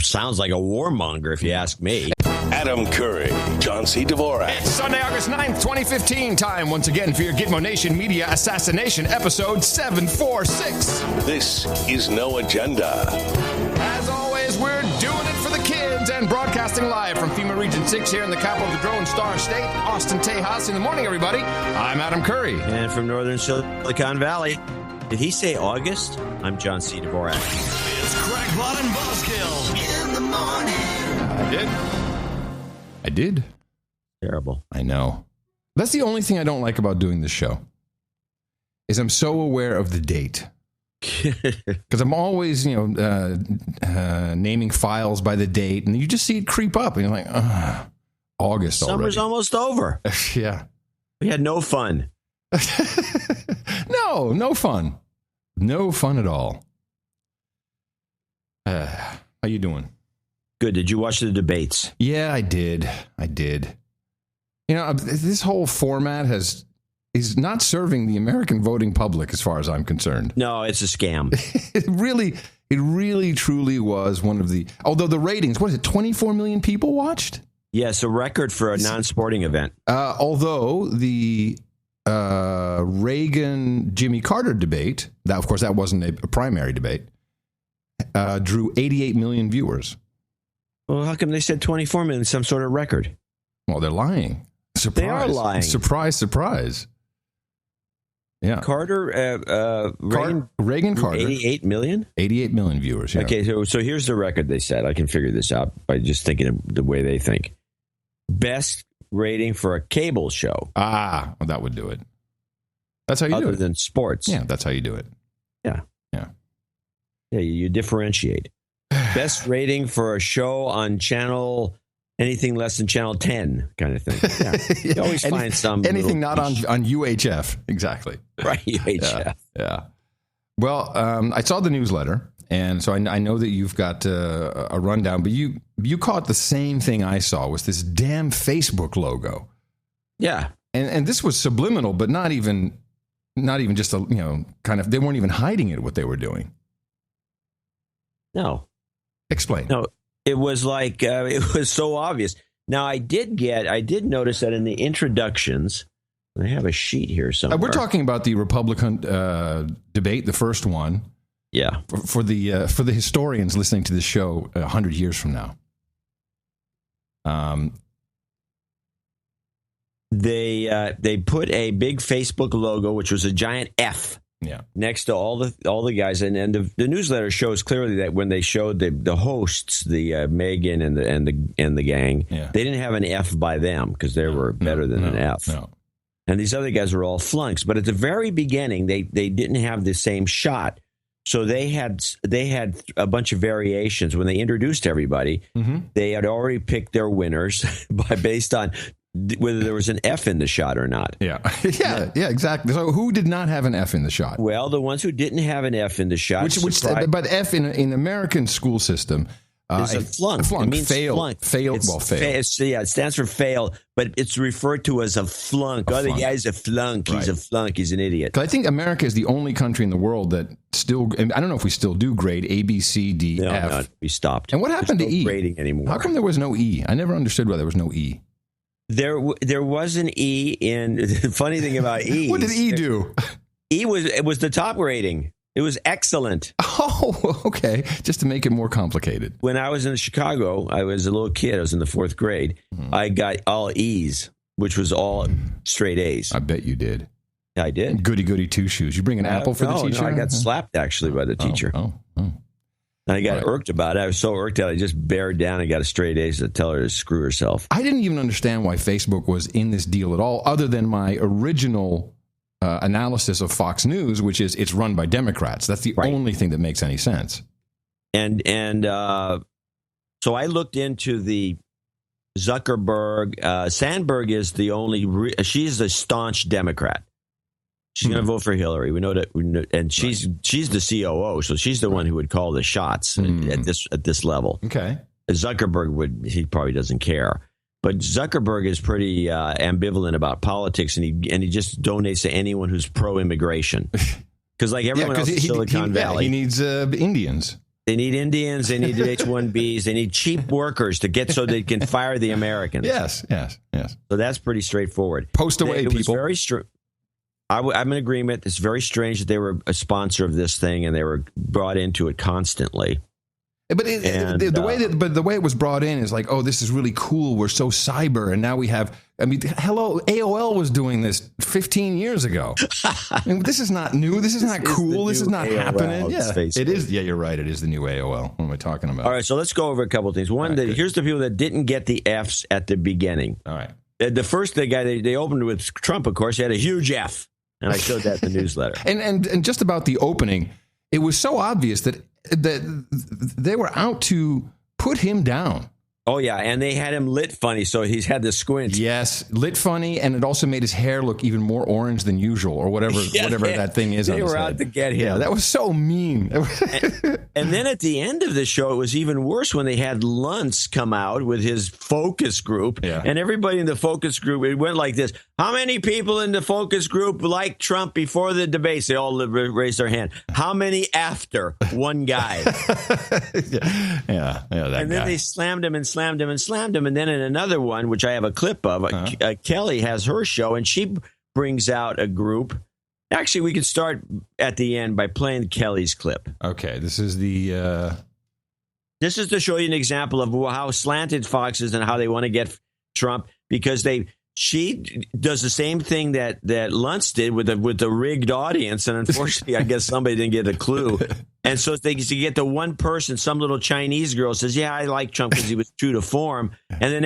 sounds like a warmonger, if you ask me. Adam Curry, John C. Dvorak. It's Sunday, August 9th, 2015. Time once again for your Gitmo Nation Media Assassination, episode 746. This is No Agenda. As always, we're doing it for the kids and broadcasting live from FEMA Region 6 here in the capital of the Drone Star State, Austin, Tejas. In the morning, everybody. I'm Adam Curry. And from northern Silicon Valley. Did he say August? I'm John C. Dvorak. It's Crackpot and Buzzkill in the morning. I did. Terrible. I know. That's the only thing I don't like about doing this show, is I'm so aware of the date. Because I'm always, naming files by the date, and you just see it creep up, and you're like, August already. Summer's almost over. Yeah. We had no fun. No fun. No fun at all. How you doing? Good. Did you watch the debates? Yeah, I did. You know, this whole format is not serving the American voting public as far as I'm concerned. No, it's a scam. It really, truly was one of the... Although the ratings, what is it, 24 million people watched? Yes, a record for a non-sporting event. Although the Reagan-Jimmy Carter debate, that of course that wasn't a primary debate, drew 88 million viewers. Well, how come they said 24 million, some sort of record? Well, they're lying. Surprise. They are lying. Surprise. Yeah. Reagan Carter. 88 million? 88 million viewers, yeah. Okay, so here's the record they said. I can figure this out by just thinking of the way they think. Best rating for a cable show. Well, that would do it. That's how you do it. Other than sports. Yeah, that's how you do it. Yeah, you differentiate. Best rating for a show on channel, anything less than channel 10 kind of thing. Yeah. You always find some. Anything not on UHF. Exactly. Right, UHF. Yeah. Well, I saw the newsletter, and so I know that you've got a rundown, but you caught the same thing I saw, was this damn Facebook logo. Yeah. And this was subliminal, but not even just they weren't even hiding it, what they were doing. No. Explain. No, it was like, it was so obvious. Now, I did notice that in the introductions, I have a sheet here somewhere. We're talking about the Republican debate, the first one. Yeah. For the historians listening to this show 100 years from now. They put a big Facebook logo, which was a giant F. Yeah. Next to all the guys, and the newsletter shows clearly that when they showed the hosts, the Megan and the gang, yeah, they didn't have an F by them because they were better than an F. No. And these other guys were all flunks. But at the very beginning, they didn't have the same shot, so they had a bunch of variations when they introduced everybody. Mm-hmm. They had already picked their winners based on whether there was an F in the shot or not. Yeah, exactly. So who did not have an F in the shot? Well, the ones who didn't have an F in the shot. But F in American school system is a flunk. It means fail. Flunk. Fail. It stands for fail, but it's referred to as a flunk. The guy's a flunk. Right. He's a flunk. He's an idiot. Because I think America is the only country in the world that still, I don't know if we still do grade A, B, C, D, F. No, we stopped. And what happened to E? Grading anymore. How come there was no E? I never understood why there was no E. There was an E in. The funny thing about E. What did E do? It was the top rating. It was excellent. Oh, okay. Just to make it more complicated. When I was in Chicago, I was a little kid. I was in the 4th grade. I got all E's, which was all straight A's. I bet you did. I did. Goody two shoes. You bring an apple for the teacher? No, I got slapped actually by the teacher. Oh. I got irked about it. I was so irked that I just bared down and got a straight A to tell her to screw herself. I didn't even understand why Facebook was in this deal at all, other than my original analysis of Fox News, which is it's run by Democrats. That's the only thing that makes any sense. And so I looked into the Zuckerberg. Sandberg is the only. She's a staunch Democrat. She's going to vote for Hillary. We know that, and she's the COO, so she's the one who would call the shots at this level. Okay, Zuckerberg he probably doesn't care, but Zuckerberg is pretty ambivalent about politics, and he just donates to anyone who's pro-immigration, because like everyone else in Silicon Valley, he needs Indians. They need Indians. They need H-1Bs. They need cheap workers to get so they can fire the Americans. Yes. So that's pretty straightforward. Post away, It was people. very I'm in agreement. It's very strange that they were a sponsor of this thing and they were brought into it constantly. But the way it was brought in is like, oh, this is really cool. We're so cyber, and now we have. I mean, hello, AOL was doing this 15 years ago. I mean, this is not new. This is not cool. This is not AOL. happening. Yeah, Facebook. it is. Yeah, you're right. It is the new AOL. What am I talking about? All right, so let's go over a couple of things. One, here's the people that didn't get the Fs at the beginning. All right. The first guy they opened with Trump, of course, he had a huge F, and I showed that in the newsletter. And just about the opening, it was so obvious that they were out to put him down. Oh, yeah, and they had him lit funny, so he's had the squint. Yes, lit funny, and it also made his hair look even more orange than usual, or whatever that thing is on his head. They were out to get him. Yeah, that was so mean. And then at the end of the show, it was even worse when they had Luntz come out with his focus group, and everybody in the focus group, it went like this. How many people in the focus group liked Trump before the debates? They all raised their hand. How many after? One guy. Yeah, and then they slammed him and slammed him and slammed him. And then in another one, which I have a clip of, Kelly has her show, and she brings out a group. Actually, we could start at the end by playing Kelly's clip. Okay, this is the... This is to show you an example of how slanted Fox is and how they want to get Trump, because she does the same thing that Luntz did with the rigged audience, and unfortunately, I guess somebody didn't get a clue. And so they get the one person, some little Chinese girl says, "Yeah, I like Trump because he was true to form," and then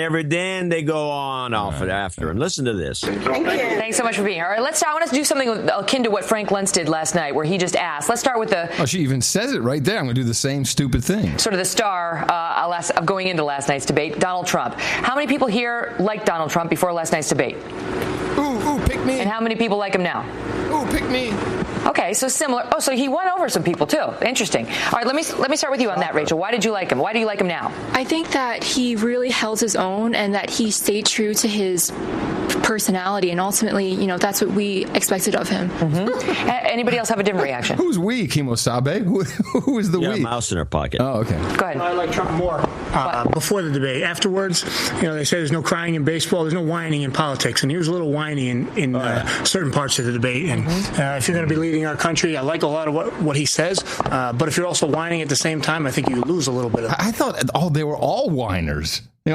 they go on after him. Listen to this. Thanks so much for being here. All right, I want to do something akin to what Frank Luntz did last night, where he just asked. Let's start with the. Oh, she even says it right there. I'm going to do the same stupid thing. Sort of the star of going into last night's debate, Donald Trump. How many people here liked Donald Trump before last night's debate? Ooh, pick me. And how many people like him now? Ooh, pick me. Okay, so similar. Oh, so he won over some people too. Interesting. All right, let me start with you on that, Rachel. Why did you like him? Why do you like him now? I think that he really held his own and that he stayed true to his personality, and ultimately, that's what we expected of him. Mm-hmm. Anybody else have a different reaction? Who's we, Kimosabe? Who is the we? A mouse in her pocket. Oh, okay. Go ahead. I like Trump more before the debate. Afterwards, they say there's no crying in baseball, there's no whining in politics, and he was a little whiny in certain parts of the debate. And if you're going to be leading our country, I like a lot of what he says, but if you're also whining at the same time, I think you lose a little bit of. I thought they were all whiners. You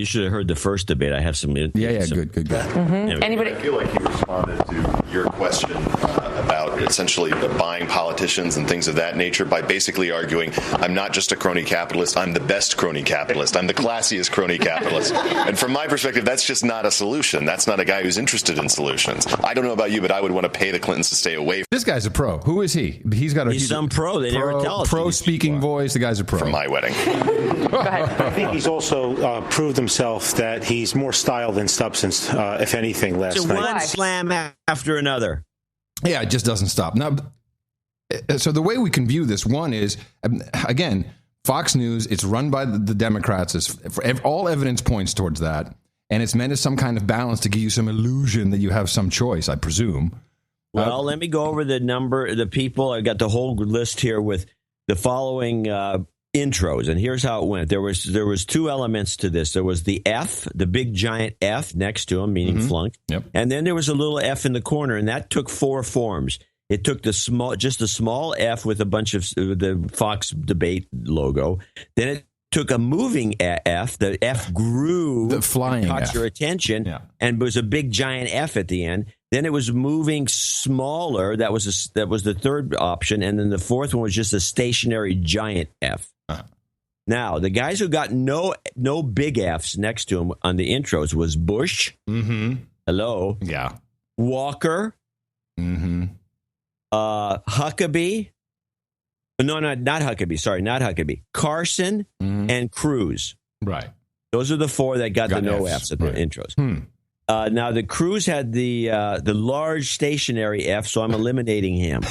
should have heard the first debate. I have some. Good. Mm-hmm. Anybody? I feel like you responded to your question about essentially buying politicians and things of that nature by basically arguing, I'm not just a crony capitalist, I'm the best crony capitalist, I'm the classiest crony capitalist. And from my perspective, that's just not a solution. That's not a guy who's interested in solutions. I don't know about you, but I would want to pay the Clintons to stay away. This guy's a pro. Who is he? He's some pro. They never tell us. Pro speaking voice. The guy's a pro. From my wedding. Go ahead. I think he's also proved himself that he's more style than substance, if anything, last night. One slam after another. Yeah, it just doesn't stop. Now, so the way we can view this, one is, again, Fox News, it's run by the Democrats. All evidence points towards that. And it's meant as some kind of balance to give you some illusion that you have some choice, I presume. Well, let me go over the people. I got the whole list here with the following intros, and here's how it went. There was two elements to this. There was the F, the big giant F next to him, meaning flunk. Yep. And then there was a little F in the corner, and that took four forms. It took just a small F with a bunch of the Fox debate logo. Then it took a moving F. The F grew, the flying caught F. your attention, and was a big giant F at the end. Then it was moving smaller. That was the third option, and then the fourth one was just a stationary giant F. Now, the guys who got no big Fs next to him on the intros was Bush. Mm-hmm. Hello. Yeah. Walker. Mm-hmm. Huckabee. No, not Huckabee. Sorry, not Huckabee. Carson and Cruz. Right. Those are the four that got the no Fs at the intros. Now, the Cruz had the large stationary F, so I'm eliminating him.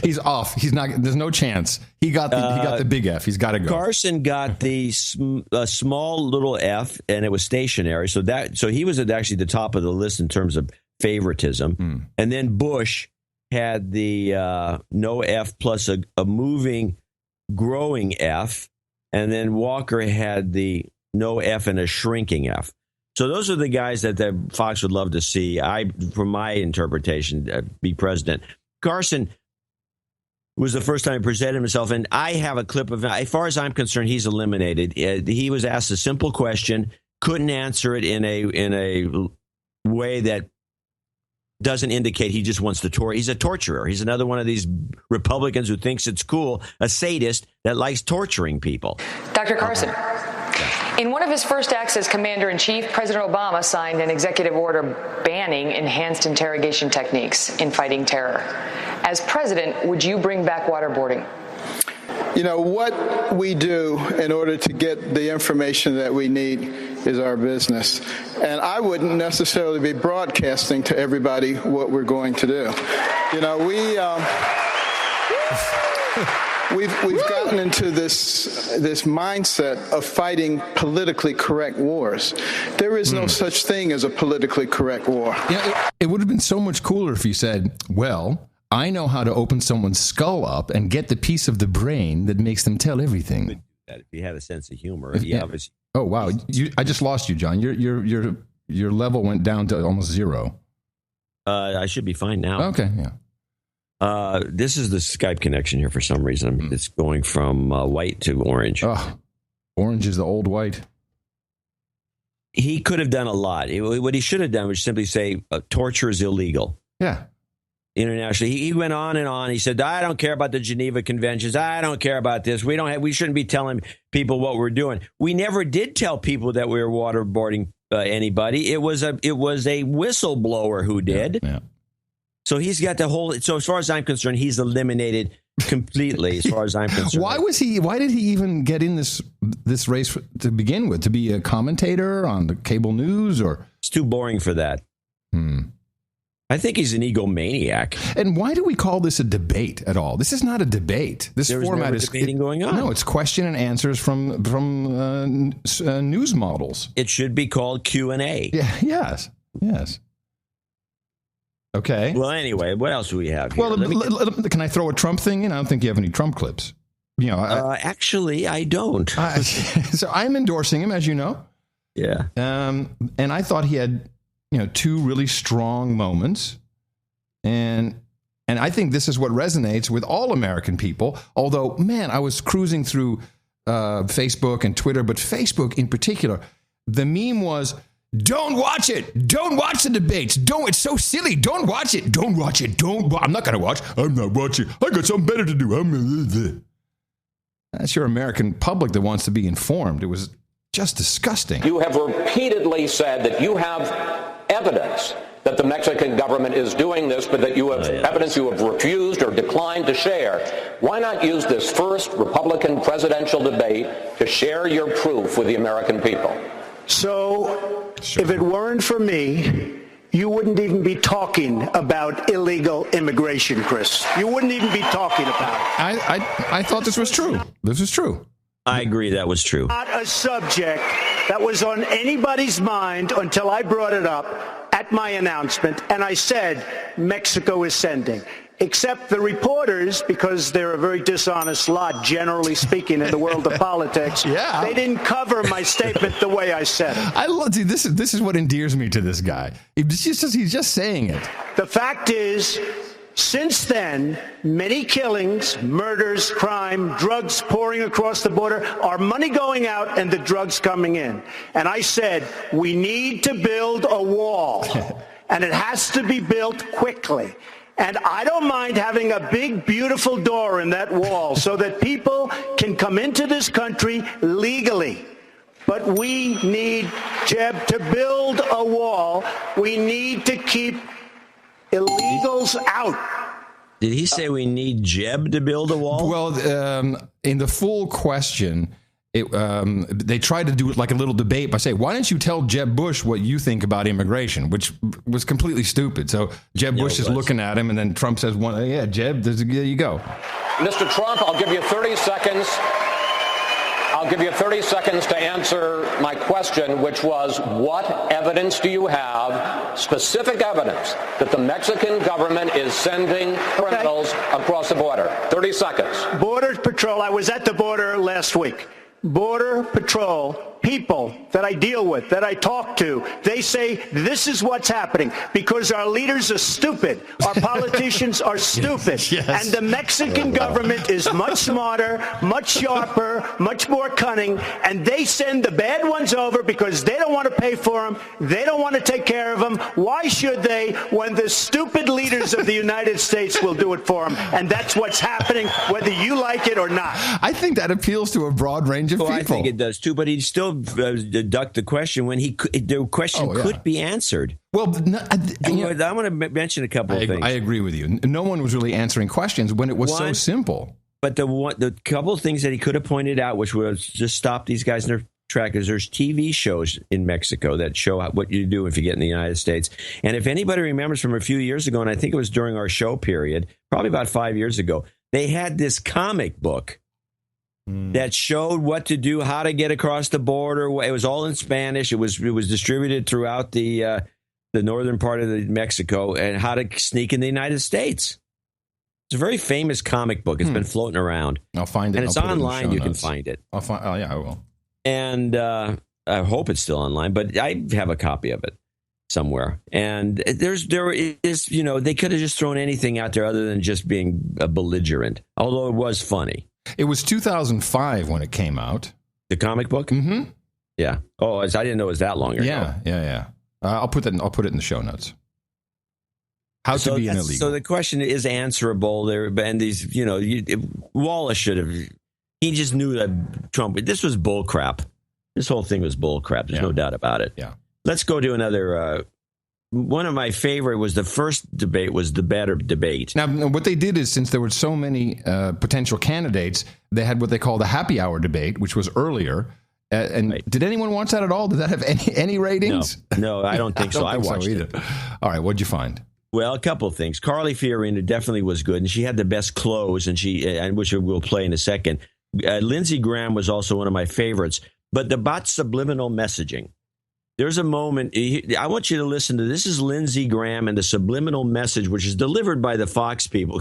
He's off. He's not. There's no chance. He got the big F. He's got to go. Carson got the small little F, and it was stationary. So he was at actually the top of the list in terms of favoritism. And then Bush had the no F plus a moving, growing F, and then Walker had the no F and a shrinking F. So those are the guys that Fox would love to see. From my interpretation, be president. Carson was the first time he presented himself, and I have a clip of him. As far as I'm concerned, he's eliminated. He was asked a simple question, couldn't answer it in a way that doesn't indicate he just wants to torture. He's a torturer. He's another one of these Republicans who thinks it's cool, a sadist that likes torturing people. Dr. Carson. In one of his first acts as commander-in-chief, President Obama signed an executive order banning enhanced interrogation techniques in fighting terror. As president, would you bring back waterboarding? You know, what we do in order to get the information that we need is our business. And I wouldn't necessarily be broadcasting to everybody what we're going to do. You know, We've gotten into this mindset of fighting politically correct wars. There is no such thing as a politically correct war. Yeah, it would have been so much cooler if you said, well, I know how to open someone's skull up and get the piece of the brain that makes them tell everything. If he had a sense of humor, obviously. Oh wow! I just lost you, John. Your level went down to almost zero. I should be fine now. Okay, yeah. This is the Skype connection here for some reason. It's going from white to orange. Oh, orange is the old white. He could have done a lot. What he should have done was simply say torture is illegal. Yeah. Internationally, he went on and on. He said, "I don't care about the Geneva Conventions. I don't care about this. We shouldn't be telling people what we're doing." We never did tell people that we were waterboarding anybody. It was a whistleblower who did. Yeah. So he's got the whole. So as far as I'm concerned, he's eliminated completely. As far as I'm concerned, why did he even get in this race to begin with? To be a commentator on the cable news, or it's too boring for that. I think he's an egomaniac. And why do we call this a debate at all? This is not a debate. This format is debating going on. No, it's question and answers from news models. It should be called Q&A. Yeah, yes. Okay. Well, anyway, what else do we have here? Well, can I throw a Trump thing in? I don't think you have any Trump clips. You know, actually, I don't. So I'm endorsing him, as you know. Yeah. And I thought he had, two really strong moments, and I think this is what resonates with all American people. Although, man, I was cruising through Facebook and Twitter, but Facebook in particular, the meme was, "Don't watch it. Don't watch the debates. It's so silly. Don't watch it. Don't watch it. I'm not going to watch. I'm not watching. I got something better to do. That's your American public that wants to be informed. It was just disgusting. You have repeatedly said that you have evidence that the Mexican government is doing this, but that you have evidence you have refused or declined to share. Why not use this first Republican presidential debate to share your proof with the American people? So, if it weren't for me, you wouldn't even be talking about illegal immigration, Chris. You wouldn't even be talking about it. I thought this was true. This is true. I agree that was true. Not a subject that was on anybody's mind until I brought it up at my announcement, and I said Mexico is sending. Except the reporters, because they're a very dishonest lot, generally speaking, in the world of politics. Yeah. They didn't cover my statement the way I said it. This is what endears me to this guy. He's just saying it. The fact is, since then, many killings, murders, crime, drugs pouring across the border, our money going out and the drugs coming in. And I said, we need to build a wall, and it has to be built quickly. And I don't mind having a big, beautiful door in that wall so that people can come into this country legally. But we need, Jeb, to build a wall. We need to keep illegals out. Did he say we need Jeb to build a wall? Well, in the full question, they tried to do it like a little debate by saying, why don't you tell Jeb Bush what you think about immigration, which was completely stupid. So Jeb Bush is looking at him, and then Trump says, Jeb, there you go. Mr. Trump, I'll give you 30 seconds. I'll give you 30 seconds to answer my question, which was, what evidence do you have, specific evidence, that the Mexican government is sending criminals across the border? 30 seconds. Border Patrol, I was at the border last week. Border Patrol people that I deal with, that I talk to, they say this is what's happening because our leaders are stupid. Our politicians are stupid. Yes. And the Mexican government is much smarter, much sharper, much more cunning, and they send the bad ones over because they don't want to pay for them. They don't want to take care of them. Why should they when the stupid leaders of the United States will do it for them? And that's what's happening, whether you like it or not. I think that appeals to a broad range of people. I think it does too, but he still deduct the question when the question could be answered. Well, I want to mention a couple of things. I agree with you. No one was really answering questions when it was so simple. But the couple of things that he could have pointed out, which would just stop these guys in their track, is there's TV shows in Mexico that show what you do if you get in the United States. And if anybody remembers from a few years ago, and I think it was during our show period, probably about 5 years ago, they had this comic book that showed what to do, how to get across the border. It was all in Spanish. It was distributed throughout the northern part of Mexico, and how to sneak in the United States. It's a very famous comic book. It's been floating around. I'll find it. And it's online. You can find it. I'll find. Oh, yeah, I will. And I hope it's still online, but I have a copy of it somewhere. And there is, they could have just thrown anything out there other than just being a belligerent, although it was funny. It was 2005 when it came out. The comic book? Mm-hmm. Yeah. Oh, I didn't know it was that long ago. Yeah. I'll put it in the show notes. How to be an illegal. So the question is answerable there, and these, Wallace should have. He just knew that Trump. This was bull crap. This whole thing was bull crap. There's no doubt about it. Yeah. Let's go to another. One of my favorite was the first debate was the better debate. Now, what they did is, since there were so many potential candidates, they had what they call the happy hour debate, which was earlier. Did anyone watch that at all? Did that have any ratings? No, I don't think so. I watched either. All right, what'd you find? Well, a couple of things. Carly Fiorina definitely was good, and she had the best clothes, and which we'll play in a second. Lindsey Graham was also one of my favorites. But about subliminal messaging. There's a moment, I want you to listen to this. Is Lindsey Graham and the subliminal message, which is delivered by the Fox people.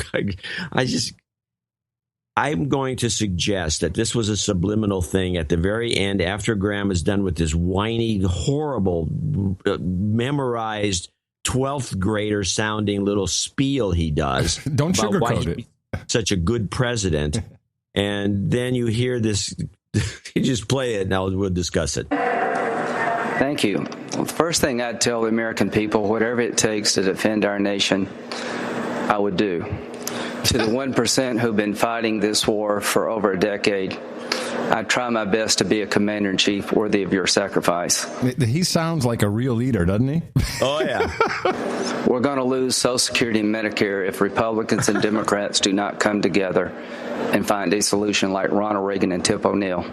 I'm going to suggest that this was a subliminal thing at the very end, after Graham is done with this whiny, horrible, memorized 12th grader sounding little spiel he does. Don't sugarcoat it. Such a good president. And then you hear this, you just play it, and we'll discuss it. Thank you. Well, the first thing I'd tell the American people, whatever it takes to defend our nation, I would do. To the 1% who've been fighting this war for over a decade, I try my best to be a commander-in-chief worthy of your sacrifice. He sounds like a real leader, doesn't he? Oh, yeah. We're going to lose Social Security and Medicare if Republicans and Democrats do not come together and find a solution like Ronald Reagan and Tip O'Neill.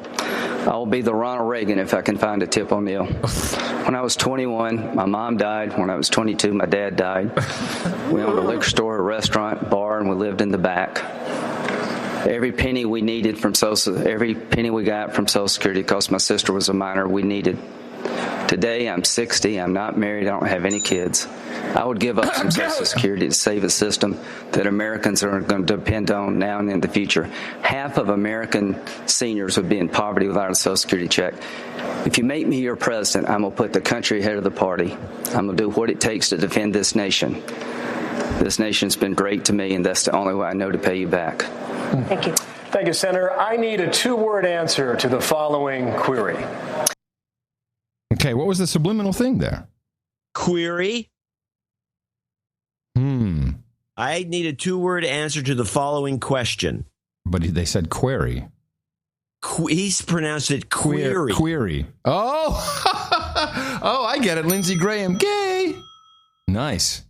I will be the Ronald Reagan if I can find a Tip O'Neill. When I was 21, my mom died. When I was 22, my dad died. We owned a liquor store, a restaurant, bar, and we lived in the back. Every penny we got from Social Security, because my sister was a minor, we needed. Today, I'm 60. I'm not married. I don't have any kids. I would give up some Social Security to save a system that Americans are going to depend on now and in the future. Half of American seniors would be in poverty without a Social Security check. If you make me your president, I'm going to put the country ahead of the party. I'm going to do what it takes to defend this nation. This nation's been great to me, and that's the only way I know to pay you back. Thank you. Thank you, Senator. I need a two-word answer to the following query. Okay, what was the subliminal thing there? Query. I need a two-word answer to the following question. But they said query. He's pronounced it query. Query. Oh, oh, I get it. Lindsey Graham, gay. Nice.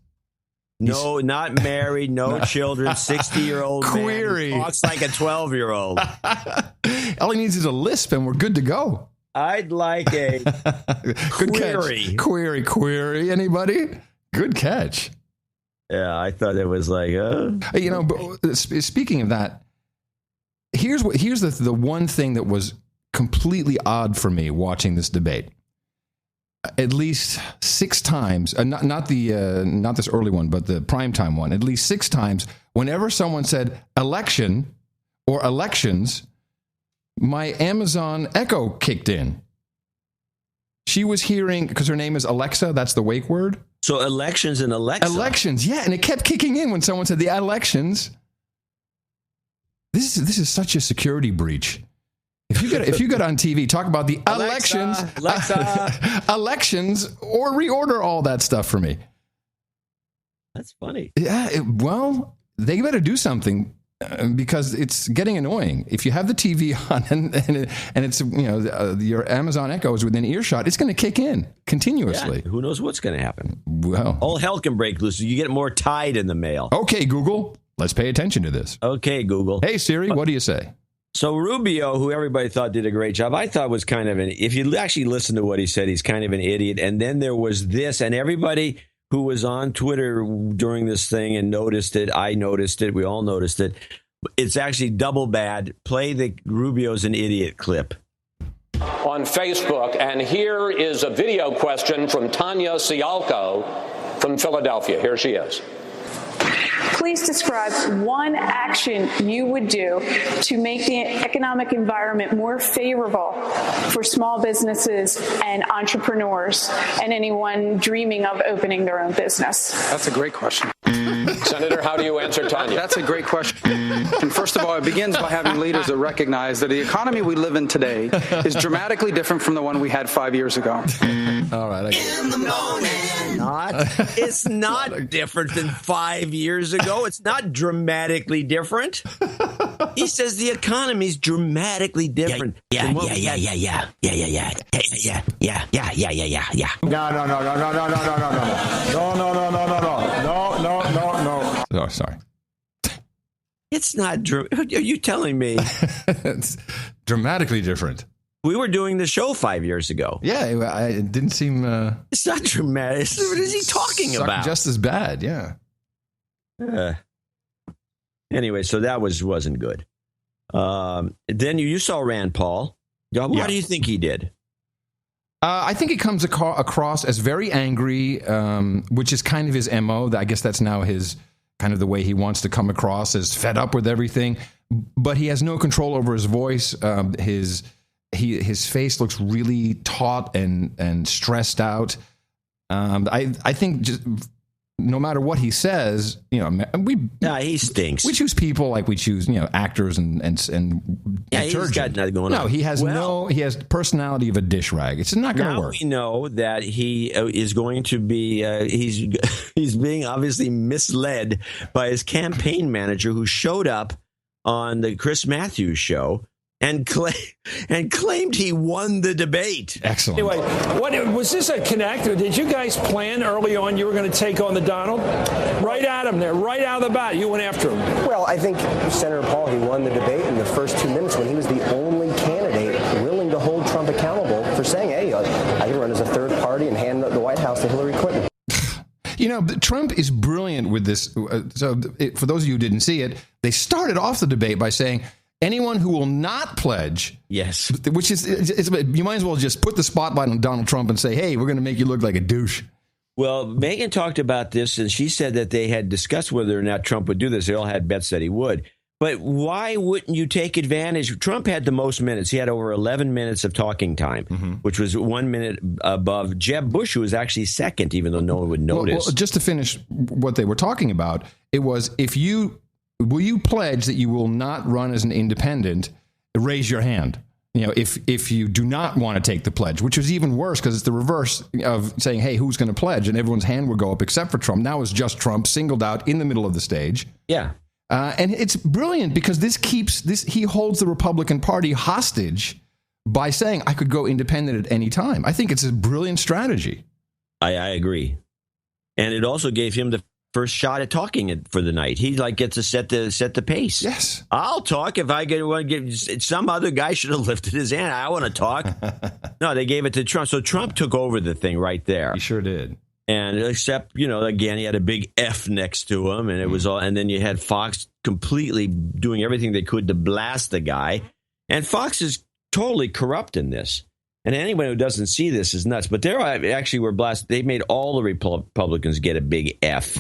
No, not married, no children, 60-year-old query. Man who talks like a 12-year-old. All he needs is a lisp, and we're good to go. I'd like a good query. Catch. Query. Anybody? Good catch. Yeah, I thought it was like, but speaking of that, here's the one thing that was completely odd for me watching this debate. At least 6 times, not this early one, but the primetime one, at least 6 times, whenever someone said election or elections, my Amazon Echo kicked in. She was hearing, because her name is Alexa, that's the wake word. So elections and Alexa. Elections, yeah, and it kept kicking in when someone said the elections. This is such a security breach. If you get on TV, talk about the elections, elections, or reorder all that stuff for me. That's funny. Yeah, well, they better do something because it's getting annoying. If you have the TV on and it's your Amazon Echo is within earshot, it's going to kick in continuously. Yeah, who knows what's going to happen? Well, all hell can break loose. You get more Tide in the mail. Okay, Google, let's pay attention to this. Okay, Google. Hey Siri, what do you say? So Rubio, who everybody thought did a great job, I thought was kind of if you actually listen to what he said, he's kind of an idiot. And then there was this, and everybody who was on Twitter during this thing and noticed it, I noticed it, we all noticed it. It's actually double bad. Play the Rubio's an idiot clip. On Facebook, and here is a video question from Tanya Sialko from Philadelphia. Here she is. Please describe one action you would do to make the economic environment more favorable for small businesses and entrepreneurs and anyone dreaming of opening their own business. That's a great question. Senator, how do you answer, Tanya? That's a great question. And first of all, it begins by having leaders that recognize that the economy we live in today is dramatically different from the one we had 5 years ago. All right. In the morning. It's not different than 5 years ago. It's not dramatically different. He says the economy's dramatically different. Yeah. No. Oh, sorry. It's not. Are you telling me? It's dramatically different. We were doing the show 5 years ago. Yeah, it didn't seem. It's not dramatic. What is he talking about? Just as bad, yeah. Anyway, so that wasn't good. Then you saw Rand Paul. How do you think he did? I think he comes across as very angry, which is kind of his MO. I guess that's now his kind of the way he wants to come across, as fed up with everything. But he has no control over his voice. His face looks really taut and stressed out. I think just no matter what he says, he stinks. We choose people like we choose, actors and he's got nothing going on. No, he has he has the personality of a dish rag. It's not going to work. We know that he is going to be he's being obviously misled by his campaign manager, who showed up on the Chris Matthews show and claimed he won the debate. Excellent. Anyway, what was this a connect, or did you guys plan early on you were going to take on the Donald? Right at him there, right out of the bat, you went after him. Well, I think Senator Paul, he won the debate in the first 2 minutes when he was the only candidate willing to hold Trump accountable for saying, hey, I can run as a third party and hand the White House to Hillary Clinton. Trump is brilliant with this. For those of you who didn't see it, they started off the debate by saying, anyone who will not pledge, yes, which is you might as well just put the spotlight on Donald Trump and say, hey, we're going to make you look like a douche. Well, Megyn talked about this, and she said that they had discussed whether or not Trump would do this. They all had bets that he would. But why wouldn't you take advantage? Trump had the most minutes. He had over 11 minutes of talking time, which was 1 minute above Jeb Bush, who was actually second, even though no one would notice. Well, just to finish what they were talking about, it was will you pledge that you will not run as an independent? Raise your hand. If you do not want to take the pledge, which is even worse because it's the reverse of saying, hey, who's going to pledge? And everyone's hand would go up except for Trump. Now it's just Trump singled out in the middle of the stage. Yeah. And it's brilliant because he holds the Republican Party hostage by saying, I could go independent at any time. I think it's a brilliant strategy. I agree. And it also gave him the first shot at talking for the night. He gets to set the pace. Yes. I'll talk if I get some other guy should have lifted his hand. I want to talk. No, they gave it to Trump. So Trump took over the thing right there. He sure did. And except, again, he had a big F next to him, and it was all. And then you had Fox completely doing everything they could to blast the guy. And Fox is totally corrupt in this. And anyone who doesn't see this is nuts. But they actually were blasted. They made all the Republicans get a big F.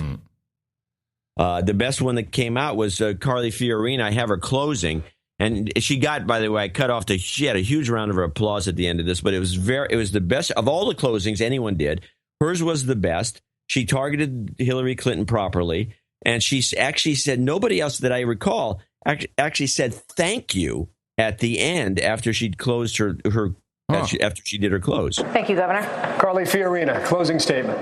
The best one that came out was Carly Fiorina. I have her closing. And she got, by the way, I cut off she had a huge round of applause at the end of this, but it was the best of all the closings anyone did. Hers was the best. She targeted Hillary Clinton properly. And she actually said, nobody else that I recall actually said thank you at the end after she'd closed her after she did her close. Thank you, Governor. Carly Fiorina, closing statement.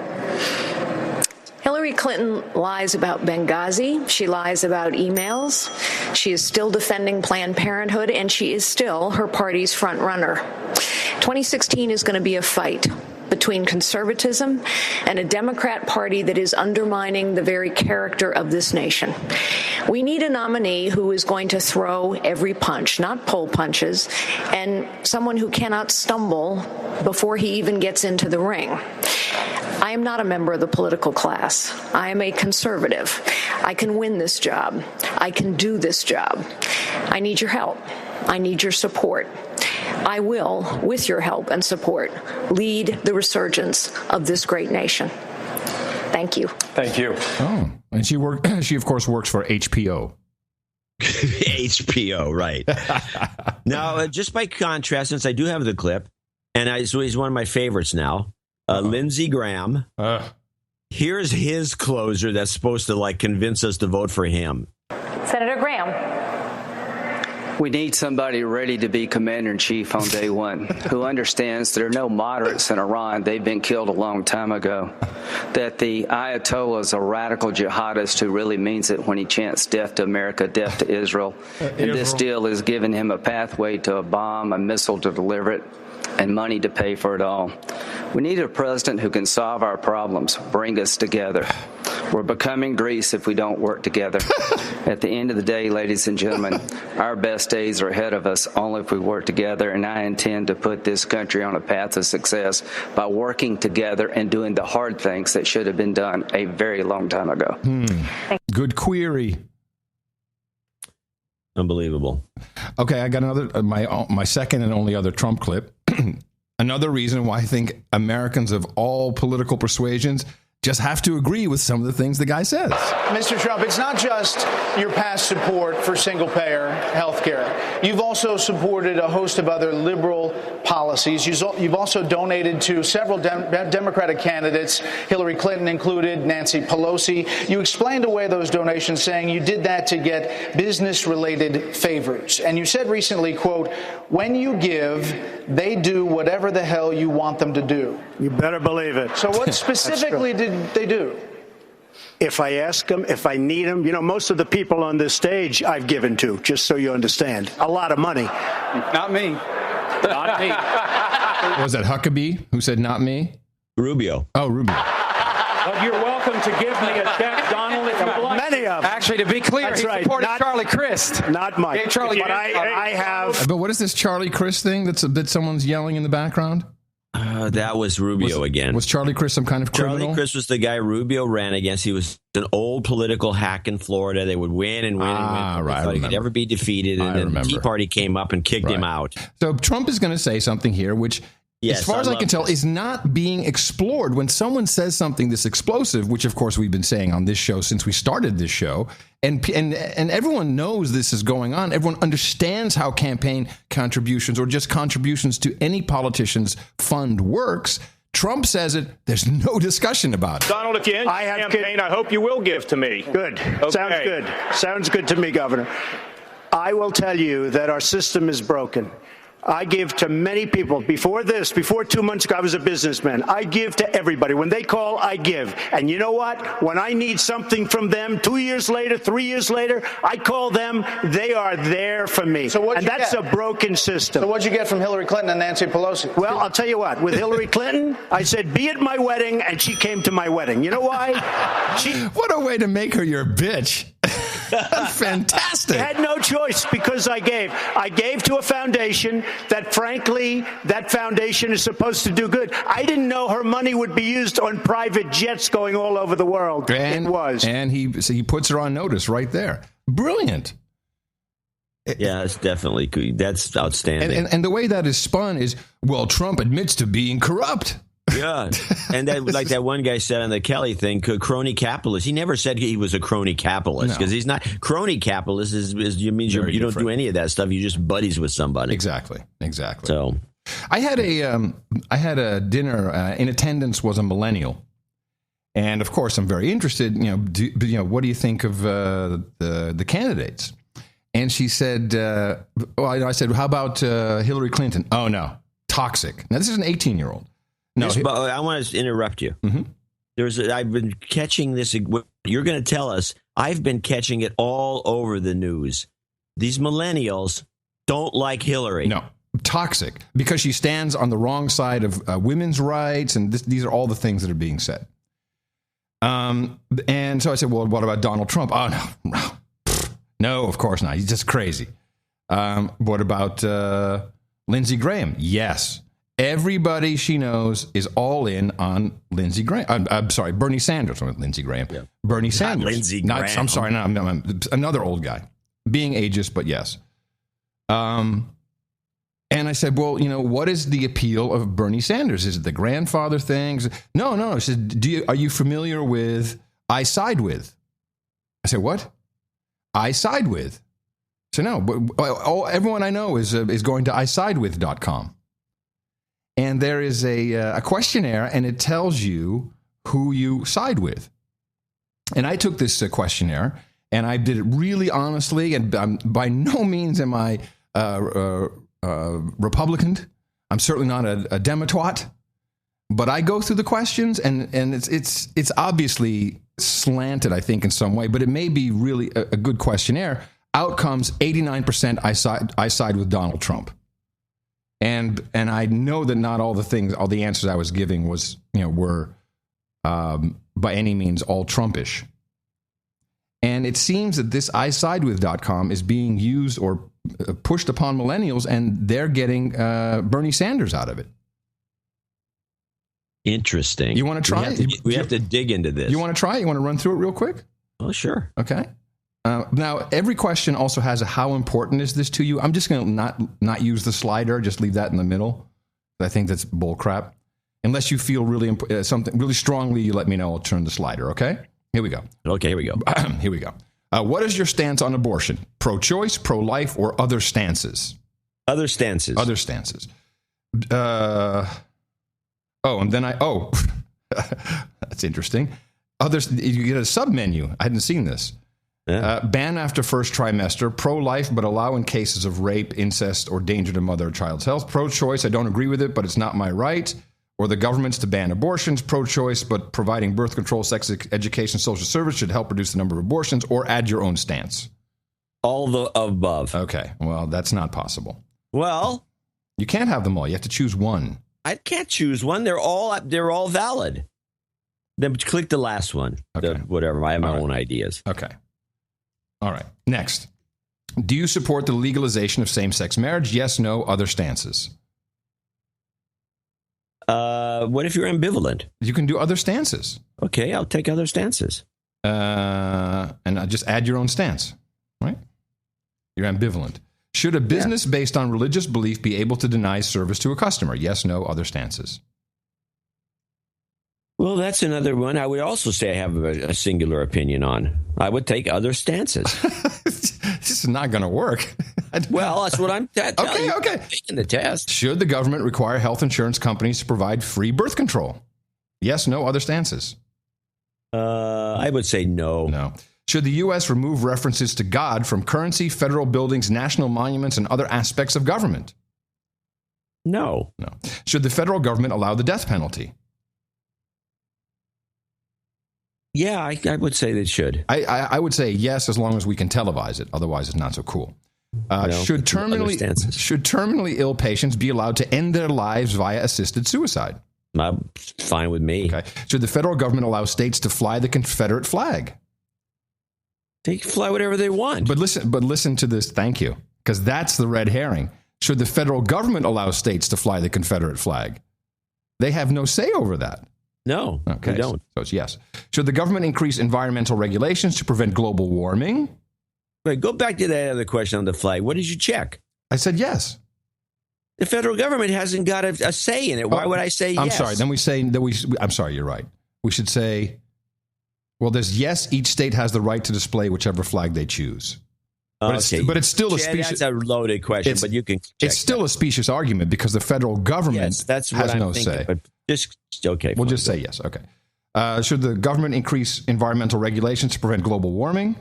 Hillary Clinton lies about Benghazi. She lies about emails. She is still defending Planned Parenthood, and she is still her party's front runner. 2016 is going to be a fight between conservatism and a Democrat Party that is undermining the very character of this nation. We need a nominee who is going to throw every punch, not pull punches, and someone who cannot stumble before he even gets into the ring. I am not a member of the political class. I am a conservative. I can win this job. I can do this job. I need your help. I need your support. I will, with your help and support, lead the resurgence of this great nation. Thank you. Thank you. Oh, and she of course works for HPO. HPO, right. Now, just by contrast, since I do have the clip, and so he's one of my favorites now, Lindsey Graham. Here's his closer that's supposed to convince us to vote for him. Senator Graham. We need somebody ready to be commander-in-chief on day one, who understands there are no moderates in Iran. They've been killed a long time ago. That the Ayatollah is a radical jihadist who really means it when he chants death to America, death to Israel. And this deal is giving him a pathway to a bomb, a missile to deliver it, and money to pay for it all. We need a president who can solve our problems, bring us together. We're becoming Greece if we don't work together. At the end of the day, ladies and gentlemen, our best days are ahead of us only if we work together, and I intend to put this country on a path of success by working together and doing the hard things that should have been done a very long time ago. Good query. Unbelievable. Okay, I got another, my second and only other Trump clip. Another reason why I think Americans of all political persuasions just have to agree with some of the things the guy says. Mr. Trump, it's not just your past support for single-payer health care. You've also supported a host of other liberal policies. You've also donated to several Democratic candidates, Hillary Clinton included, Nancy Pelosi. You explained away those donations, saying you did that to get business-related favors. And you said recently, quote, when you give, they do whatever the hell you want them to do. You better believe it. So what specifically did they do? If I ask them, if I need them, most of the people on this stage I've given to, just so you understand. A lot of money. Not me. Not me. Was that Huckabee who said not me? Rubio. Oh, Rubio. But you're welcome to give me a check, Donald, if you like. Many of them. Actually, to be clear, he supported Charlie Crist. Not Mike. Hey, Charlie, but I have. But what is this Charlie Crist thing that someone's yelling in the background? That was Rubio again. Was Charlie Crist some kind of criminal? Charlie Crist was the guy Rubio ran against. He was an old political hack in Florida. They would win and win and win. Right, he could never be defeated. And then the Tea Party came up and kicked him out. So Trump is going to say something here, which, as far as I can tell, is not being explored. When someone says something this explosive, which of course we've been saying on this show since we started this show, and everyone knows this is going on. Everyone understands how campaign contributions or just contributions to any politician's fund works. Trump says it. There's no discussion about it. Donald, if you end your campaign, I hope you will give to me. Good. Okay. Sounds good. Sounds good to me, Governor. I will tell you that our system is broken. I give to many people. Before 2 months ago, I was a businessman. I give to everybody. When they call, I give. And you know what? When I need something from them 2 years later, 3 years later, I call them. They are there for me. So and that's a broken system. So what'd you get from Hillary Clinton and Nancy Pelosi? Well, I'll tell you what. With Hillary Clinton, I said, be at my wedding, and she came to my wedding. You know why? What a way to make her your bitch. That's fantastic. I had no choice because I gave. I gave to a foundation that, frankly, that foundation is supposed to do good. I didn't know her money would be used on private jets going all over the world. And, it was. And he puts her on notice right there. Brilliant. Yeah, it's definitely good. That's outstanding. And the way that is spun is, well, Trump admits to being corrupt. Yeah, and that, like that one guy said on the Kelly thing, crony capitalist. He never said he was a crony capitalist because he's not. Crony capitalist means you don't do any of that stuff. You just buddies with somebody. Exactly. So I had a dinner. In attendance was a millennial, and of course I'm very interested. What do you think of the candidates? And she said, I said, how about Hillary Clinton? Oh no, toxic. Now this is an 18-year-old. No, but I want to interrupt you. Mm-hmm. I've been catching this. You're going to tell us. I've been catching it all over the news. These millennials don't like Hillary. No, toxic because she stands on the wrong side of women's rights, and these are all the things that are being said. And so I said, well, what about Donald Trump? Oh no, of course not. He's just crazy. What about Lindsey Graham? Yes. Everybody she knows is all in on Lindsey Graham. I'm sorry, Bernie Sanders. Lindsey Graham. Yeah. Bernie Sanders. Not Lindsey Graham. I'm sorry, no, another old guy. Being ageist, but yes. And I said, well, what is the appeal of Bernie Sanders? Is it the grandfather thing? No. She said, are you familiar with I Side With? I said, what? I Side With. So no, everyone I know is going to isidewith.com. And there is a questionnaire, and it tells you who you side with. And I took this questionnaire, and I did it really honestly, and by no means am I Republican. I'm certainly not a Demotwat. But I go through the questions, and it's obviously slanted, I think, in some way, but it may be really a good questionnaire. Outcomes, 89% I side with Donald Trump. And I know that not all the answers I was giving were by any means all Trumpish. And it seems that this isidewith.com is being used or pushed upon millennials, and they're getting Bernie Sanders out of it. Interesting. You want to try it? We have to dig into this. You want to try it? You want to run through it real quick? Oh, sure. Okay. Now, every question also has a how important is this to you? I'm just going to not use the slider, just leave that in the middle. I think that's bull crap. Unless you feel really something really strongly, you let me know. I'll turn the slider, okay? Here we go. Okay, here we go. Here we go. What is your stance on abortion? Pro-choice, pro-life, or other stances? Other stances. Other stances. And then that's interesting. Others, you get a sub-menu. I hadn't seen this. Yeah. Ban after first trimester, pro-life, but allow in cases of rape, incest, or danger to mother or child's health. Pro-choice, I don't agree with it, but it's not my right. Or the government's to ban abortions. Pro-choice, but providing birth control, sex education, social service should help reduce the number of abortions. Or add your own stance. All the above. Okay, well, that's not possible. Well, you can't have them all. You have to choose one. I can't choose one. They're all valid. Then click the last one. Okay. Whatever. I have my own ideas. Okay. All right. Next. Do you support the legalization of same-sex marriage? Yes, no, other stances. What if you're ambivalent? You can do other stances. Okay, I'll take other stances. And just add your own stance, right? You're ambivalent. Should a business based on religious belief be able to deny service to a customer? Yes, no, other stances. Well, that's another one. I would also say I have a singular opinion on. I would take other stances. This is not going to work. Well, that's what I'm telling you. Okay. I'm taking the test. Should the government require health insurance companies to provide free birth control? Yes, no, other stances. I would say no. No. Should the U.S. remove references to God from currency, federal buildings, national monuments, and other aspects of government? No. No. Should the federal government allow the death penalty? Yeah, I would say they should. I would say yes, as long as we can televise it. Otherwise, it's not so cool. Should terminally ill patients be allowed to end their lives via assisted suicide? Fine with me. Okay. Should the federal government allow states to fly the Confederate flag? They can fly whatever they want. But listen to this. Thank you, because that's the red herring. Should the federal government allow states to fly the Confederate flag? They have no say over that. No, okay, they don't. So it's yes. Should the government increase environmental regulations to prevent global warming? Wait, go back to that other question on the flag. What did you check? I said yes. The federal government hasn't got a say in it. Why would I say yes? I'm sorry. Then we say that I'm sorry. You're right. We should say, well, there's yes. Each state has the right to display whichever flag they choose. But it's still a specious. That's a loaded question, but you can. It's still a specious argument because the federal government that's has what no I'm thinking, say. But just okay. We'll just say yes. Okay. Should the government increase environmental regulations to prevent global warming?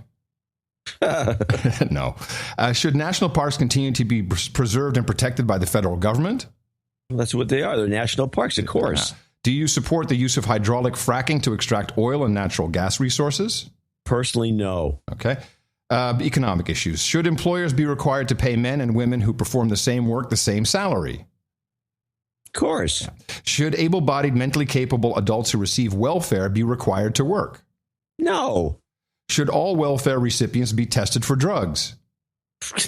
No. Should national parks continue to be preserved and protected by the federal government? Well, that's what they are. They're national parks, of course. Do you support the use of hydraulic fracking to extract oil and natural gas resources? Personally, no. Okay. Economic issues. Should employers be required to pay men and women who perform the same work the same salary? Of course. Yeah. Should able-bodied, mentally capable adults who receive welfare be required to work? No. Should all welfare recipients be tested for drugs?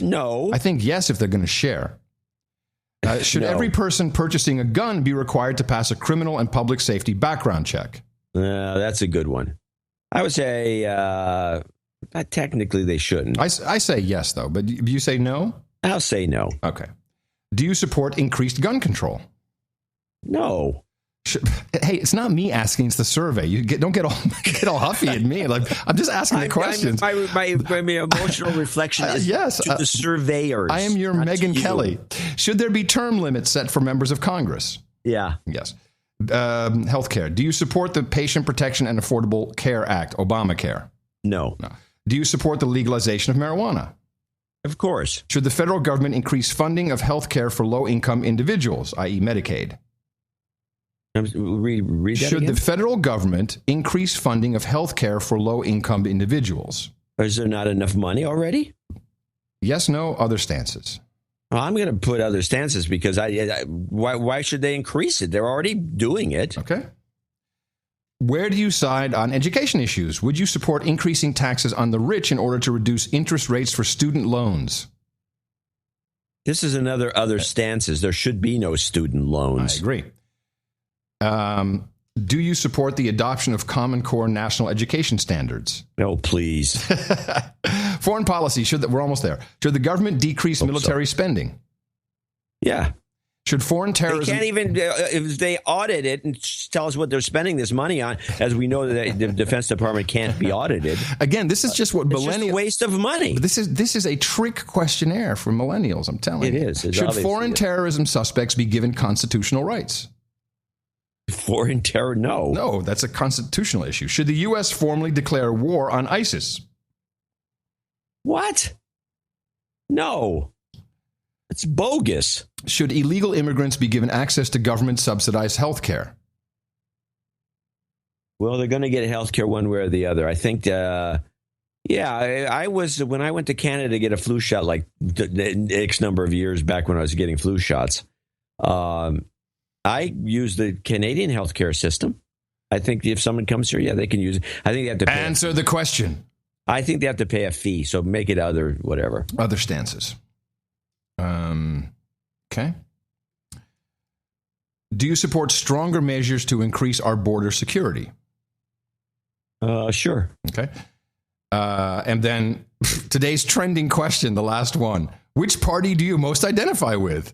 No. I think yes if they're going to share. Should every person purchasing a gun be required to pass a criminal and public safety background check? That's a good one. I would say technically they shouldn't. I say yes, though, but you say no? I'll say no. Okay. Do you support increased gun control? No. Hey, it's not me asking; it's the survey. Don't get all huffy at me. Like I'm just asking the questions. My emotional reflection is yes, to the surveyors. I am your Megyn Kelly. Should there be term limits set for members of Congress? Yeah. Yes. Healthcare. Do you support the Patient Protection and Affordable Care Act, Obamacare? No. Do you support the legalization of marijuana? Of course. Should the federal government increase funding of healthcare for low-income individuals, i.e., Medicaid? Read that Should again? the federal government increase funding of health care for low-income individuals? Is there not enough money already? Yes, no, other stances. Well, I'm going to put other stances because why should they increase it? They're already doing it. Okay. Where do you side on education issues? Would you support increasing taxes on the rich in order to reduce interest rates for student loans? This is another other stances. There should be no student loans. I agree. Do you support the adoption of Common Core national education standards? No, please. Foreign policy. We're almost there. Should the government decrease military spending? Yeah. Should foreign terrorism... They can't even, if they audit it and tell us what they're spending this money on, as we know that the Defense Department can't be audited. Again, this is just what millennials... It's just a waste of money. This is a trick questionnaire for millennials, I'm telling you. It is. Should foreign terrorism suspects be given constitutional rights? Foreign terror? No. No, that's a constitutional issue. Should the U.S. formally declare war on ISIS? What? No. It's bogus. Should illegal immigrants be given access to government-subsidized health care? Well, they're going to get health care one way or the other. I think, I was, when I went to Canada to get a flu shot, like X number of years back when I was getting flu shots, I use the Canadian healthcare system. I think if someone comes here, they can use it. I think they have to answer the question. I think they have to pay a fee, so make it other whatever. Other stances. Okay. Do you support stronger measures to increase our border security? Sure. Okay. And then today's trending question, the last one. Which party do you most identify with?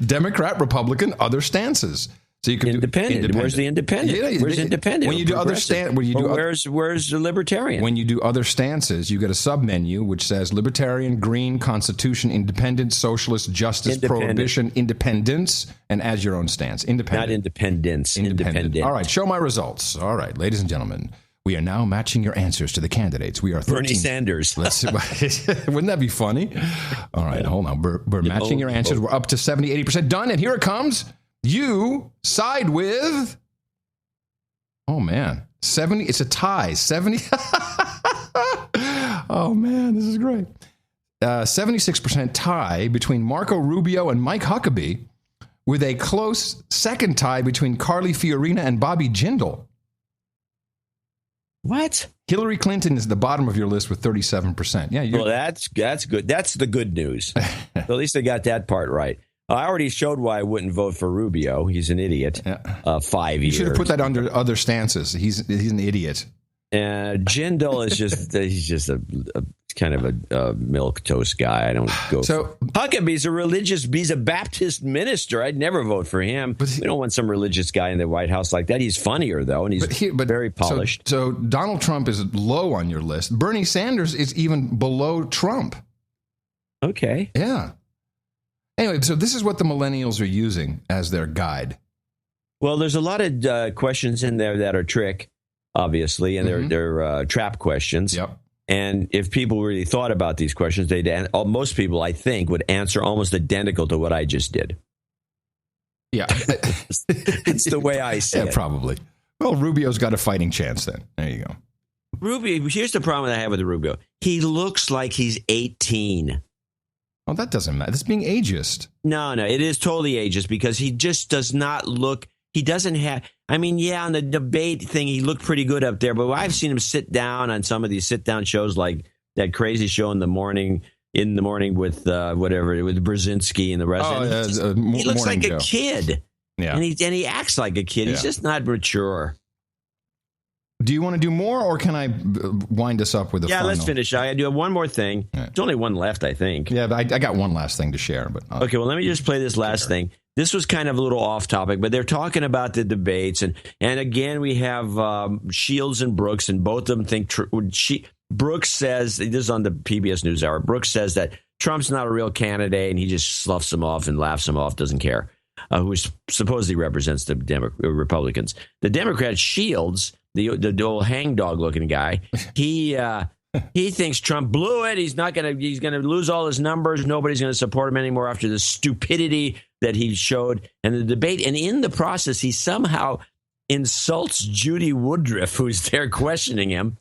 Democrat, Republican, other stances. So you can independent. Where's the independent? Yeah, where's independent? When you do other where's the libertarian? When you do other stances, you get a sub-menu which says libertarian, green, constitution, independent, socialist, justice, prohibition, independence, and add your own stance. Independent. Not independence. Independent. All right, show my results. All right, ladies and gentlemen. We are now matching your answers to the candidates. We are 13. Bernie Sanders. Let's see. Wouldn't that be funny? All right, hold on. We're matching your answers. We're up to 70, 80% done. And here it comes. You side with... Oh, man. 70. It's a tie. 70. Oh, man. This is great. 76% tie between Marco Rubio and Mike Huckabee, with a close second tie between Carly Fiorina and Bobby Jindal. What? Hillary Clinton is at the bottom of your list with 37%. Yeah, well, that's good. That's the good news. So at least I got that part right. I already showed why I wouldn't vote for Rubio. He's an idiot. 5 years. You should have put that under other stances. He's an idiot. Jindal is just he's just kind of a milquetoast guy. I don't go. So Huckabee's he's a Baptist minister. I'd never vote for him. But we don't want some religious guy in the White House like that. He's funnier though, and he's very polished. So Donald Trump is low on your list. Bernie Sanders is even below Trump. Okay. Yeah. Anyway, so this is what the millennials are using as their guide. Well, there's a lot of questions in there that are trick, obviously, and they're trap questions. Yep. And if people really thought about these questions, most people, I think, would answer almost identical to what I just did. Yeah. It's the way I see it. Yeah, probably. Well, Rubio's got a fighting chance then. There you go. Rubio, here's the problem that I have with Rubio. He looks like he's 18. Oh, that doesn't matter. That's being ageist. No, it is totally ageist because he just does not look. He doesn't have. I mean, yeah, on the debate thing, he looked pretty good up there. But I've seen him sit down on some of these sit-down shows, like that crazy show in the morning with with Brzezinski and the rest. He looks like a kid. Yeah, and he acts like a kid. Yeah. He's just not mature. Do you want to do more, or can I wind us up with a final? Let's finish. I do have one more thing. Yeah. There's only one left, I think. Yeah, but I got one last thing to share. But okay, well, let me just play this last thing. This was kind of a little off topic, but they're talking about the debates. And again, we have Shields and Brooks, and both of them think Brooks says, this is on the PBS NewsHour, Brooks says that Trump's not a real candidate, and he just sloughs him off and laughs him off, doesn't care, who supposedly represents the Republicans. The Democrat Shields, the old hangdog looking guy, he thinks Trump blew it. He's going to lose all his numbers. Nobody's going to support him anymore after the stupidity that he showed in the debate. And in the process, he somehow insults Judy Woodruff, who's there questioning him.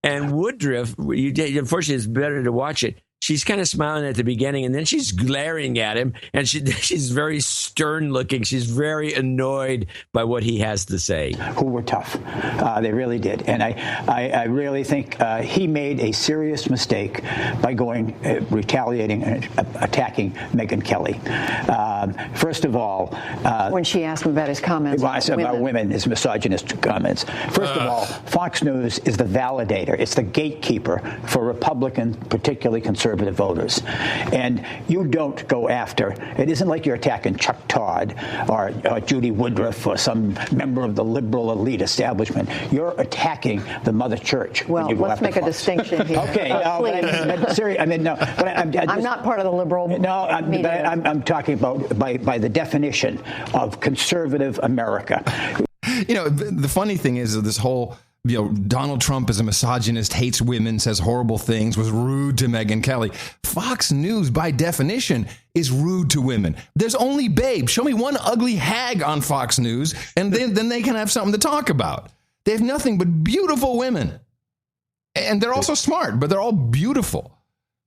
And Woodruff, unfortunately, it's better to watch it. She's kind of smiling at the beginning, and then she's glaring at him, and she's very stern looking. She's very annoyed by what he has to say. Who were tough. They really did. And I really think he made a serious mistake by retaliating and attacking Megyn Kelly. First of all... when she asked him about his comments about women, his misogynist comments. First of all, Fox News is the validator. It's the gatekeeper for Republican, particularly conservative voters. And you don't go after, it isn't like you're attacking Chuck Todd or Judy Woodruff or some member of the liberal elite establishment. You're attacking the Mother Church. Well, let's make a distinction here. Okay, I'm not part of the liberal media. I'm talking about by the definition of conservative America. You know, the funny thing is this whole... Donald Trump is a misogynist, hates women, says horrible things, was rude to Megyn Kelly. Fox News, by definition, is rude to women. There's only babe. Show me one ugly hag on Fox News, and then they can have something to talk about. They have nothing but beautiful women. And they're also smart, but they're all beautiful.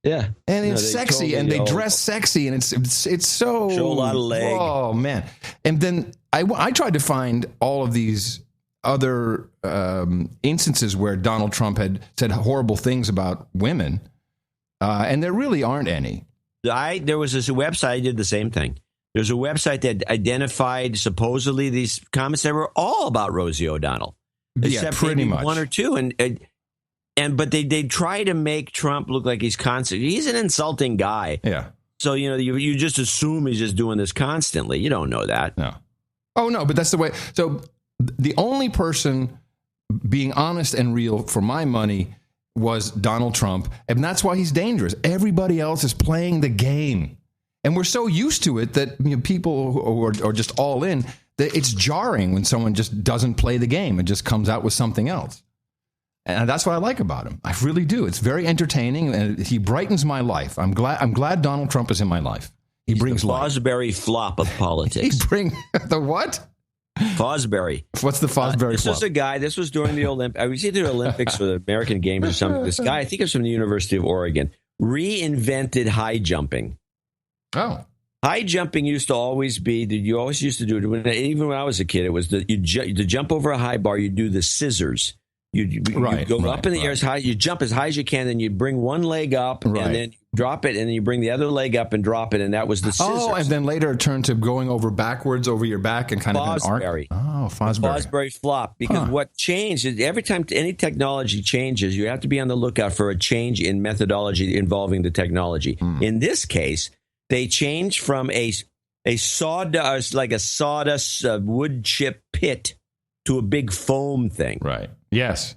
Yeah. And it's sexy, and they dress sexy, and it's so... Show a lot of leg. Oh, man. And then I tried to find all of these other instances where Donald Trump had said horrible things about women, and there really aren't any. There was this website, I did the same thing. There's a website that identified supposedly these comments that were all about Rosie O'Donnell. Yeah, pretty much. One or two. But they try to make Trump look like he's constant. He's an insulting guy. Yeah. So, you just assume he's just doing this constantly. You don't know that. No. Oh, no, but that's the way. So the only person being honest and real for my money was Donald Trump. And that's why he's dangerous. Everybody else is playing the game. And we're so used to it that people who are just all in, that it's jarring when someone just doesn't play the game and just comes out with something else. And that's what I like about him. I really do. It's very entertaining, and he brightens my life. I'm glad Donald Trump is in my life. He's brings the Fosbury flop of politics. The what? Fosbury. What's the Fosbury flop? This was a guy, this was during the Olympics. I was either Olympics or the American Games or something. This guy, I think it's from the University of Oregon, reinvented high jumping. Oh. High jumping used to always be, you always used to do it, even when I was a kid, it was to jump over a high bar, you do the scissors. You go up in the air as high, you jump as high as you can, then you bring one leg up, and then drop it, and then you bring the other leg up and drop it, and that was the scissors. Oh, and then later it turned to going over backwards over your back and kind of an arc. Oh, Fosbury. Fosbury flop. Because what changed is every time any technology changes, you have to be on the lookout for a change in methodology involving the technology. In this case, they changed from a sawdust, like a sawdust wood chip pit, to a big foam thing. Right. Yes.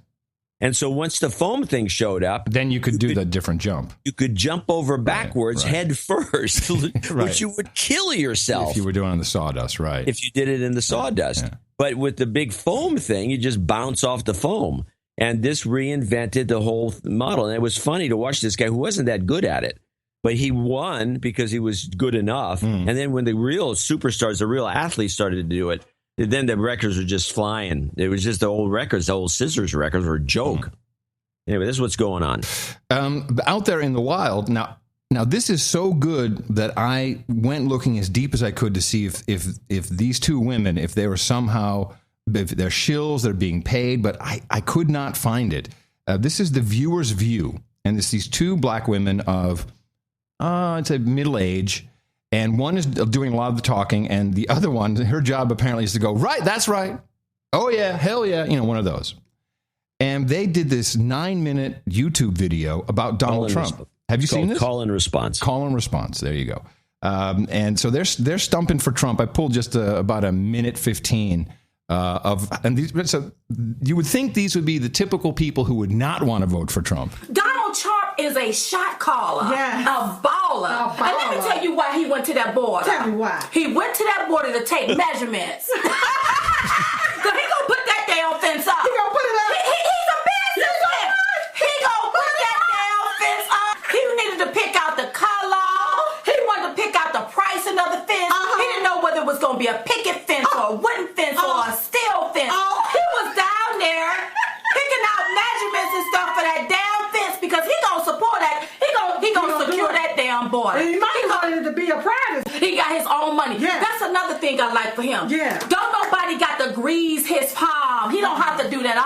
And so once the foam thing showed up, then you could do the different jump. You could jump over backwards head first, which you would kill yourself. If you were doing it on the sawdust, right. If you did it in the sawdust. Yeah. But with the big foam thing, you just bounce off the foam. And this reinvented the whole model. And it was funny to watch this guy who wasn't that good at it. But he won because he was good enough. And then when the real superstars, the real athletes started to do it, then the records were just flying. It was just the old records, the old scissors records were a joke. Anyway, this is what's going on. Out there in the wild, now this is so good that I went looking as deep as I could to see if these two women, if they were somehow, if they're shills, they're being paid, but I could not find it. This is the viewer's view. And it's these two black women of, I'd say middle age. And one is doing a lot of the talking, and the other one, her job apparently is to go, right, that's right. Oh, yeah, hell yeah. One of those. And they did this 9-minute YouTube video about Donald Trump. Have you seen this? Call and response. Call and response. There you go. And so they're stumping for Trump. I pulled just about a minute 15 so you would think these would be the typical people who would not want to vote for Trump. Donald Trump is a shot caller, a baller. And let me tell you why he went to that border. Tell me why. He went to that border to take measurements. Because he gonna put that damn fence up. He gonna put it up. He's a businessman. He gonna put that damn fence up. He needed to pick out the color. He wanted to pick out the pricing of the fence. He didn't know whether it was gonna be a picket fence or a wooden fence or a steel fence. He was down there picking out measurements and stuff for that damn fence because he gonna support that. He gonna secure that damn border. And he might want it to be a private. He got his own money. Yeah. That's another thing I like for him. Yeah. Don't nobody got to grease his palm. He don't have to do that.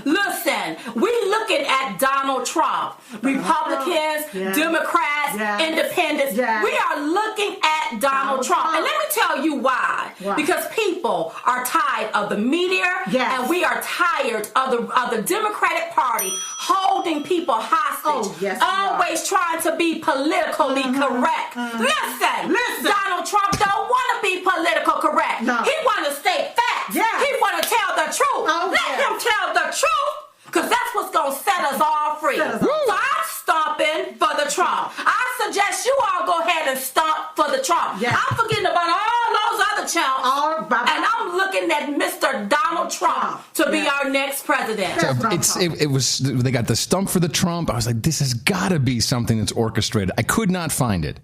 Listen, we looking at Donald Trump. Republicans, Democrats, Independents. We are looking at Donald Trump. And let me tell you why. Because people are tired of the media, and we are tired of the Democratic Party holding people hostage. Always trying to be politically correct. Listen, Donald Trump don't want to be political correct. He want to state facts. He want to tell the truth. Let him tell the truth, because that's what's going to set us all free. So I'm stomping for the Trump. I suggest you all go ahead and stomp for the Trump. I'm forgetting about all those other chumps, and I'm looking at Mr. Donald Trump to be our next president. So it was, they got the stump for the Trump. I was like, this has got to be something that's orchestrated. I could not find it.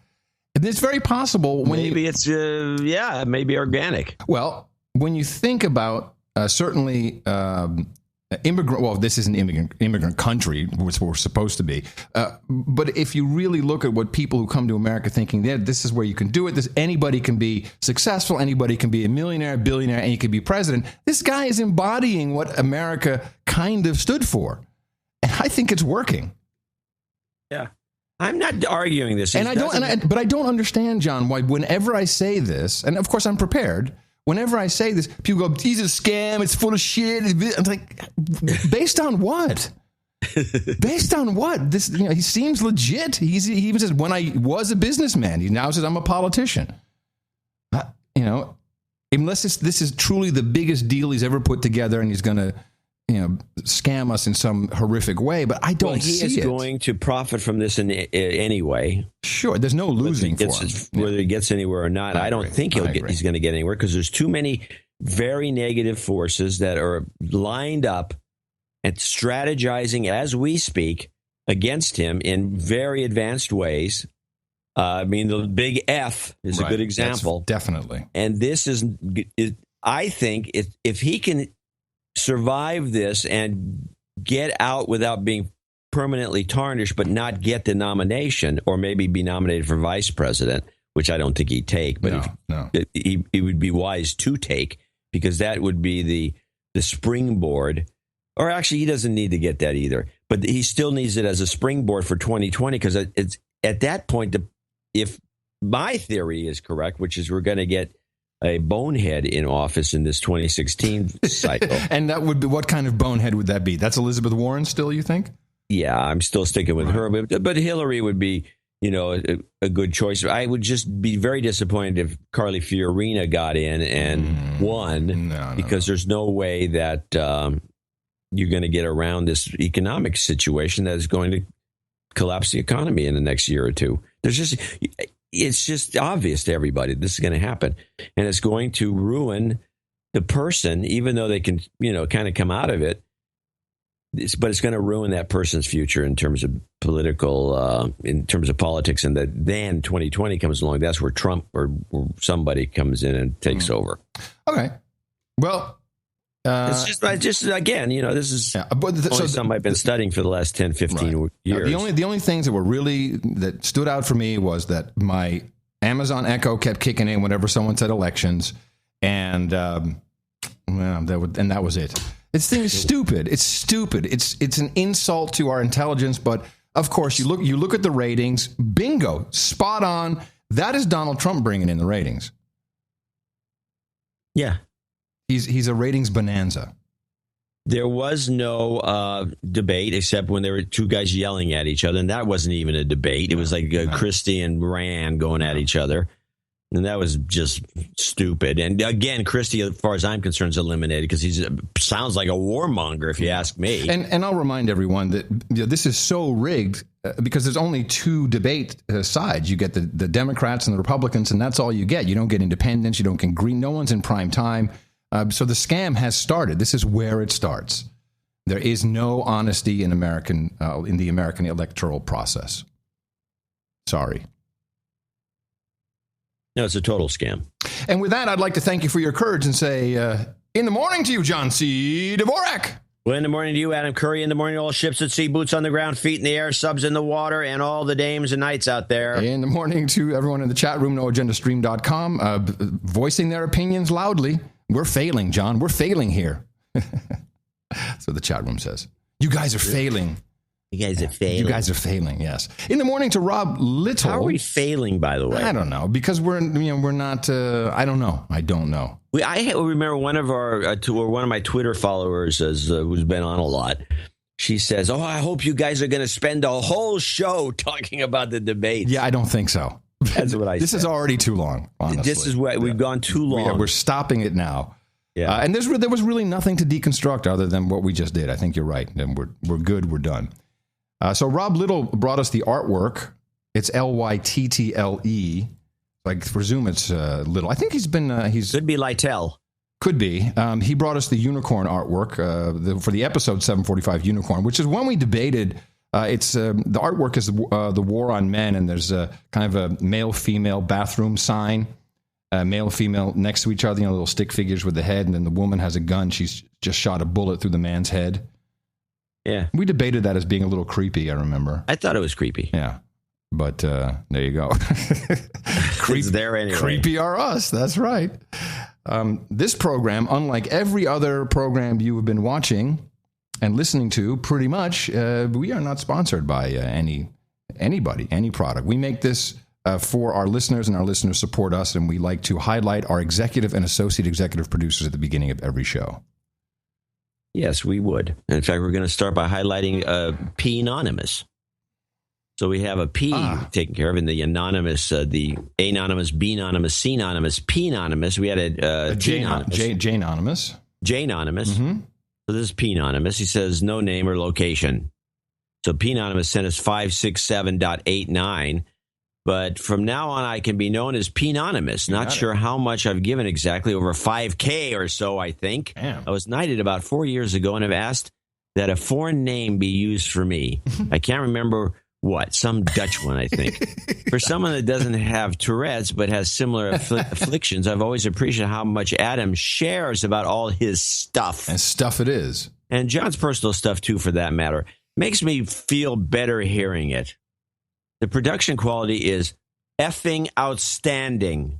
And it's very possible when it's maybe organic. Well, when you think about certainly immigrant, well, this is an immigrant country, which we're supposed to be. But if you really look at what people who come to America thinking, this is where you can do it. Anybody can be successful. Anybody can be a millionaire, billionaire, and you can be president. This guy is embodying what America kind of stood for. And I think it's working. Yeah. I'm not arguing this. But I don't understand, John, why whenever I say this, and of course I'm prepared, whenever I say this, people go, he's a scam, it's full of shit. I'm like, based on what? Based on what? This, he seems legit. He even says, when I was a businessman, he now says I'm a politician. Unless this is truly the biggest deal he's ever put together, and he's going to scam us in some horrific way, but I don't see it. He is going to profit from this in any way. Sure, there's no losing for him. Whether he gets anywhere or not, I don't think he's going to get anywhere, because there's too many very negative forces that are lined up and strategizing as we speak against him in very advanced ways. The big F is a good example. Definitely. And this is I think if he can survive this and get out without being permanently tarnished, but not get the nomination, or maybe be nominated for vice president, which I don't think he'd take, but he would be wise to take, because that would be the springboard. Or actually, he doesn't need to get that either, but he still needs it as a springboard for 2020, because at that point, if my theory is correct, which is we're going to get a bonehead in office in this 2016 cycle. And that would be, what kind of bonehead would that be? That's Elizabeth Warren still, you think? Yeah, I'm still sticking with her, but Hillary would be, a good choice. I would just be very disappointed if Carly Fiorina got in and won, because there's no way that you're going to get around this economic situation that is going to collapse the economy in the next year or two. It's just obvious to everybody this is going to happen, and it's going to ruin the person, even though they can, kind of come out of it. But it's going to ruin that person's future in terms of in terms of politics. And then 2020 comes along. That's where Trump or somebody comes in and takes over. Okay. Well, it's just again, this is something I've been studying for the last 10, 15 years. The only things that stood out for me was that my Amazon Echo kept kicking in whenever someone said elections, and that was it. This thing is stupid. It's stupid. It's an insult to our intelligence. But of course, you look at the ratings. Bingo, spot on. That is Donald Trump bringing in the ratings. Yeah, he's a ratings bonanza. There was no debate except when there were two guys yelling at each other, and that wasn't even a debate. It was like Christie and Rand going at each other. And that was just stupid. And again, Christie, as far as I'm concerned, is eliminated because he sounds like a warmonger, if you ask me. And I'll remind everyone that this is so rigged because there's only two debate sides. You get the Democrats and the Republicans, and that's all you get. You don't get independents. You don't get green. No one's in prime time. So the scam has started. This is where it starts. There is no honesty in the American electoral process. Sorry. No, it's a total scam. And with that, I'd like to thank you for your courage and say, in the morning to you, John C. Dvorak. Well, in the morning to you, Adam Curry. In the morning to all ships at sea, boots on the ground, feet in the air, subs in the water, and all the dames and knights out there. In the morning to everyone in the chat room, noagendastream.com, voicing their opinions loudly. We're failing, John. We're failing here. So the chat room says. You guys are failing. You guys are failing. You guys are failing, yes. In the morning to Rob Little. How are we failing, by the way? I don't know. Because we're not, I don't know. I don't know. I remember one of my Twitter followers who's been on a lot. She says, I hope you guys are going to spend a whole show talking about the debate. Yeah, I don't think so. That's what I said. This is already too long, honestly. This is what we've gone too long. We're stopping it now. Yeah. And there was really nothing to deconstruct other than what we just did. I think you're right. And we're good. We're done. So Rob Little brought us the artwork. It's Lyttle. I presume it's Little. I think he's could be Lytell. Could be. He brought us the unicorn artwork for the episode 745 unicorn, which is one we debated. It's the artwork is the war on men, and there's a kind of a male-female bathroom sign, male female next to each other, little stick figures with the head, and then the woman has a gun. She's just shot a bullet through the man's head. Yeah. We debated that as being a little creepy, I remember. I thought it was creepy. Yeah. But there you go. It's there anyway. Creepy are us. That's right. This program, unlike every other program you have been watching and listening to, pretty much, we are not sponsored by anybody, any product. We make this for our listeners, and our listeners support us, and we like to highlight our executive and associate executive producers at the beginning of every show. Yes, we would. In fact, we're going to start by highlighting P-Anonymous. So we have a P taken care of in the anonymous, the A-Anonymous, B-Anonymous, C-Anonymous, P-Anonymous. We had a J-Anonymous. J-Anonymous. J-Anonymous. Mm-hmm. So this is P-Anonymous. He saes no name or location. So P-Anonymous sent us 567.89. But from now on, I can be known as P-Anonymous. Not sure how much I've given exactly, over 5K or so, I think. Damn. I was knighted about 4 years ago and have asked that a foreign name be used for me. I can't remember what, some Dutch one, I think. For someone that doesn't have Tourette's but has similar afflictions, I've always appreciated how much Adam shares about all his stuff. And stuff it is. And John's personal stuff, too, for that matter. Makes me feel better hearing it. The production quality is effing outstanding.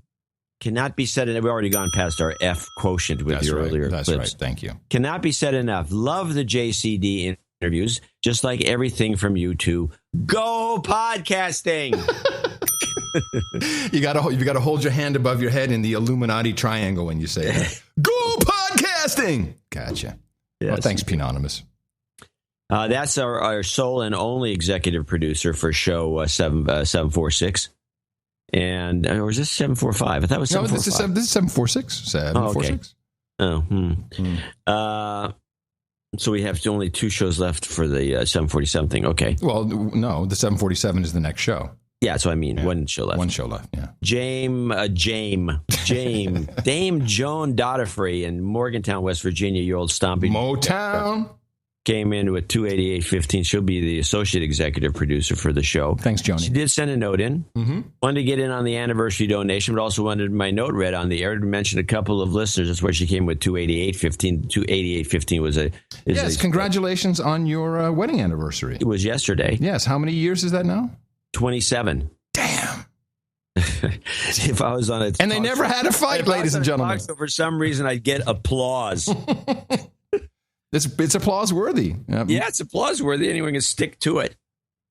Cannot be said enough. We've already gone past our F quotient with the earlier clips. That's right. Thank you. Cannot be said enough. Love the JCD interviews, just like everything from you to go podcasting. You got to hold your hand above your head in the Illuminati triangle when you say that. Go podcasting. Gotcha. Yes. Well, thanks, Penonymous. That's our sole and only executive producer for show 746. And or is this 745? I thought it was 745. No, this is 746. 746. So we have only 2 shows left for the 747 thing. Okay. Well, no, the 747 is the next show. Yeah, that's what I mean. Yeah. One show left. One show left, yeah. Dame Joan Dodifrey in Morgantown, West Virginia, your old stomping Motown. Came in with 288.15. She'll be the associate executive producer for the show. Thanks, Joni. She did send a note in. Mm-hmm. Wanted to get in on the anniversary donation, but also wanted my note read on the air to mention a couple of listeners. That's where she came with 288.15. 288.15 was congratulations on your wedding anniversary. It was yesterday. Yes. How many years is that now? 27. Damn. If I was on a and they never had a fight, ladies and gentlemen. So for some reason, I'd get applause. It's applause worthy. Yeah, it's applause worthy. Anyone can stick to it.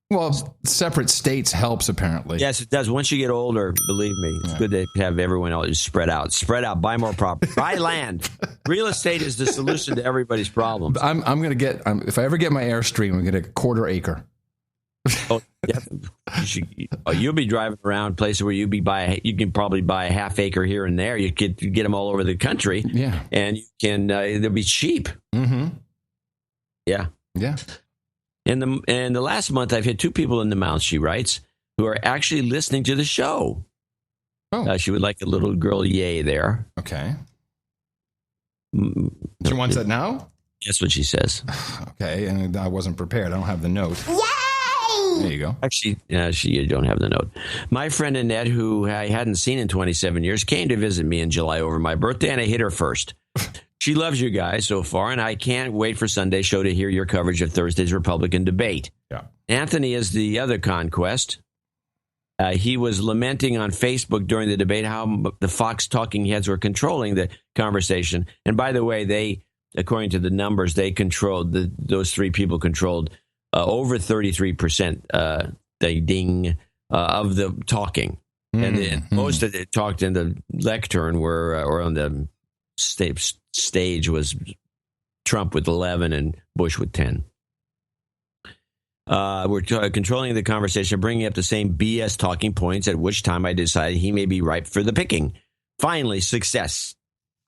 Well, separate states helps apparently. Yes, it does. Once you get older, believe me, it's good to have everyone else spread out. Spread out. Buy more property. Buy land. Real estate is the solution to everybody's problems. I'm going to get. if I ever get my Airstream, I'm going to get a 1/4 acre. Oh, yeah. You'll be driving around places where you can probably buy a 1/2 acre here and there. You could get them all over the country. Yeah, and you can. They'll be cheap. Mm-hmm. Yeah. In the last month, I've had 2 people in the mouth, she writes, who are actually listening to the show. Oh, she would like a little girl yay there. Okay. She wants that now? That's what she says. Okay, and I wasn't prepared. I don't have the note. Yay! There you go. Actually, you don't have the note. My friend Annette, who I hadn't seen in 27 years, came to visit me in July over my birthday, and I hit her first. She loves you guys so far, and I can't wait for Sunday's show to hear your coverage of Thursday's Republican debate. Yeah. Anthony is the other conquest. He was lamenting on Facebook during the debate how the Fox talking heads were controlling the conversation. And by the way, they, according to the numbers, they controlled, those 3 people controlled over 33% of the talking. And most of it talked in the lectern or on the stage was Trump with 11 and Bush with 10. We're controlling the conversation, bringing up the same BS talking points, at which time I decided he may be ripe for the picking. Finally, success.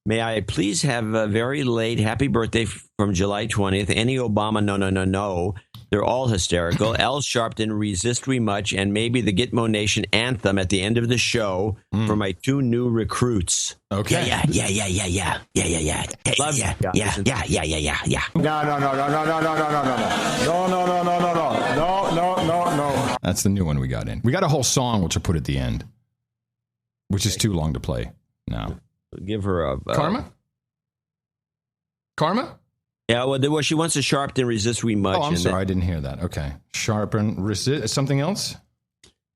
May I please have a very late happy birthday from July 20th? Any Obama, no. They're all hysterical. Al Sharpton, Resist We Much, and maybe the Gitmo Nation anthem at the end of the show for my 2 new recruits. Okay. Yeah. Love you. Yeah. No. That's the new one we got in. We got a whole song, which I'll put at the end, which is too long to play now. Give her a... Karma? Yeah, well, she wants to Sharpton, Resist We Much. Oh, I'm sorry, I didn't hear that. Okay. Sharpen, resist. Something else?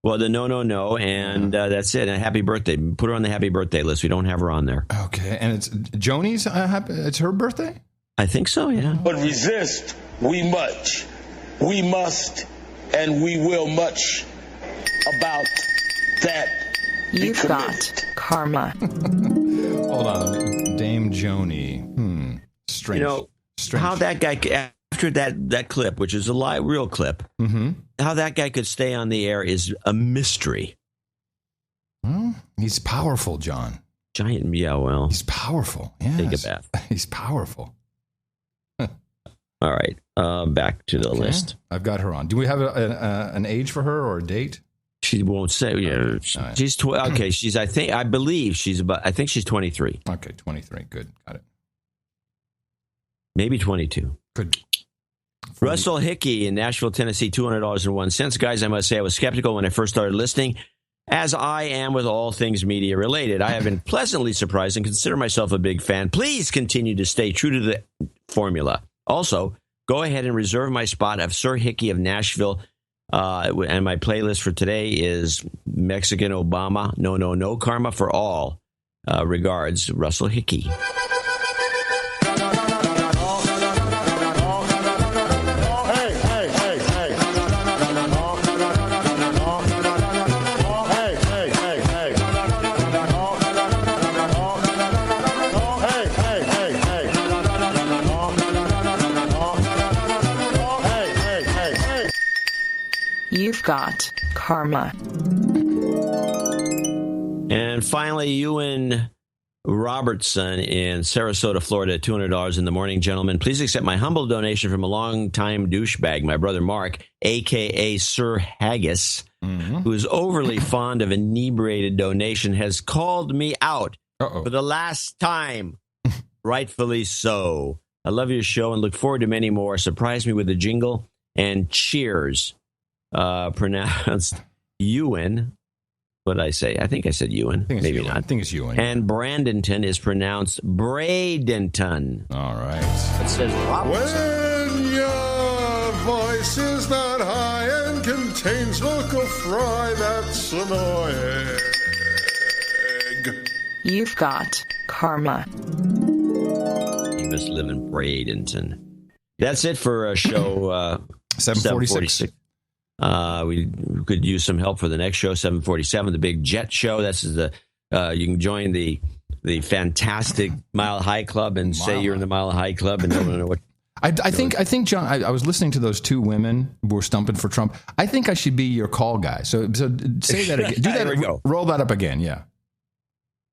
Well, the no, and that's it. And happy birthday. Put her on the happy birthday list. We don't have her on there. Okay, and it's Joni's, it's her birthday? I think so, yeah. But resist we much. We must and we will much about that. You've got karma. Hold on. Dame Joni. Strange. Strange. How that guy, after that clip, which is a real clip, how that guy could stay on the air is a mystery. Well, he's powerful, John. Giant, yeah, well. He's powerful. Yes. Take a bath. He's powerful. All right, back to the list. I've got her on. Do we have an age for her or a date? She won't say. Yeah, she's okay. I believe she's 23. Okay, 23. Good, got it. Maybe 22. Good. Russell Hickey in Nashville, Tennessee, $200.01. Guys, I must say I was skeptical when I first started listening, as I am with all things media related. I have been pleasantly surprised and consider myself a big fan. Please continue to stay true to the formula. Also, go ahead and reserve my spot of Sir Hickey of Nashville. And my playlist for today is Mexican Obama, no, karma for all. Regards, Russell Hickey. got karma. And finally, Ewan Robertson in Sarasota, Florida, $200 in the morning. Gentlemen, please accept my humble donation from a longtime douchebag, my brother Mark, a.k.a. Sir Haggis, who is overly fond of inebriated donation, has called me out for the last time. Rightfully so. I love your show and look forward to many more. Surprise me with a jingle and cheers. Pronounced Ewan. What did I say? I think I said Ewan. Maybe not. I think it's Ewan. And Brandenton is pronounced Bradenton. All right. It says Robertson. When your voice is that high and contains vocal fry, that's annoying. You've got karma. You must live in Bradenton. That's it for show 746. We could use some help for the next show, 747, the Big Jet Show. This is the you can join the fantastic Mile High Club and say you're in the Mile High Club and no one know what. I think John. I was listening to those two women who were stumping for Trump. I think I should be your call guy. So say that again. Do that. There we go. Roll that up again. Yeah.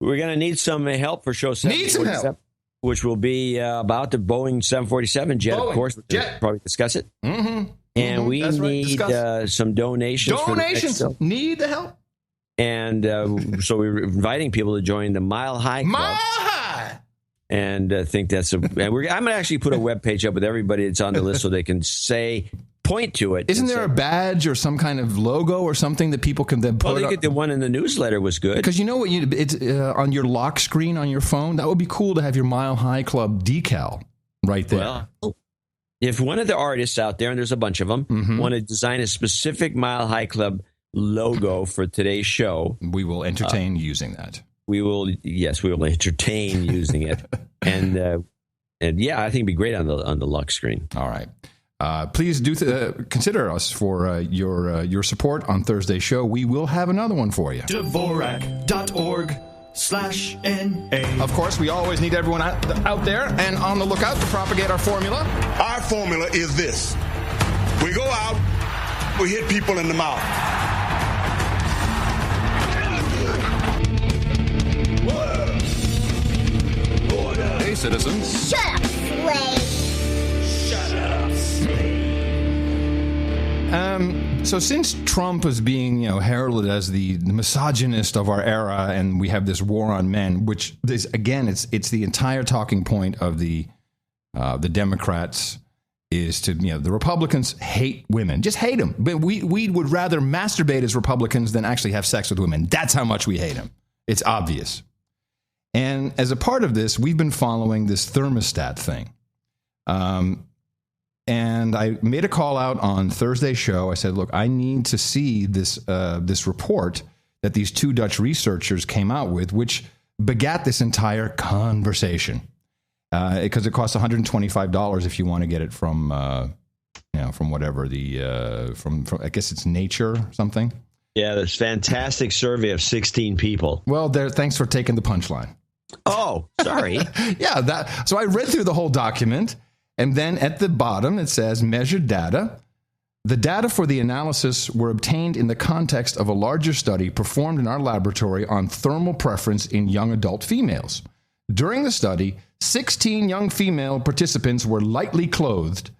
We're going to need some help for show 747. Need some help. Which will be about the Boeing 747 jet, of course. We'll probably discuss it. Mm-hmm. And we need some donations. Need the help. And so we're inviting people to join the Mile High Club. Mile High! And I think that's I'm going to actually put a webpage up with everybody that's on the list so they can point to it. Isn't there a badge or some kind of logo or something that people can then put? Well, the one in the newsletter was good. Because you know what? It's on your lock screen on your phone. That would be cool to have your Mile High Club decal right there. Well, if one of the artists out there, and there's a bunch of them, want to design a specific Mile High Club logo for today's show, we will entertain using that. We will entertain using it, and yeah, I think it'd be great on the lock screen. All right. Please do consider us for your support on Thursday's show. We will have another one for you. Dvorak.org/NA. Of course, we always need everyone out there and on the lookout to propagate our formula. Our formula is this. We go out, we hit people in the mouth. Hey, citizens. Shut up, slave. Shut up, slave. So since Trump is being, heralded as the misogynist of our era, and we have this war on men, which is, again, it's the entire talking point of the Democrats is to, the Republicans hate women, just hate them. But we would rather masturbate as Republicans than actually have sex with women. That's how much we hate them. It's obvious. And as a part of this, we've been following this thermostat thing. And I made a call out on Thursday's show. I said, look, I need to see this report that these two Dutch researchers came out with, which begat this entire conversation. Because it costs $125 if you want to get it from whatever from I guess it's Nature or something. Yeah, this fantastic survey of 16 people. Well, thanks for taking the punchline. Oh, sorry. Yeah, so I read through the whole document. And then at the bottom, it says measured data. The data for the analysis were obtained in the context of a larger study performed in our laboratory on thermal preference in young adult females. During the study, 16 young female participants were lightly clothed,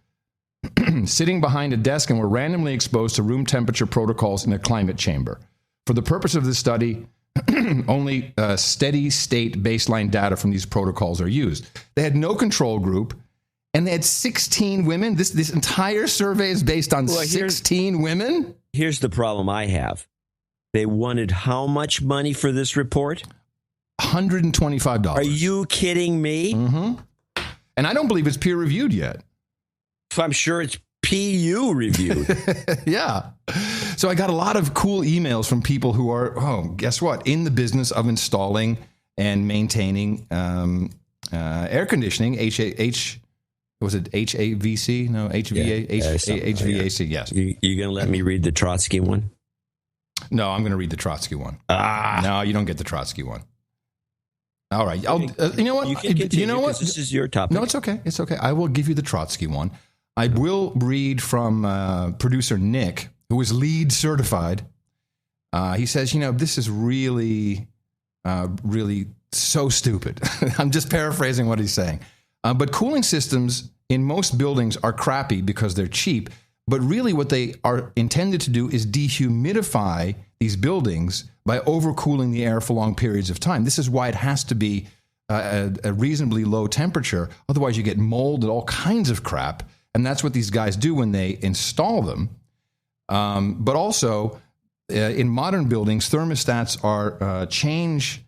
sitting behind a desk, and were randomly exposed to room temperature protocols in a climate chamber. For the purpose of this study, only steady state baseline data from these protocols are used. They had no control group. And they had 16 women. This entire survey is based on 16 women. Here's the problem I have. They wanted how much money for this report? $125. Are you kidding me? Mm-hmm. And I don't believe it's peer reviewed yet. I'm sure it's PU reviewed. Yeah. So I got a lot of cool emails from people who are, guess what? In the business of installing and maintaining air conditioning, Was it HAVC? No, HVAC, yes. You going to let me read the Trotsky one? No, I'm going to read the Trotsky one. No, you don't get the Trotsky one. All right. You know what? You know what? This is your topic. No, it's okay. I will give you the Trotsky one. I will read from producer Nick, who is LEED certified, he says, this is really, really so stupid. I'm just paraphrasing what he's saying. But cooling systems in most buildings are crappy because they're cheap. But really what they are intended to do is dehumidify these buildings by overcooling the air for long periods of time. This is why it has to be a reasonably low temperature. Otherwise, you get mold and all kinds of crap. And that's what these guys do when they install them. But also, in modern buildings, thermostats are changed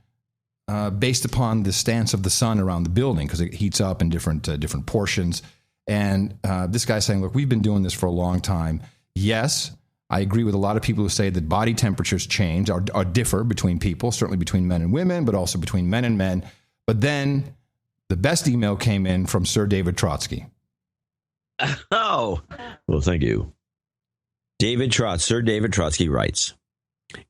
based upon the stance of the sun around the building because it heats up in different portions. And this guy's saying, look, we've been doing this for a long time. Yes, I agree with a lot of people who say that body temperatures change or differ between people, certainly between men and women, but also between men and men. But then the best email came in from Sir David Trotsky. Oh, well, thank you. Sir David Trotsky writes,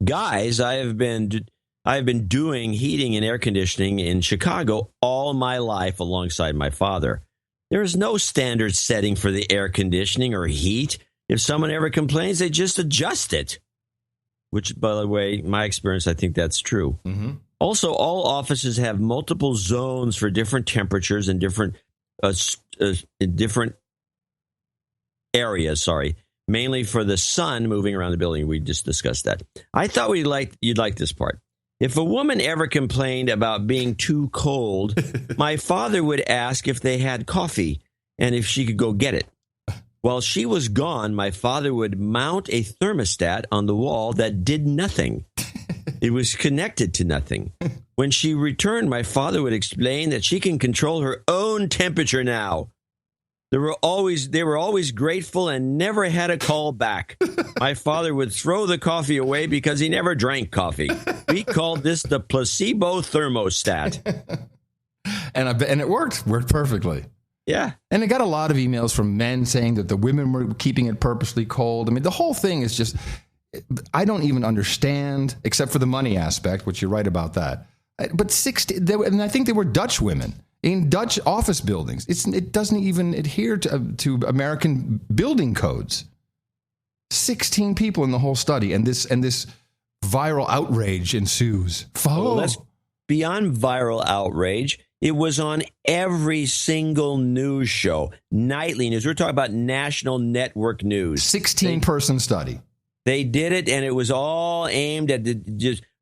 guys, I have been doing heating and air conditioning in Chicago all my life alongside my father. There is no standard setting for the air conditioning or heat. If someone ever complains, they just adjust it. Which, by the way, my experience, I think that's true. Mm-hmm. Also, all offices have multiple zones for different temperatures and different areas, mainly for the sun moving around the building. We just discussed that. I thought you'd like this part. If a woman ever complained about being too cold, my father would ask if they had coffee and if she could go get it. While she was gone, my father would mount a thermostat on the wall that did nothing. It was connected to nothing. When she returned, my father would explain that she can control her own temperature now. They were always grateful and never had a call back. My father would throw the coffee away because he never drank coffee. We called this the placebo thermostat. And it worked perfectly. Yeah. And it got a lot of emails from men saying that the women were keeping it purposely cold. I mean, the whole thing is just, I don't even understand, except for the money aspect, which you're right about that. But 60, and I think they were Dutch women in Dutch office buildings. It doesn't even adhere to American building codes. 16 people in the whole study, and this viral outrage ensues. Well, that's beyond viral outrage. It was on every single news show, nightly news. We're talking about national network news. 16-person study. They did it, and it was all aimed at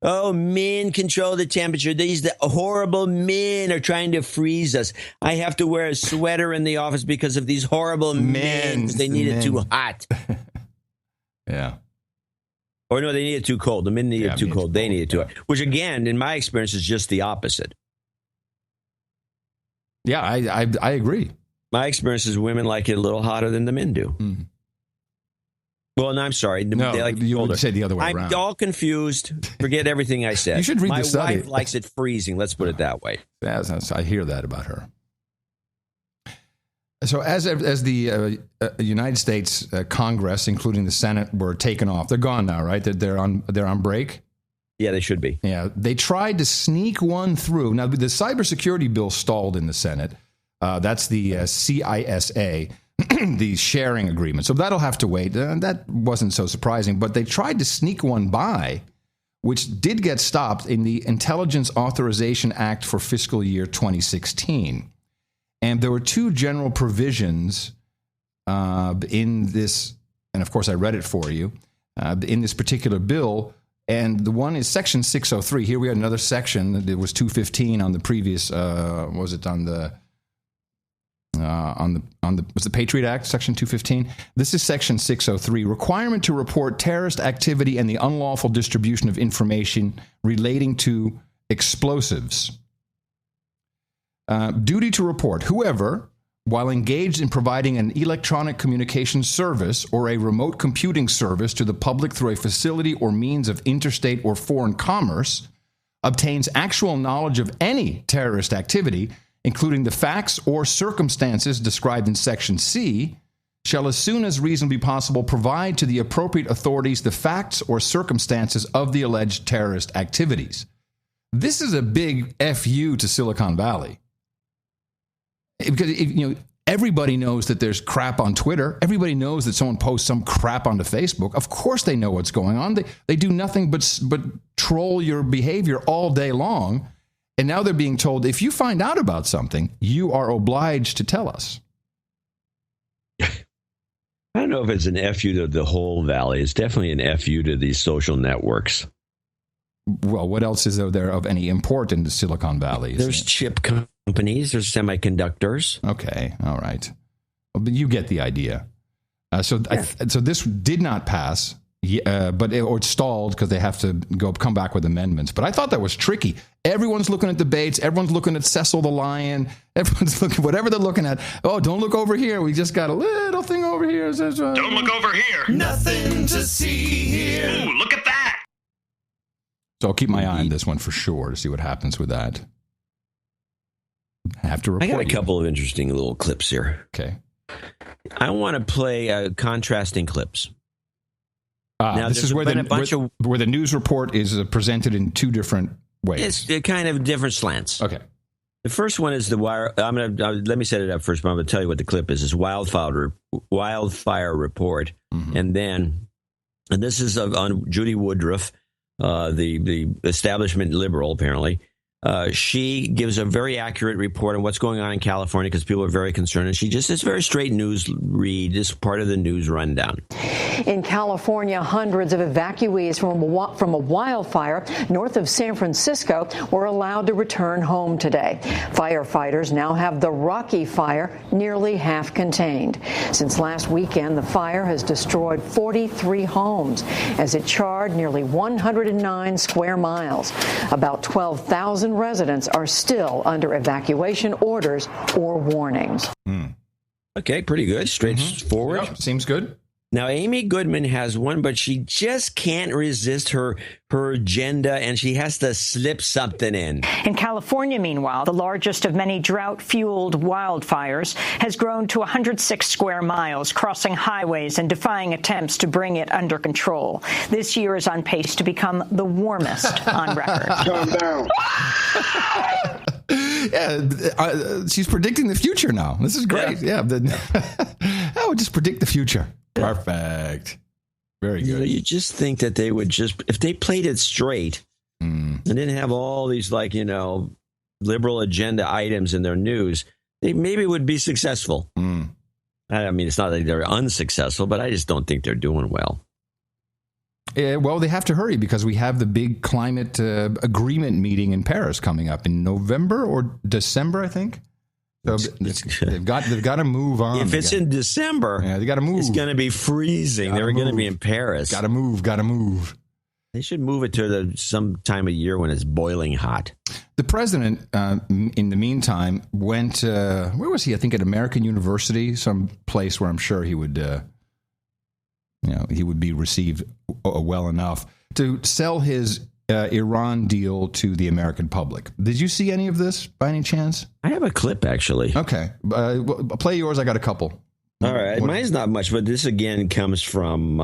men control the temperature. The horrible men are trying to freeze us. I have to wear a sweater in the office because of these horrible men. They need it too hot. Yeah. Or no, they need it too cold. The men need it too cold. They need it too hot. Which, again, in my experience, is just the opposite. Yeah, I agree. My experience is women like it a little hotter than the men do. Mm. Well, no, I'm sorry. No, they like you would say the other way around. I'm all confused. Forget everything I said. You should read the study. My wife likes it freezing. Let's put it that way. I hear that about her. So as the United States Congress, including the Senate, were taken off, they're gone now, right? They're on break. Yeah, they should be. Yeah, they tried to sneak one through. Now, the cybersecurity bill stalled in the Senate. That's the CISA, the sharing agreement. So that'll have to wait. That wasn't so surprising. But they tried to sneak one by, which did get stopped in the Intelligence Authorization Act for fiscal year 2016. And there were two general provisions in this, and of course I read it for you, in this particular bill. And the one is Section 603. Here we had another section. It was 215 on the previous. Was the Patriot Act, Section 215? This is Section 603. Requirement to report terrorist activity and the unlawful distribution of information relating to explosives. Duty to report. Whoever, while engaged in providing an electronic communications service or a remote computing service to the public through a facility or means of interstate or foreign commerce, obtains actual knowledge of any terrorist activity, including the facts or circumstances described in Section C, shall, as soon as reasonably possible, provide to the appropriate authorities the facts or circumstances of the alleged terrorist activities. This is a big FU to Silicon Valley. Because Everybody knows that there's crap on Twitter. Everybody knows that someone posts some crap onto Facebook. Of course they know what's going on. They do nothing but troll your behavior all day long. And now they're being told, if you find out about something, you are obliged to tell us. I don't know if it's an FU to the whole valley. It's definitely an FU to these social networks. Well, what else is there of any import in the Silicon Valley? There's chip companies. There's semiconductors. Okay. All right. Well, but you get the idea. So this did not pass, but it stalled because they have to come back with amendments. But I thought that was tricky. Everyone's looking at debates. Everyone's looking at Cecil the Lion. Everyone's looking, whatever they're looking at. Oh, don't look over here. We just got a little thing over here. Don't look over here. Nothing to see here. Ooh, look at that. So I'll keep my eye on this one for sure to see what happens with that. I have to report. I got a couple of interesting little clips here. Okay. I want to play contrasting clips. Now, this is where the news report is presented in two different ways. It's kind of different slants. Okay. The first one is the wire. Let me set it up first, but I'm going to tell you what the clip is. It's wildfire report, and this is on Judy Woodruff, the establishment liberal, apparently. She gives a very accurate report on what's going on in California because people are very concerned. And it's very straight news read. It's part of the news rundown. In California, hundreds of evacuees from a wildfire north of San Francisco were allowed to return home today. Firefighters now have the Rocky Fire nearly half contained. Since last weekend, the fire has destroyed 43 homes as it charred nearly 109 square miles. About 12,000 residents are still under evacuation orders or warnings. Okay, pretty good. Straightforward. Yep, seems good. Now, Amy Goodman has one, but she just can't resist her agenda, and she has to slip something in. In California, meanwhile, the largest of many drought-fueled wildfires has grown to 106 square miles, crossing highways and defying attempts to bring it under control. This year is on pace to become the warmest on record. Calm down. Yeah, she's predicting the future now. This is great. Yeah, I would just predict the future. Perfect. Very good. You just think that they would if they played it straight and didn't have all these liberal agenda items in their news, they maybe would be successful. I mean, it's not that they're unsuccessful, but I just don't think they're doing well. Well, they have to hurry because we have the big climate agreement meeting in Paris coming up in November or December, I think. So they've got to move on. If it's in December, they got to move. It's going to be freezing. They're going to be in Paris. Got to move. They should move it to some time of year when it's boiling hot. The president, in the meantime, went. Where was he? I think at American University, some place where I'm sure he would, he would be received well enough to sell his Iran deal to the American public. Did you see any of this by any chance? I have a clip, actually. Okay. Play yours. I got a couple. All right. Mine's not much, but this again comes from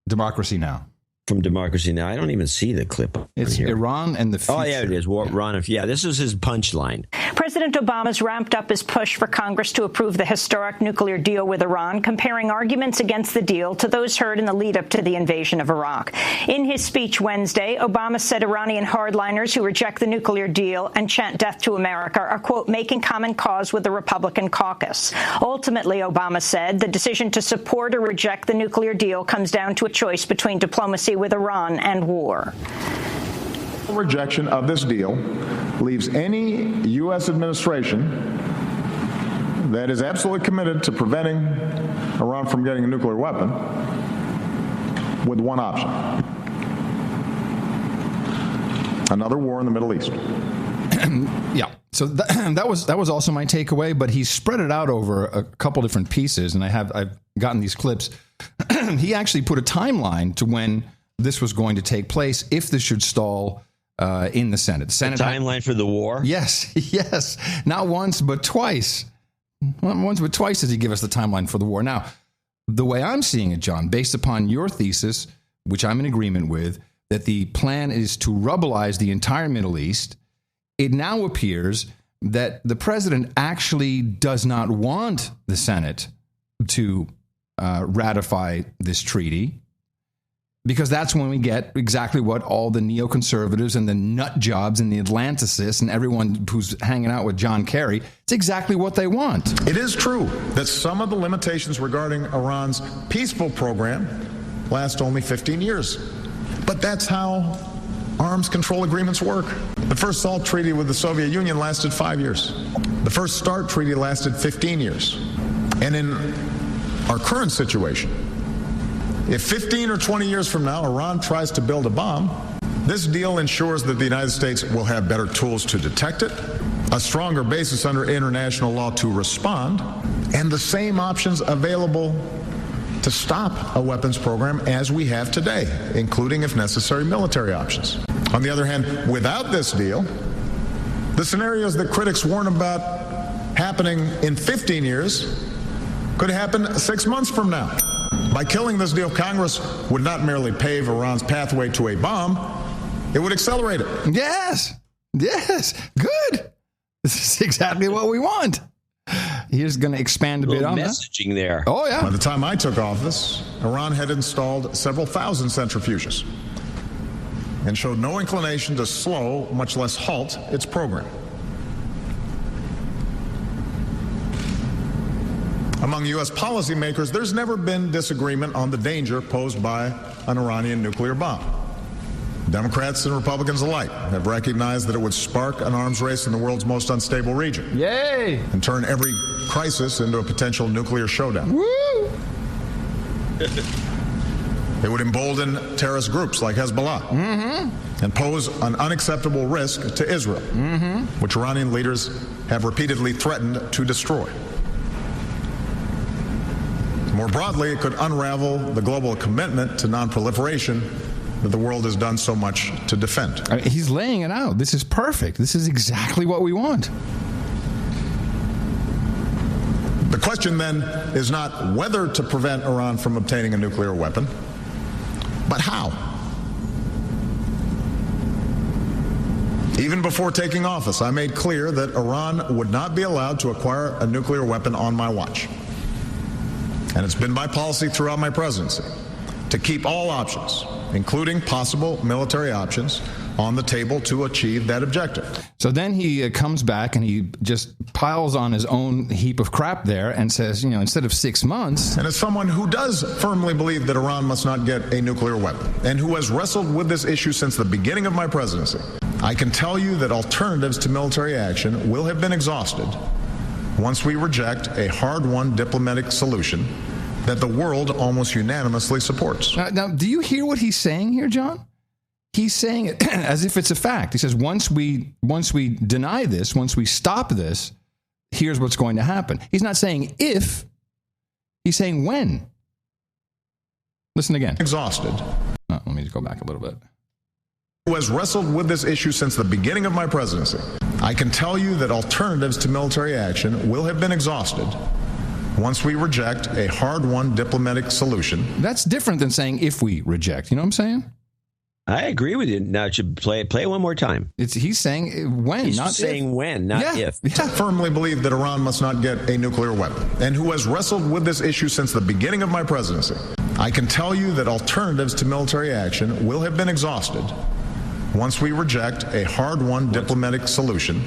Democracy Now! From Democracy Now! I don't even see the clip. It's here. Iran and the future. Oh, yeah, it is. Iran. Yeah, this is his punchline. President Obama's ramped up his push for Congress to approve the historic nuclear deal with Iran, comparing arguments against the deal to those heard in the lead-up to the invasion of Iraq. In his speech Wednesday, Obama said Iranian hardliners who reject the nuclear deal and chant death to America are, quote, making common cause with the Republican caucus. Ultimately, Obama said, the decision to support or reject the nuclear deal comes down to a choice between diplomacy with Iran and war. Rejection of this deal leaves any U.S. administration that is absolutely committed to preventing Iran from getting a nuclear weapon with one option: another war in the Middle East. Yeah. So that was also my takeaway, but he spread it out over a couple different pieces, and I've gotten these clips. He actually put a timeline to when this was going to take place if this should stall in the Senate. The timeline for the war? Yes. Not once, but twice. Not once, but twice does he give us the timeline for the war. Now, the way I'm seeing it, John, based upon your thesis, which I'm in agreement with, that the plan is to rubbleize the entire Middle East, it now appears that the president actually does not want the Senate to ratify this treaty, because that's when we get exactly what all the neoconservatives and the nut jobs and the Atlanticists and everyone who's hanging out with John Kerry, it's exactly what they want. It is true that some of the limitations regarding Iran's peaceful program last only 15 years. But that's how arms control agreements work. The first SALT treaty with the Soviet Union lasted 5 years. The first START treaty lasted 15 years. And in our current situation, if 15 or 20 years from now Iran tries to build a bomb, this deal ensures that the United States will have better tools to detect it, a stronger basis under international law to respond, and the same options available to stop a weapons program as we have today, including, if necessary, military options. On the other hand, without this deal, the scenarios that critics warn about happening in 15 years could happen 6 months from now. By killing this deal, Congress would not merely pave Iran's pathway to a bomb, it would accelerate it. Yes. Good. This is exactly what we want. He's going to expand a bit on messaging that. There. Oh, yeah. By the time I took office, Iran had installed several thousand centrifuges and showed no inclination to slow, much less halt, its program. Among U.S. policymakers, there's never been disagreement on the danger posed by an Iranian nuclear bomb. Democrats and Republicans alike have recognized that it would spark an arms race in the world's most unstable region. Yay! And turn every crisis into a potential nuclear showdown. Woo! It would embolden terrorist groups like Hezbollah and pose an unacceptable risk to Israel, which Iranian leaders have repeatedly threatened to destroy. More broadly, it could unravel the global commitment to nonproliferation that the world has done so much to defend. I mean, he's laying it out. This is perfect. This is exactly what we want. The question then is not whether to prevent Iran from obtaining a nuclear weapon, but how. Even before taking office, I made clear that Iran would not be allowed to acquire a nuclear weapon on my watch. And it's been my policy throughout my presidency to keep all options, including possible military options, on the table to achieve that objective. So then he comes back and he just piles on his own heap of crap there and says, instead of 6 months. And as someone who does firmly believe that Iran must not get a nuclear weapon and who has wrestled with this issue since the beginning of my presidency, I can tell you that alternatives to military action will have been exhausted once we reject a hard-won diplomatic solution that the world almost unanimously supports. Now, do you hear what he's saying here, John? He's saying it as if it's a fact. He says, once we deny this, once we stop this, here's what's going to happen. He's not saying if, he's saying when. Listen again. Exhausted. Let me just go back a little bit. Who has wrestled with this issue since the beginning of my presidency, I can tell you that alternatives to military action will have been exhausted once we reject a hard-won diplomatic solution. That's different than saying if we reject. You know what I'm saying? I agree with you. Now, it should play it one more time. He's saying when, he's not saying if. When, not if. I firmly believe that Iran must not get a nuclear weapon, and who has wrestled with this issue since the beginning of my presidency. I can tell you that alternatives to military action will have been exhausted once we reject a hard-won diplomatic solution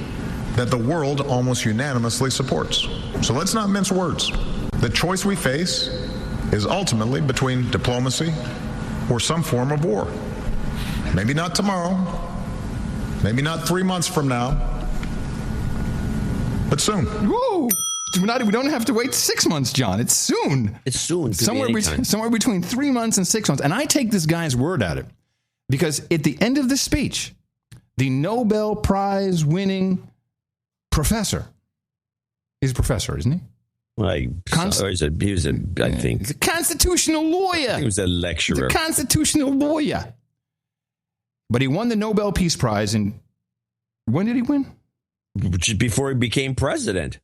that the world almost unanimously supports. So let's not mince words. The choice we face is ultimately between diplomacy or some form of war. Maybe not tomorrow, maybe not 3 months from now, but soon. Woo! We don't have to wait 6 months, John. It's soon. It's soon. Somewhere between 3 months and 6 months. And I take this guy's word at it. Because at the end of the speech, the Nobel Prize winning professor, he's a professor, isn't he? Well, he was I think. He's a constitutional lawyer. He was a lecturer. He's a constitutional lawyer. But he won the Nobel Peace Prize in, when did he win? Before he became president.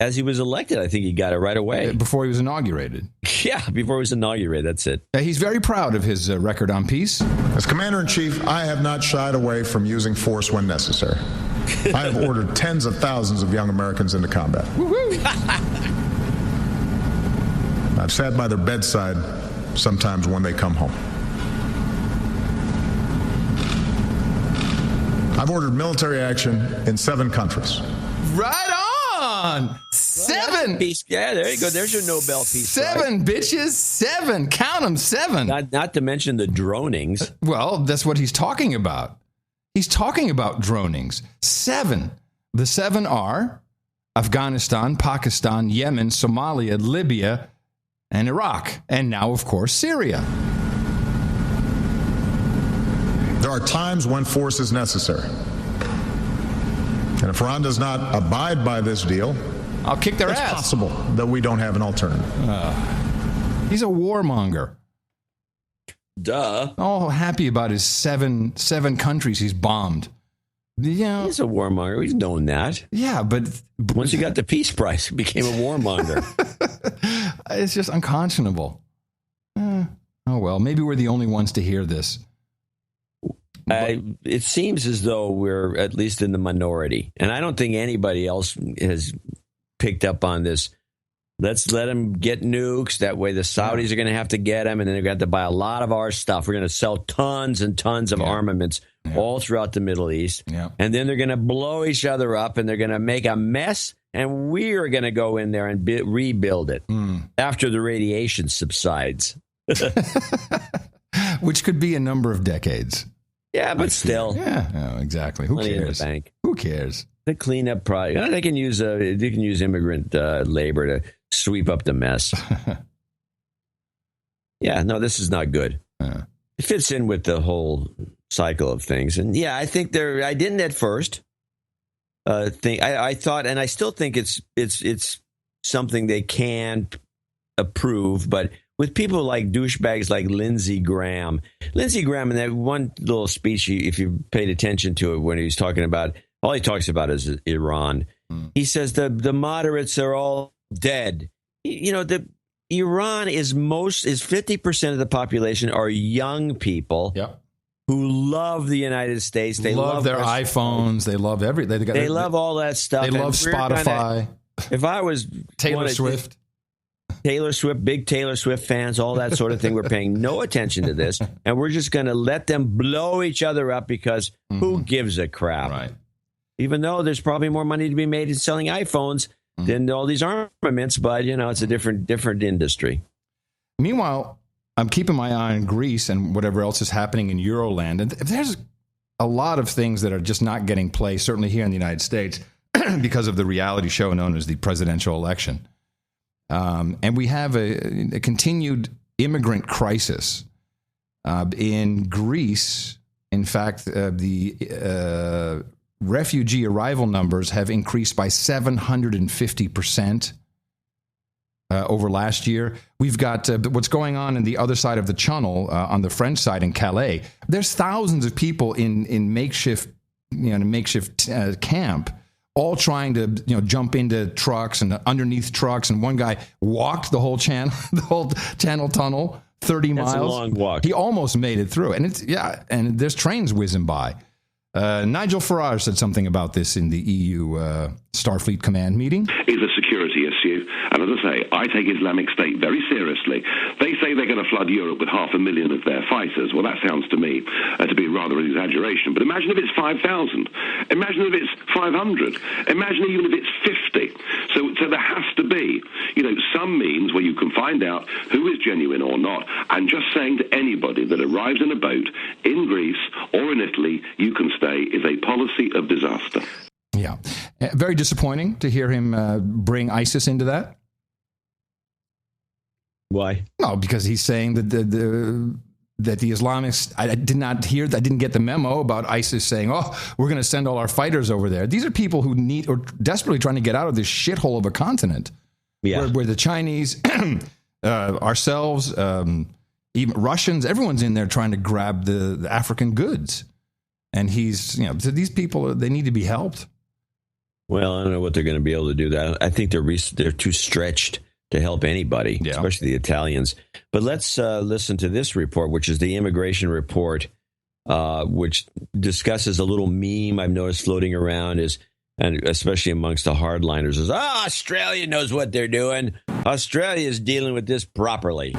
As he was elected, I think he got it right away. Before he was inaugurated. Yeah, before he was inaugurated. That's it. He's very proud of his record on peace. As Commander-in-Chief, I have not shied away from using force when necessary. I have ordered tens of thousands of young Americans into combat. I've sat by their bedside sometimes when they come home. I've ordered military action in 7 countries. Right on! 7! Peace. Yeah, there you go. There's your Nobel Peace 7, Prize. bitches. 7. Count them, 7. Not to mention the dronings. Well, that's what he's talking about. He's talking about dronings. 7. The 7 are Afghanistan, Pakistan, Yemen, Somalia, Libya, and Iraq. And now, of course, Syria. There are times when force is necessary. And if Iran does not abide by this deal, I'll kick their ass. It's possible that we don't have an alternative. He's a warmonger. Duh. All happy about his 7 countries he's bombed. Yeah, he's a warmonger. We've known that. Yeah, but once he got the Peace Prize, he became a warmonger. It's just unconscionable. Oh, well, maybe we're the only ones to hear this. It seems as though we're at least in the minority. And I don't think anybody else has picked up on this. Let's let them get nukes. That way the Saudis are going to have to get them, and then they're going to have to buy a lot of our stuff. We're going to sell tons and tons of armaments all throughout the Middle East. Yeah. And then they're going to blow each other up, and they're going to make a mess, and we are going to go in there and rebuild it after the radiation subsides. Which could be a number of decades. Yeah, but still. Yeah, no, exactly. Who Money cares? in the bank. Who cares? The cleanup project. They can use immigrant labor to sweep up the mess. Yeah, no, this is not good. It fits in with the whole cycle of things, and yeah, I think I didn't at first think. I thought, and I still think it's something they can approve, but with people like douchebags like Lindsey Graham in that one little speech, if you paid attention to it when he was talking about, all he talks about is Iran. He says the moderates are all dead. Iran is 50% of the population are young people who love the United States. They love their iPhones. They love everything. They love all that stuff. They love Spotify. If I was Taylor Swift, big Taylor Swift fans, all that sort of thing. We're paying no attention to this, and we're just going to let them blow each other up because who gives a crap? Right. Even though there's probably more money to be made in selling iPhones than all these armaments, but it's a different industry. Meanwhile, I'm keeping my eye on Greece and whatever else is happening in Euroland, and there's a lot of things that are just not getting play, certainly here in the United States, because of the reality show known as the presidential election. And we have a continued immigrant crisis in Greece. In fact, the refugee arrival numbers have increased by 750% over last year. We've got what's going on in the other side of the Channel, on the French side in Calais. There's thousands of people in makeshift camp, all trying to jump into trucks and underneath trucks. And one guy walked the whole channel tunnel, 30 miles. That's a long walk. He almost made it through. And and there's trains whizzing by. Nigel Farage said something about this in the EU Starfleet Command meeting. Is a security issue. And as I say, I take Islamic State very seriously. They say they're going to flood Europe with 500,000 of their fighters. Well, that sounds to me to be rather an exaggeration. But imagine if it's 5,000. Imagine if it's 500. Imagine even if it's 50. So there has to be, some means where you can find out who is genuine or not. And just saying to anybody that arrives in a boat in Greece or in Italy, you can stay, is a policy of disaster. Yeah. Very disappointing to hear him bring ISIS into that. Why? No, because he's saying that the Islamists, I didn't get the memo about ISIS saying, we're going to send all our fighters over there. These are people who need or desperately trying to get out of this shithole of a continent. Yeah. Where the Chinese, ourselves, even Russians, everyone's in there trying to grab the African goods. And he's, these people, they need to be helped. Well, I don't know what they're going to be able to do. That I think they're too stretched to help anybody, especially the Italians. But let's listen to this report, which is the immigration report, which discusses a little meme I've noticed floating around and especially amongst the hardliners, is Australia knows what they're doing. Australia is dealing with this properly.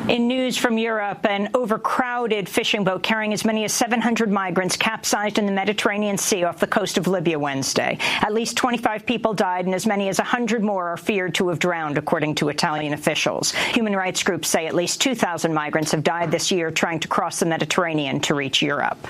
In news from Europe, an overcrowded fishing boat carrying as many as 700 migrants capsized in the Mediterranean Sea off the coast of Libya Wednesday. At least 25 people died and as many as 100 more are feared to have drowned, according to Italian officials. Human rights groups say at least 2,000 migrants have died this year trying to cross the Mediterranean to reach Europe.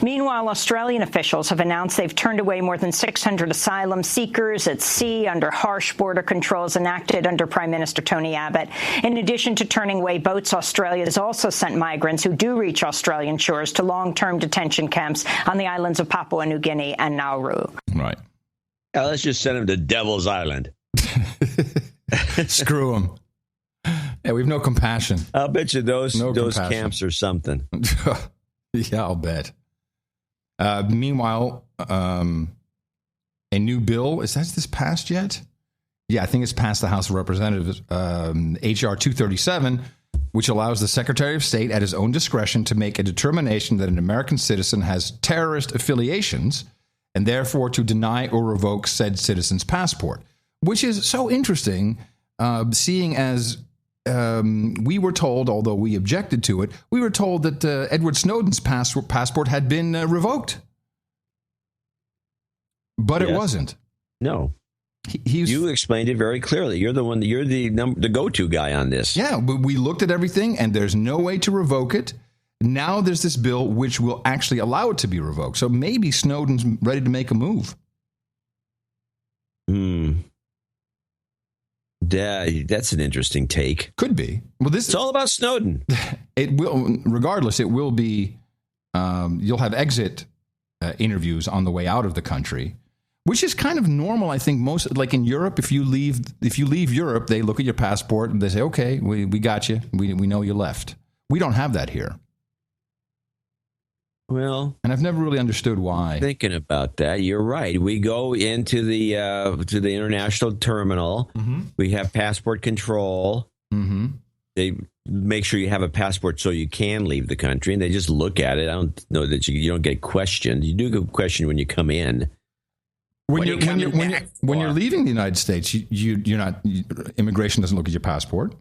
Meanwhile, Australian officials have announced they've turned away more than 600 asylum seekers at sea under harsh border controls enacted under Prime Minister Tony Abbott. In addition to turning away boats, Australia has also sent migrants who do reach Australian shores to long-term detention camps on the islands of Papua New Guinea and Nauru. Right. Let's just send them to Devil's Island. Screw them. Yeah, we have no compassion. I'll bet you those camps are something. Yeah, I'll bet. Meanwhile, a new bill, has this passed yet? Yeah, I think it's passed the House of Representatives, H.R. 237, which allows the Secretary of State at his own discretion to make a determination that an American citizen has terrorist affiliations and therefore to deny or revoke said citizen's passport, which is so interesting, seeing as we were told, although we objected to it, we were told that Edward Snowden's passport had been revoked. But it wasn't. No. You explained it very clearly. You're the one. You're the go-to guy on this. Yeah, but we looked at everything, and there's no way to revoke it. Now there's this bill which will actually allow it to be revoked. So maybe Snowden's ready to make a move. That's an interesting take. Could be. Well, it's all about Snowden. It will, regardless. It will be. You'll have exit interviews on the way out of the country. Which is kind of normal, I think. Most, like in Europe, if you leave Europe, they look at your passport and they say, "Okay, we got you. We know you left." We don't have that here. Well, and I've never really understood why. Thinking about that, you're right. We go into the to the international terminal. Mm-hmm. We have passport control. Mm-hmm. They make sure you have a passport so you can leave the country, and they just look at it. I don't know that you don't get questioned. You do get questioned when you come in. When you're leaving the United States, you're not. Immigration doesn't look at your passport.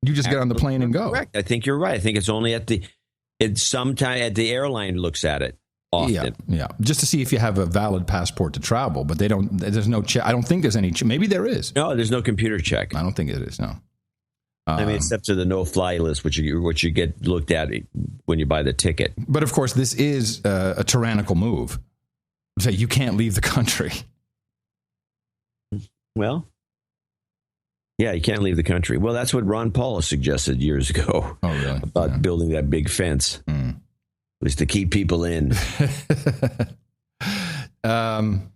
You just get on the plane and go. Correct. I think you're right. I think it's only sometime at the airline looks at it often. Yeah, just to see if you have a valid passport to travel. But they don't. There's no check. I don't think there's any. Maybe there is. No, there's no computer check. I don't think it is. No. I mean, except to the no-fly list, which you get looked at when you buy the ticket. But of course, this is a tyrannical move. Say you can't leave the country. Well, yeah, you can't leave the country. Well, that's what Ron Paul suggested years ago. Oh, really? About building that big fence. Was to keep people in. And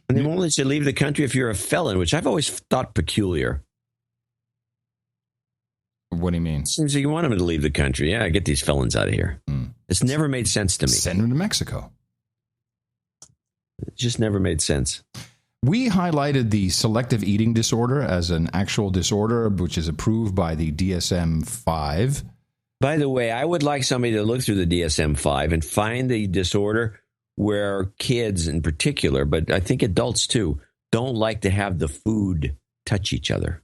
they won't let you leave the country if you're a felon, which I've always thought peculiar. What do you mean? Seems like you want them to leave the country. Yeah, get these felons out of here. It's never made sense to me. Send them to Mexico. It just never made sense. We highlighted the selective eating disorder as an actual disorder, which is approved by the DSM-5. By the way, I would like somebody to look through the DSM-5 and find the disorder where kids in particular, but I think adults too, don't like to have the food touch each other.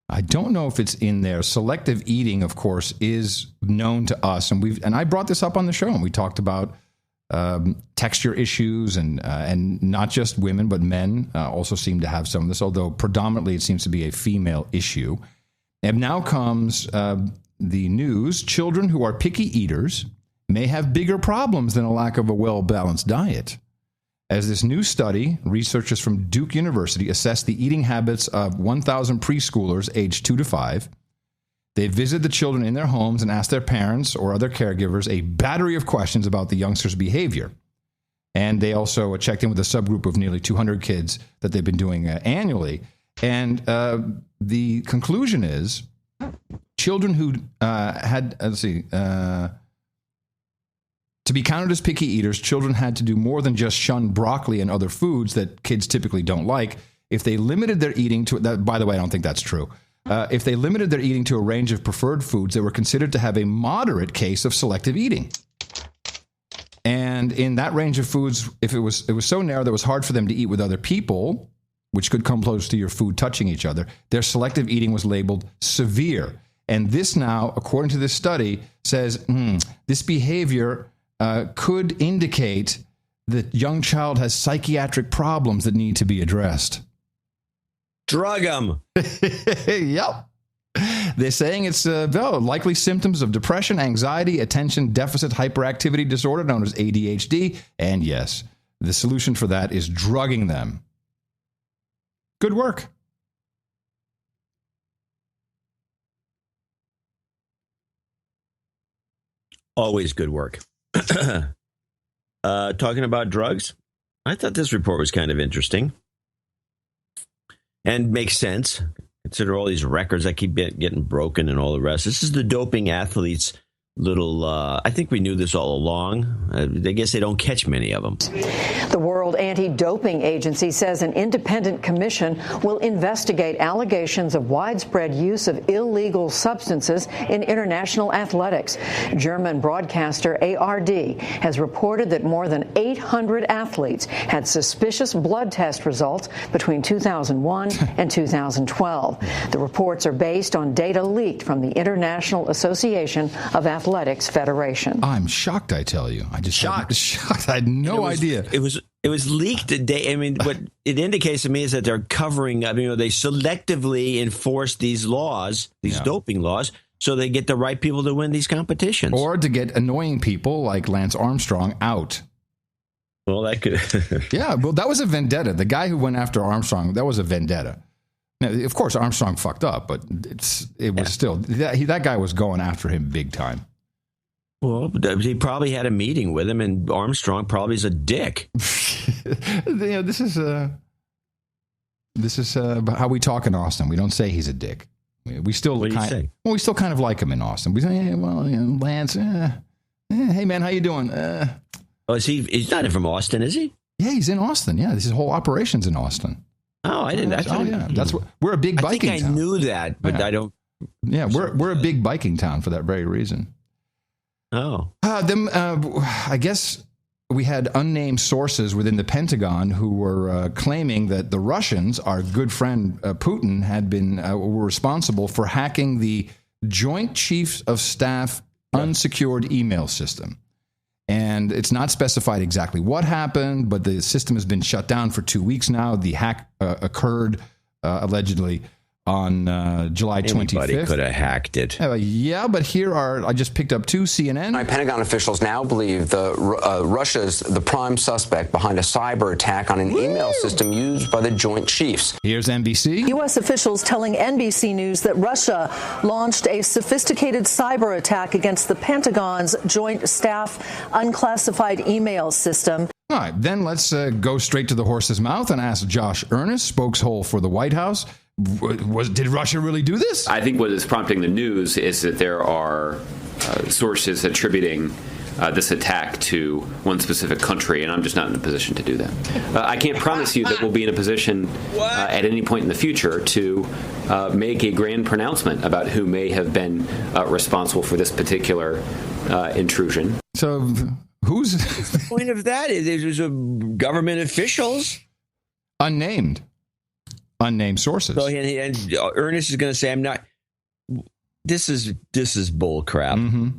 I don't know if it's in there. Selective eating, of course, is known to us, and I brought this up on the show, and we talked about texture issues, and not just women, but men also seem to have some of this, although predominantly it seems to be a female issue. And now comes the news. Children who are picky eaters may have bigger problems than a lack of a well-balanced diet. As this new study, researchers from Duke University assessed the eating habits of 1,000 preschoolers aged 2 to 5. They visited the children in their homes and asked their parents or other caregivers a battery of questions about the youngsters' behavior. And they also checked in with a subgroup of nearly 200 kids that they've been doing annually. And the conclusion is children who had, To be counted as picky eaters, children had to do more than just shun broccoli and other foods that kids typically don't like. If they limited their eating to, by the way, I don't think that's true. If they limited their eating to a range of preferred foods, they were considered to have a moderate case of selective eating. And in that range of foods, if it was so narrow that it was hard for them to eat with other people, which could come close to your food touching each other, their selective eating was labeled severe. And this now, according to this study, says this behavior could indicate that young child has psychiatric problems that need to be addressed. Drug them. Yep. They're saying it's likely symptoms of depression, anxiety, attention deficit hyperactivity disorder known as ADHD. And yes, the solution for that is drugging them. Good work. Always good work. Talking about drugs, I thought this report was kind of interesting and makes sense. Consider all these records that keep getting broken and all the rest. This is the doping athletes' little, I think we knew this all along. I guess they don't catch many of them. The World Anti-Doping Agency says an independent commission will investigate allegations of widespread use of illegal substances in international athletics. German broadcaster ARD has reported that more than 800 athletes had suspicious blood test results between 2001 and 2012. The reports are based on data leaked from the International Association of Athletics Federation. I'm shocked, I tell you. I just shocked. I had no idea. It was leaked today. I mean, what it indicates to me is that they're covering up. They selectively enforce these laws, these doping laws, so they get the right people to win these competitions, or to get annoying people like Lance Armstrong out. Well, that could. Yeah, well, that was a vendetta. The guy who went after Armstrong, that was a vendetta. Now, of course, Armstrong fucked up, but it was still that guy was going after him big time. Well, he probably had a meeting with him, and Armstrong probably is a dick. This is how we talk in Austin. We don't say he's a dick. We still what do you say? Well, we still kind of like him in Austin. We say, hey, Lance, hey man, how you doing? Is he? He's not from Austin, is he? Yeah, he's in Austin. Yeah, this whole operation's in Austin. Oh, I didn't. That's what we're a big biking town. I think I knew that, but I don't. Yeah, we're a big biking town for that very reason. Oh. I guess we had unnamed sources within the Pentagon who were claiming that the Russians, our good friend Putin, were responsible for hacking the Joint Chiefs of Staff unsecured email system. And it's not specified exactly what happened, but the system has been shut down for 2 weeks now. The hack occurred allegedly on July 25th. Anybody could have hacked it. Yeah, but I just picked up two CNN. Pentagon officials now believe Russia's the prime suspect behind a cyber attack on an email system used by the Joint Chiefs. Here's NBC. U.S. officials telling NBC News that Russia launched a sophisticated cyber attack against the Pentagon's Joint Staff unclassified email system. All right, then let's go straight to the horse's mouth and ask Josh Earnest, spokeshole for the White House. Did Russia really do this? I think what is prompting the news is that there are sources attributing this attack to one specific country, and I'm just not in a position to do that. I can't promise you that we'll be in a position at any point in the future to make a grand pronouncement about who may have been responsible for this particular intrusion. So who's the point of that? It was government officials, unnamed sources. So, and Ernest is going to say, "I'm not." This is bull crap. Mm-hmm.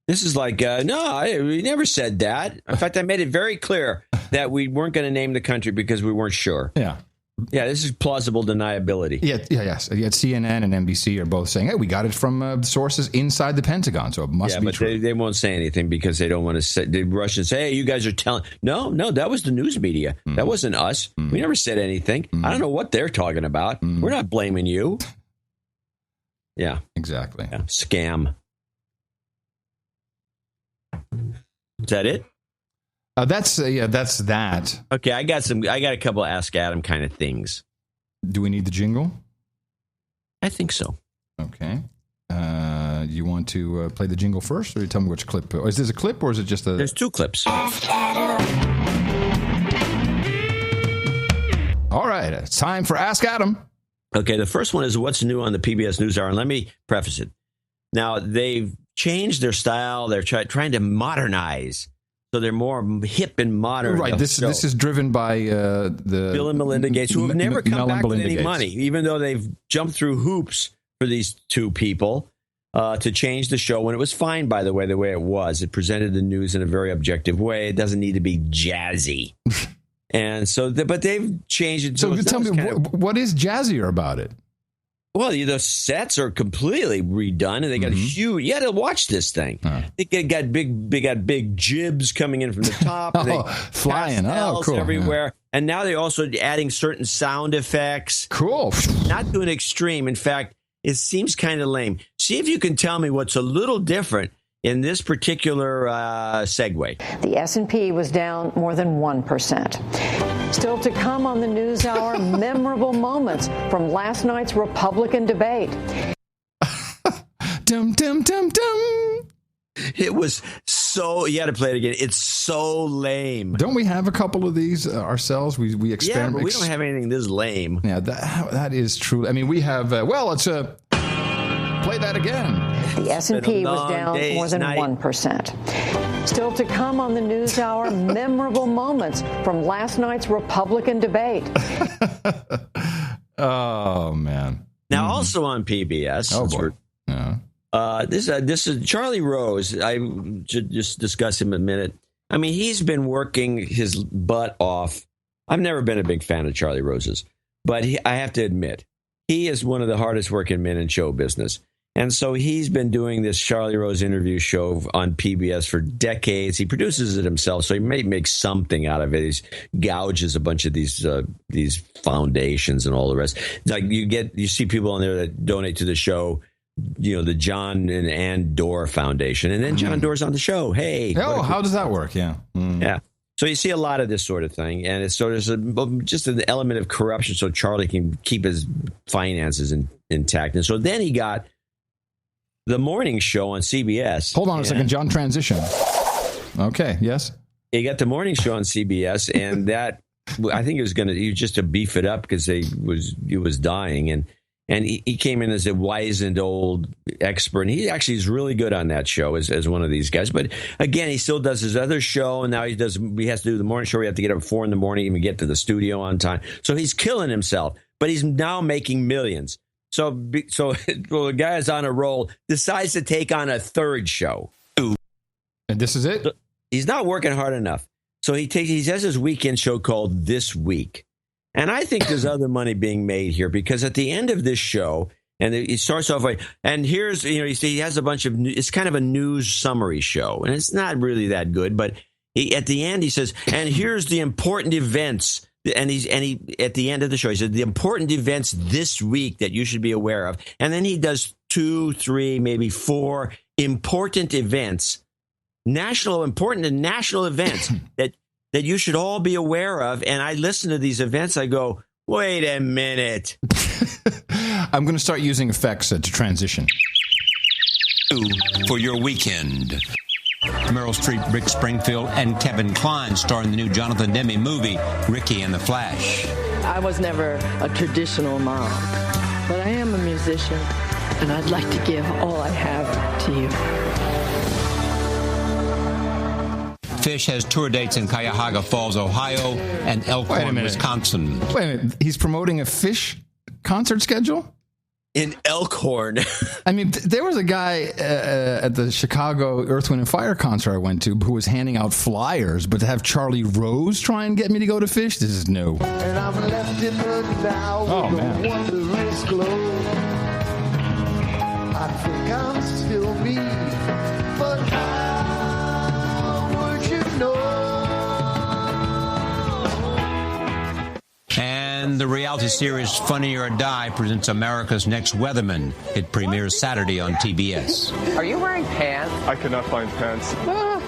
This is like, we never said that. In fact, I made it very clear that we weren't going to name the country because we weren't sure. Yeah. This is plausible deniability. Yes. Yet CNN and NBC are both saying, hey, we got it from sources inside the Pentagon, so it must be true. They won't say anything because they don't want to say, the Russians say, hey, you guys are telling. No, that was the news media. Mm. That wasn't us. Mm. We never said anything. Mm. I don't know what they're talking about. Mm. We're not blaming you. Yeah. Exactly. Yeah. Scam. Is that it? That's that. Okay, I got a couple of Ask Adam kind of things. Do we need the jingle? I think so. Okay. You want to play the jingle first, or you tell me which clip? Is this a clip, or is it just a... There's two clips. All right, it's time for Ask Adam. Okay, the first one is what's new on the PBS NewsHour, and let me preface it. Now, they've changed their style. They're trying to modernize, so they're more hip and modern. Right, this is driven by the... Bill and Melinda Gates, who have never come back with any Gates. money, even though they've jumped through hoops for these two people to change the show when it was fine, by the way it was. It presented the news in a very objective way. It doesn't need to be jazzy. And so, but they've changed it. So tell me, what is jazzier about it? Well, the sets are completely redone, and they got huge. You got to watch this thing. They got big jibs coming in from the top. Flying. Oh, cool. Everywhere. Yeah. And now they're also adding certain sound effects. Cool. Not to an extreme. In fact, it seems kind of lame. See if you can tell me what's a little different in this particular segue. The S&P was down more than 1%. Still to come on the NewsHour, memorable moments from last night's Republican debate. Dum, dum, dum, dum. It was so, you got to play it again. It's so lame. Don't we have a couple of these ourselves? We experiment. Yeah, but we don't have anything this lame. Yeah, that is true. I mean, we have, let's play that again. The S&P was down more than 1%. Still to come on the NewsHour, memorable moments from last night's Republican debate. Oh, man. Now, also on PBS. Oh, boy. Yeah. This is Charlie Rose. I should just discuss him a minute. I mean, he's been working his butt off. I've never been a big fan of Charlie Rose's, but I have to admit, he is one of the hardest working men in show business. And so he's been doing this Charlie Rose interview show on PBS for decades. He produces it himself, so he may make something out of it. He gouges a bunch of these foundations and all the rest. Like you see people on there that donate to the show, the John and Ann Doerr Foundation, and then John Doerr's on the show. Hey, how does that work? Yeah, yeah. So you see a lot of this sort of thing, and it's sort of just an element of corruption, so Charlie can keep his finances intact. And so then he got the morning show on CBS. Hold on a second, John. Transition. Okay. Yes. He got the morning show on CBS, and that I think it was just to beef it up because he was dying, and he came in as a wizened old expert, and he actually is really good on that show as one of these guys. But again, he still does his other show, and now he has to do the morning show. We have to get up at 4 a.m, even get to the studio on time. So he's killing himself, but he's now making millions. So the guy is on a roll, decides to take on a third show. And this is it? He's not working hard enough. So he has his weekend show called This Week. And I think there's other money being made here because at the end of this show, and it starts off like, and here's, he has a bunch of, it's kind of a news summary show. And it's not really that good, but at the end he says, and here's the important events. And he at the end of the show, he said the important events this week that you should be aware of. And then he does 2, 3, maybe 4 important events, important and national events that you should all be aware of. And I listen to these events. I go, wait a minute. I'm going to start using effects to transition. For your weekend. Meryl Streep, Rick Springfield, and Kevin Kline star in the new Jonathan Demme movie, Ricky and the Flash. I was never a traditional mom, but I am a musician, and I'd like to give all I have to you. Fish has tour dates in Cuyahoga Falls, Ohio, and Elkhorn, Wisconsin. Wait a minute. He's promoting a Fish concert schedule? In Elkhorn. I mean, there was a guy at the Chicago Earth, Wind & Fire concert I went to who was handing out flyers, but to have Charlie Rose try and get me to go to Fish, this is new. And I'm left in the now oh, man. Wondrous glow. I think I'm still me, but how would you know? And the reality series Funny or Die presents America's Next Weatherman. It premieres Saturday on TBS. Are you wearing pants? I could not find pants. Balls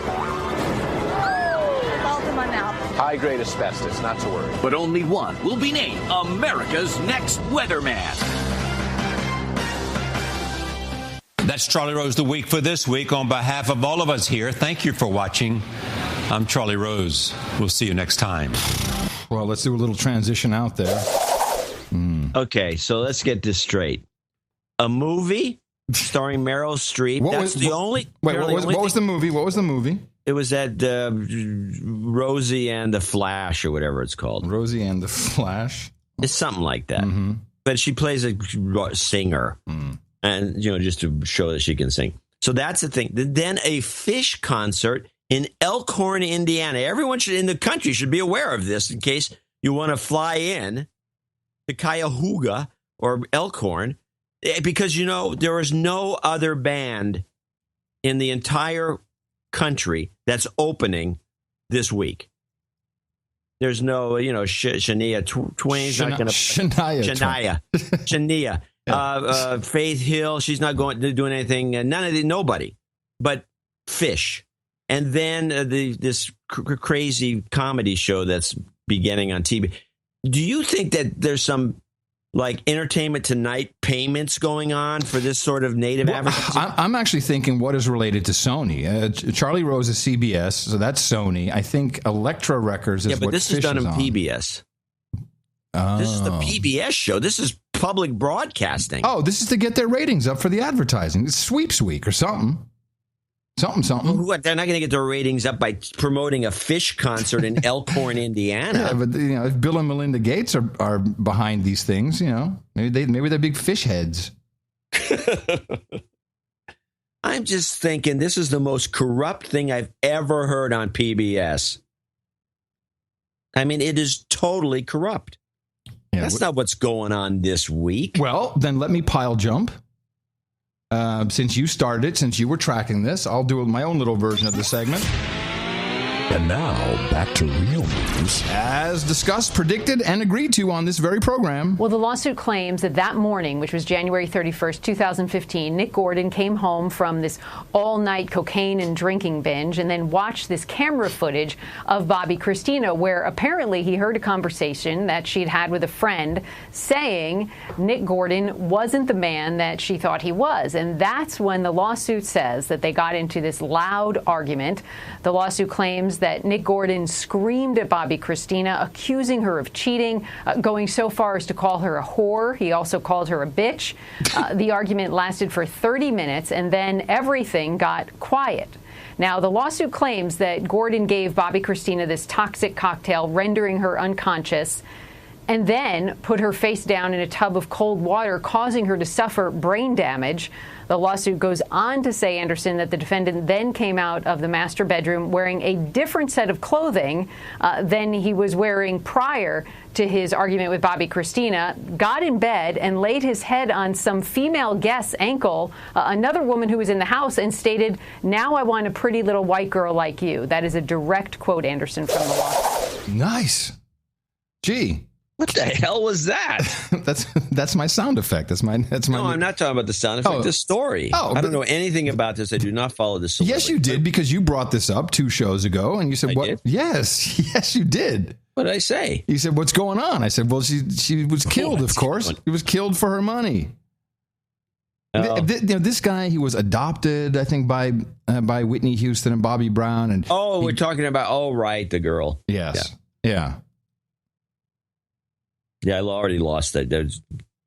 in my mouth. High-grade asbestos, not to worry. But only one will be named America's Next Weatherman. That's Charlie Rose the Week for this week. On behalf of all of us here, thank you for watching. I'm Charlie Rose. We'll see you next time. Well, let's do a little transition out there. Okay, so let's get this straight. A movie starring Meryl Streep. What was the only. Wait, what was the movie? What was the movie? It was that Rosie and the Flash, or whatever it's called. Rosie and the Flash? It's something like that. Mm-hmm. But she plays a singer. And, just to show that she can sing. So that's the thing. Then a Fish concert in Elkhorn, Indiana. Everyone in the country should be aware of this in case you want to fly in to Cuyahoga or Elkhorn. Because, there is no other band in the entire country that's opening this week. There's no, Shania Twain's not going to. Shania. Faith Hill, she's not going to do anything. Nobody, but Fish, and then this crazy comedy show that's beginning on TV. Do you think that there's some Entertainment Tonight payments going on for this sort of native advertising? I'm actually thinking what is related to Sony. Charlie Rose is CBS, so that's Sony. I think Elektra Records is what Fish is on. Yeah, but this is done on PBS. This is the PBS show. This is public broadcasting. Oh, this is to get their ratings up for the advertising. It's Sweeps Week or something. Something. What, they're not going to get their ratings up by promoting a Fish concert in Elkhorn, Indiana. Yeah, but if Bill and Melinda Gates are behind these things, maybe they're big fish heads. I'm just thinking this is the most corrupt thing I've ever heard on PBS. I mean, it is totally corrupt. Yeah, that's not what's going on this week. Well, then let me pile jump. Since you started it, since you were tracking this, I'll do my own little version of the segment. And now, back to real news. As discussed, predicted, and agreed to on this very program. Well, the lawsuit claims that morning, which was January 31st, 2015, Nick Gordon came home from this all-night cocaine and drinking binge and then watched this camera footage of Bobbi Kristina, where apparently he heard a conversation that she'd had with a friend saying Nick Gordon wasn't the man that she thought he was. And that's when the lawsuit says that they got into this loud argument. The lawsuit claims that Nick Gordon screamed at Bobbi Kristina, accusing her of cheating, going so far as to call her a whore. He also called her a bitch. The argument lasted for 30 minutes, and then everything got quiet. Now, the lawsuit claims that Gordon gave Bobbi Kristina this toxic cocktail, rendering her unconscious, and then put her face down in a tub of cold water, causing her to suffer brain damage. The lawsuit goes on to say, Anderson, that the defendant then came out of the master bedroom wearing a different set of clothing than he was wearing prior to his argument with Bobbi Kristina, got in bed and laid his head on some female guest's ankle, another woman who was in the house, and stated, "Now I want a pretty little white girl like you." That is a direct quote, Anderson, from the lawsuit. Nice. Gee. What the hell was that? That's my sound effect. That's my. No, I'm not talking about the sound effect. The story. I don't know anything about this. I do not follow this. Yes, you did, because you brought this up 2 shows ago, and you said, "What?" Yes, you did. What did I say? You said, "What's going on?" I said, "Well, she was killed. Of course, she was killed for her money." This guy, he was adopted, I think, by Whitney Houston and Bobby Brown, and we're talking about right, the girl. Yes, yeah. Yeah, I already lost that. There's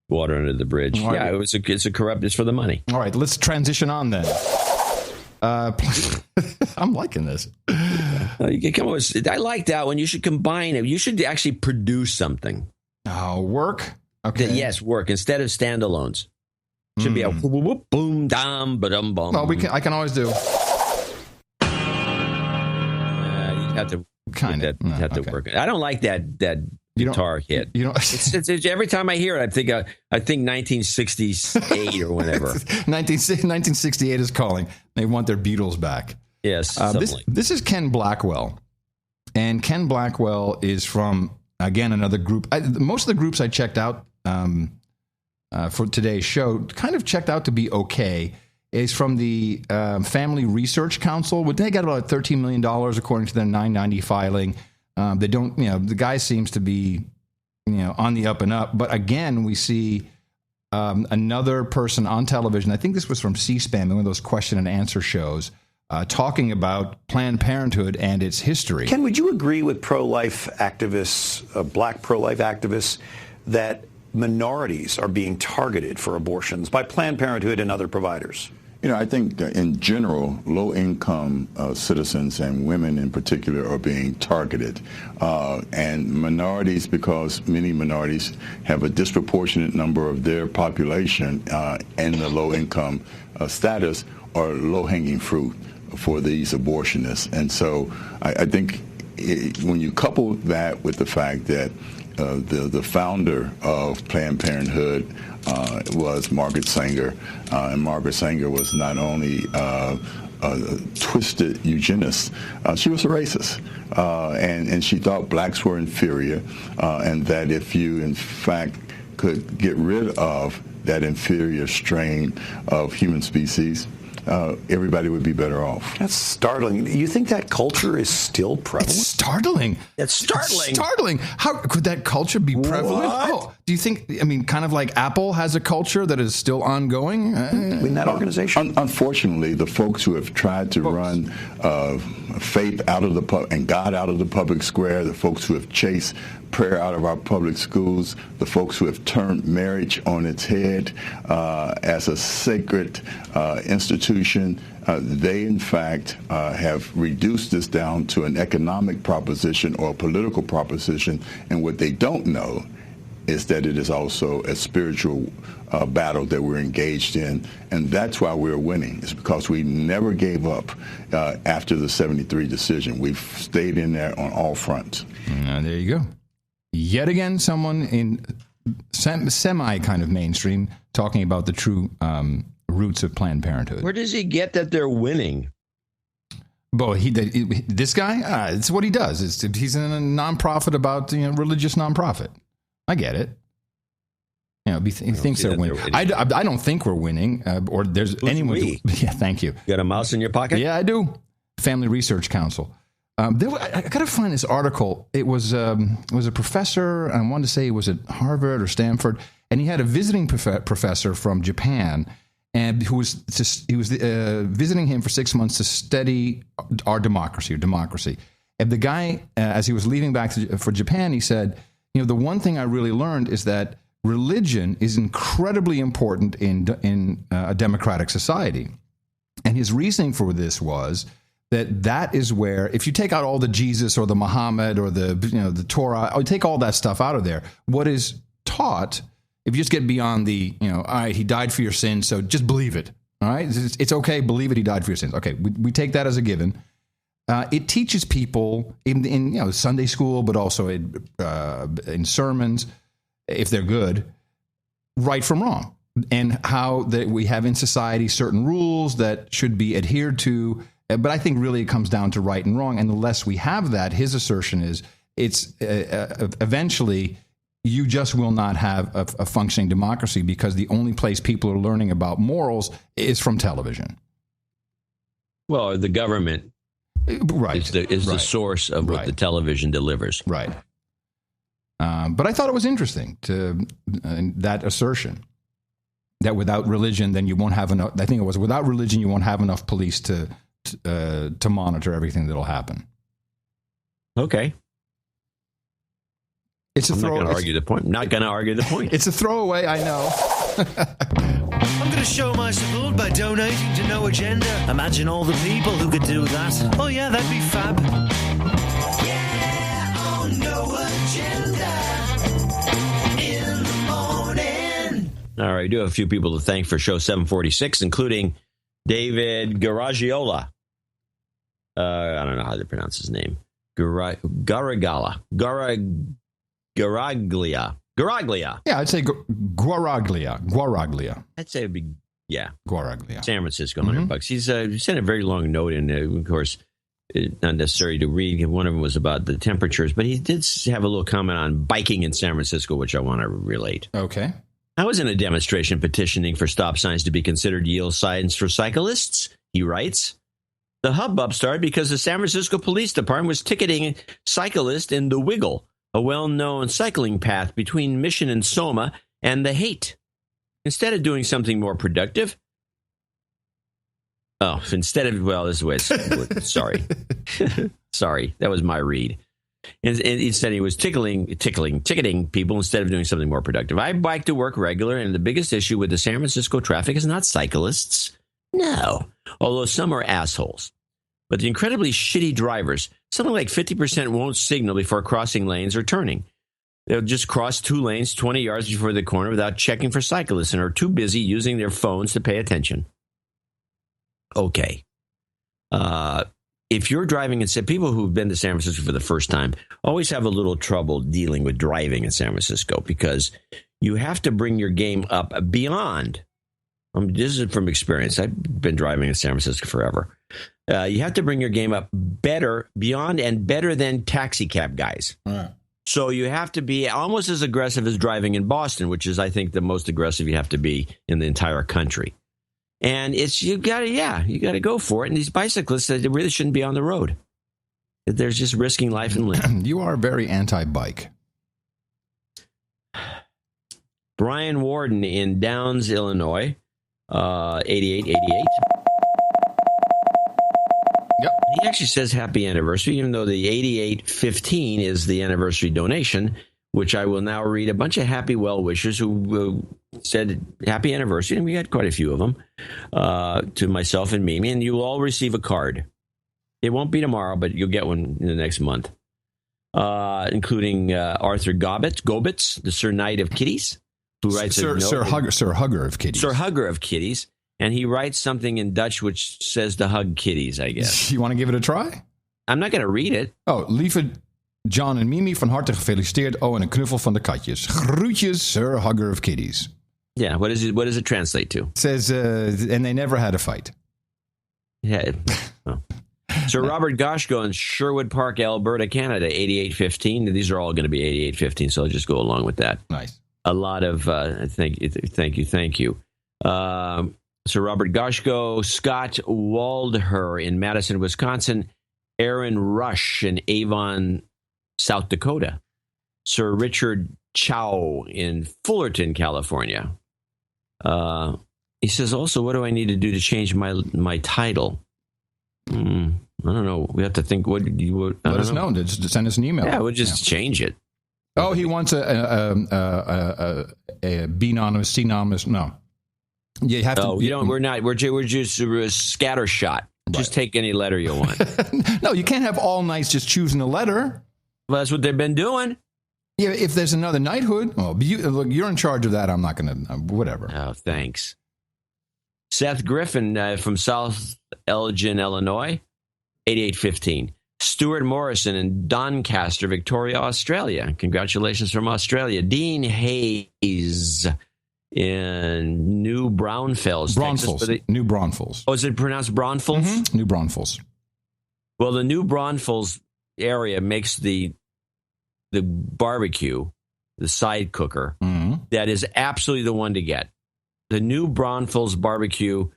water under the bridge. Right. Yeah, it's a corrupt. It's for the money. All right, let's transition on then. I'm liking this. You come on, I like that one. You should combine it. You should actually produce something. Oh, work? Okay. Yes, work instead of standalones. Should be a whoop, whoop, boom, dam, ba-dum, bum. Well, I can always do. You have to work. I don't like that guitar hit. It's every time I hear it, I think 1968 or whatever. 1968 is calling. They want their Beatles back. Yes. This is Ken Blackwell, and Ken Blackwell is from, again, another group. Most of the groups I checked out for today's show kind of checked out to be okay. Is from the Family Research Council. They got about $13 million according to their 990 filing. They don't, the guy seems to be, on the up and up. But again, we see another person on television, I think this was from C-SPAN, one of those question and answer shows, talking about Planned Parenthood and its history. Ken, would you agree with pro-life activists, black pro-life activists, that minorities are being targeted for abortions by Planned Parenthood and other providers? You know, I think that in general, low-income citizens and women in particular are being targeted. And minorities, because many minorities have a disproportionate number of their population in the low-income status, are low-hanging fruit for these abortionists. And so I think when you couple that with the fact that the founder of Planned Parenthood was Margaret Sanger, and Margaret Sanger was not only a twisted eugenist, she was a racist, and she thought blacks were inferior, and that if you in fact could get rid of that inferior strain of human species, everybody would be better off. That's startling. You think that culture is still prevalent? It's startling. It's startling. It's startling. How could that culture be prevalent? What? Oh, do you think, I mean, kind of like Apple has a culture that is still ongoing? In that organization? Unfortunately, the folks who have tried to run faith out of the and God out of the public square, the folks who have chased prayer out of our public schools, the folks who have turned marriage on its head as a sacred institution, they in fact have reduced this down to an economic proposition or a political proposition, and what they don't know is that it is also a spiritual battle that we're engaged in, and that's why we're winning. It's because we never gave up after the 73 decision. We've stayed in there on all fronts. There you go. Yet again, someone in semi kind of mainstream talking about the true roots of Planned Parenthood. Where does he get that they're winning? But this guy, it's what he does. He's in a nonprofit about religious nonprofit. I get it. He thinks they're winning. I don't think we're winning, or there's anyone. Yeah, thank you. You got a mouse in your pocket? Yeah, I do. Family Research Council. I got to find this article. It was a professor. I wanted to say it was at Harvard or Stanford, and he had a visiting professor from Japan, and he was visiting him for 6 months to study our democracy. And the guy, as he was leaving back for Japan, he said, the one thing I really learned is that religion is incredibly important in a democratic society. And his reasoning for this was that is where, if you take out all the Jesus or the Muhammad or the Torah, or take all that stuff out of there, what is taught, if you just get beyond all right, he died for your sins, so just believe it. All right, it's okay, believe it, he died for your sins. Okay, we take that as a given. It teaches people in Sunday school, but also in sermons, if they're good, right from wrong, and how that we have in society certain rules that should be adhered to. But I think really it comes down to right and wrong. And the less we have that, his assertion is it's eventually you just will not have a functioning democracy, because the only place people are learning about morals is from television. Well, the government. Right. Is the source of what the television delivers. Right. But I thought it was interesting that assertion that without religion, then you won't have enough. I think it was without religion, you won't have enough police to monitor everything that'll happen. Okay. I'm not going to argue the point. Not going to argue the point. It's a throwaway, I know. I'm going to show my support by donating to No Agenda. Imagine all the people who could do that. Oh yeah, that'd be fab. Yeah, on No Agenda in the morning. All right, we do have a few people to thank for show 746, including David Garagiola. I don't know how to pronounce his name. Garaglia. Yeah, I'd say Guaraglia. I'd say it'd be, Guaraglia. San Francisco, $100. He sent a very long note, and of course, not necessary to read. One of them was about the temperatures, but he did have a little comment on biking in San Francisco, which I want to relate. Okay. I was in a demonstration petitioning for stop signs to be considered yield signs for cyclists, he writes. The hubbub started because the San Francisco Police Department was ticketing cyclists in the Wiggle, a well-known cycling path between Mission and Soma, and the Haight. instead of doing something more productive, this is the way it's, sorry. Sorry, that was my read. And instead he was ticketing people instead of doing something more productive. I bike to work regular, and the biggest issue with the San Francisco traffic is not cyclists. No, although some are assholes. But the incredibly shitty drivers, something like 50% won't signal before crossing lanes or turning. They'll just cross 2 lanes 20 yards before the corner without checking for cyclists and are too busy using their phones to pay attention. Okay. If you're driving in people who've been to San Francisco for the first time always have a little trouble dealing with driving in San Francisco because you have to bring your game up beyond. This is from experience. I've been driving in San Francisco forever. You have to bring your game up beyond and better than taxi cab guys. Right. So you have to be almost as aggressive as driving in Boston, which is, I think, the most aggressive you have to be in the entire country. And you got to go for it. And these bicyclists, they really shouldn't be on the road. They're just risking life and limb. You are very anti-bike. Brian Warden in Downs, Illinois, 8888. Yep. He actually says happy anniversary, even though the 8815 is the anniversary donation, which I will now read a bunch of happy well-wishers who said happy anniversary, and we had quite a few of them, to myself and Mimi, and you will all receive a card. It won't be tomorrow, but you'll get one in the next month, including Arthur Gobitz, the Sir Knight of Kitties, who writes Sir Hugger of Kitties. Sir Hugger of Kitties, and he writes something in Dutch which says to hug kitties, I guess. You want to give it a try? I'm not going to read it. Oh, lieve John en Mimi, van harte gefeliciteerd. Oh, en een knuffel van de katjes. Groetjes, Sir Hugger of Kitties. Yeah, what does it translate to? It says, and they never had a fight. Yeah. Oh. Sir Robert Goshko in Sherwood Park, Alberta, Canada, 8815. These are all going to be 8815, so I'll just go along with that. Nice. A lot of thank you. Sir Robert Goshko, Scott Waldher in Madison, Wisconsin, Aaron Rush in Avon, South Dakota, Sir Richard Chow in Fullerton, California. He says also, what do I need to do to change my title? I don't know. We have to think. Let us know. Just send us an email. Yeah, we'll just change it. Oh, he wants a B-anonymous, C-anonymous. No. You have to. We don't. We're not. We're just scattershot. Right. Just take any letter you want. No, you can't have all knights just choosing a letter. Well, that's what they've been doing. Yeah, if there's another knighthood, look, you're in charge of that. I'm not going to. Whatever. Oh, thanks. Seth Griffin from South Elgin, Illinois, 8815. Stuart Morrison in Doncaster, Victoria, Australia. Congratulations from Australia. Dean Hayes in New Braunfels, Texas. New Braunfels. Oh, is it pronounced Braunfels? Mm-hmm. New Braunfels. Well, the New Braunfels area makes the barbecue, the side cooker, that is absolutely the one to get. The New Braunfels barbecue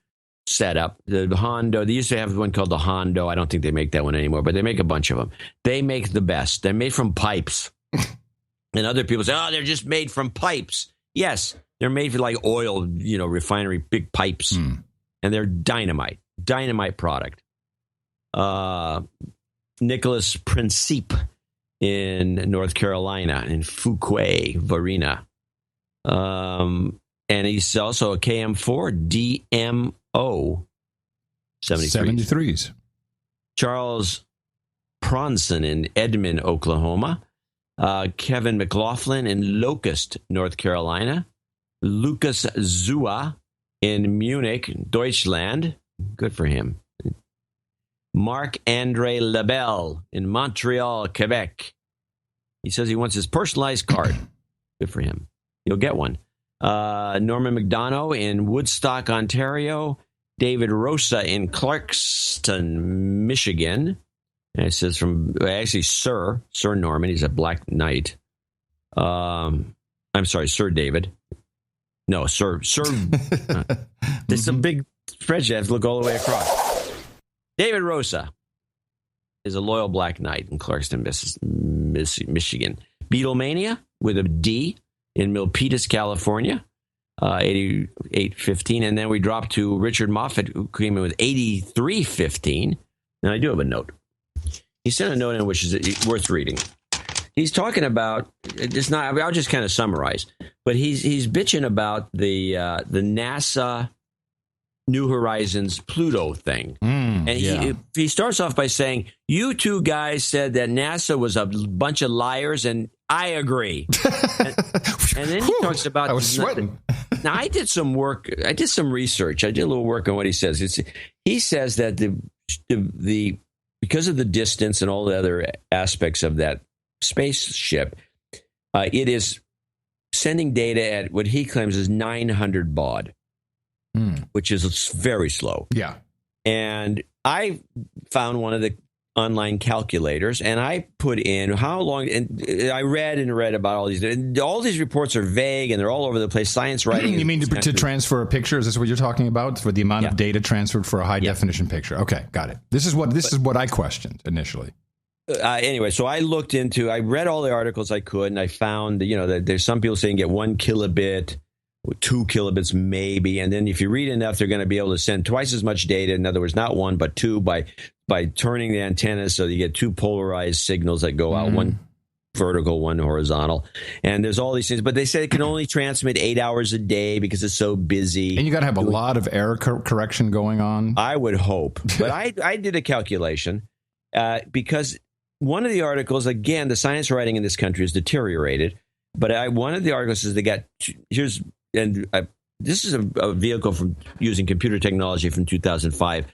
setup, the Hondo. They used to have one called the Hondo. I don't think they make that one anymore, but they make a bunch of them. They make the best. They're made from pipes. And other people say, oh, they're just made from pipes. Yes, they're made for like oil, refinery, big pipes. And they're dynamite product. Nicholas Principe in North Carolina, in Fuquay, Varina. And he's also a KM4 DMO 73s. Charles Pronson in Edmond, Oklahoma. Kevin McLaughlin in Locust, North Carolina. Lucas Zua in Munich, Deutschland. Good for him. Marc-Andre Lebel in Montreal, Quebec. He says he wants his personalized card. Good for him. You'll get one. Norman McDonough in Woodstock, Ontario. David Rosa in Clarkston, Michigan. And it says Sir Norman. He's a Black Knight. I'm sorry, Sir David. No, Sir. There's some big spreadsheet. I have to look all the way across. David Rosa is a loyal Black Knight in Clarkston, Michigan. Beatlemania with a D in Milpitas, California. 88.15. And then we dropped to Richard Moffat, who came in with 83.15. And I do have a note. He sent a note in which is worth reading. He's talking about, it's not, I'll just kind of summarize, but he's bitching about the NASA New Horizons Pluto thing. And he starts off by saying, you two guys said that NASA was a bunch of liars, and I agree. and then he talks about... I was sweating. Now, I did some work. I did some research. I did a little work on what he says. He says that the because of the distance and all the other aspects of that spaceship, it is sending data at what he claims is 900 baud, which is very slow. Yeah. And I found one of the online calculators, and I put in how long, and I read about all these. And all these reports are vague, and they're all over the place. Science writing. You mean to transfer a picture? Is this what you're talking about? For the amount of data transferred for a high definition picture? Okay, got it. This is what I questioned initially. Anyway, so I read all the articles I could, and I found that there's some people saying get 1 kilobit. 2 kilobits maybe, and then if you read enough, they're going to be able to send twice as much data. In other words, not 1 but 2 by turning the antennas so you get 2 polarized signals that go out, 1 vertical, 1 horizontal. And there's all these things, but they say it can only transmit 8 hours a day because it's so busy. And you got to have a lot of error correction going on. I would hope, but I did a calculation because one of the articles, again, the science writing in this country has deteriorated. But one of the articles says they got this is a vehicle from using computer technology from 2005.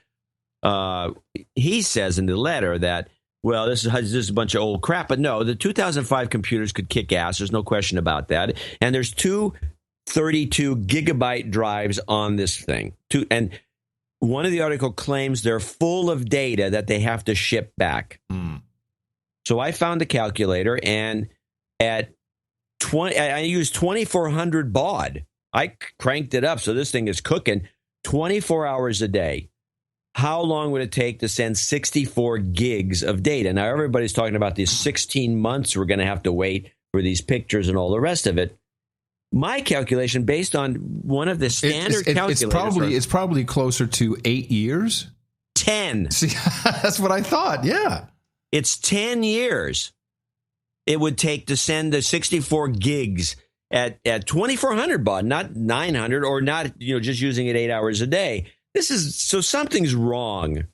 He says in the letter that, well, this is a bunch of old crap. But no, the 2005 computers could kick ass. There's no question about that. And there's 2 32 gigabyte drives on this thing. And one of the article claims they're full of data that they have to ship back. So I found a calculator, and at I used 2,400 baud. I cranked it up, so this thing is cooking 24 hours a day. How long would it take to send 64 gigs of data? Now, everybody's talking about these 16 months we're going to have to wait for these pictures and all the rest of it. My calculation, based on one of the standard calculators... It's probably closer to 8 years. 10. See, that's what I thought, yeah. It's 10 years. It would take to send the 64 gigs at 2,400 baud, not 900, or not just using it 8 hours a day. So something's wrong,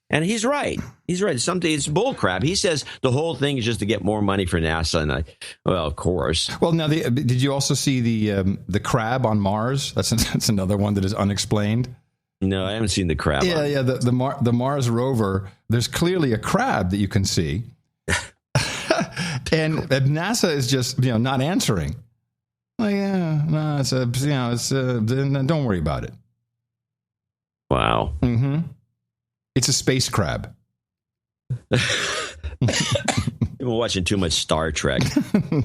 and he's right. He's right. It's bullcrap. He says the whole thing is just to get more money for NASA, and well, of course. Well, now did you also see the crab on Mars? That's another one that is unexplained. No, I haven't seen the crab. Yeah. The Mars rover. There's clearly a crab that you can see. And NASA is just, not answering. Like, no, don't worry about it. Wow. Mm-hmm. It's a space crab. You've been watching too much Star Trek.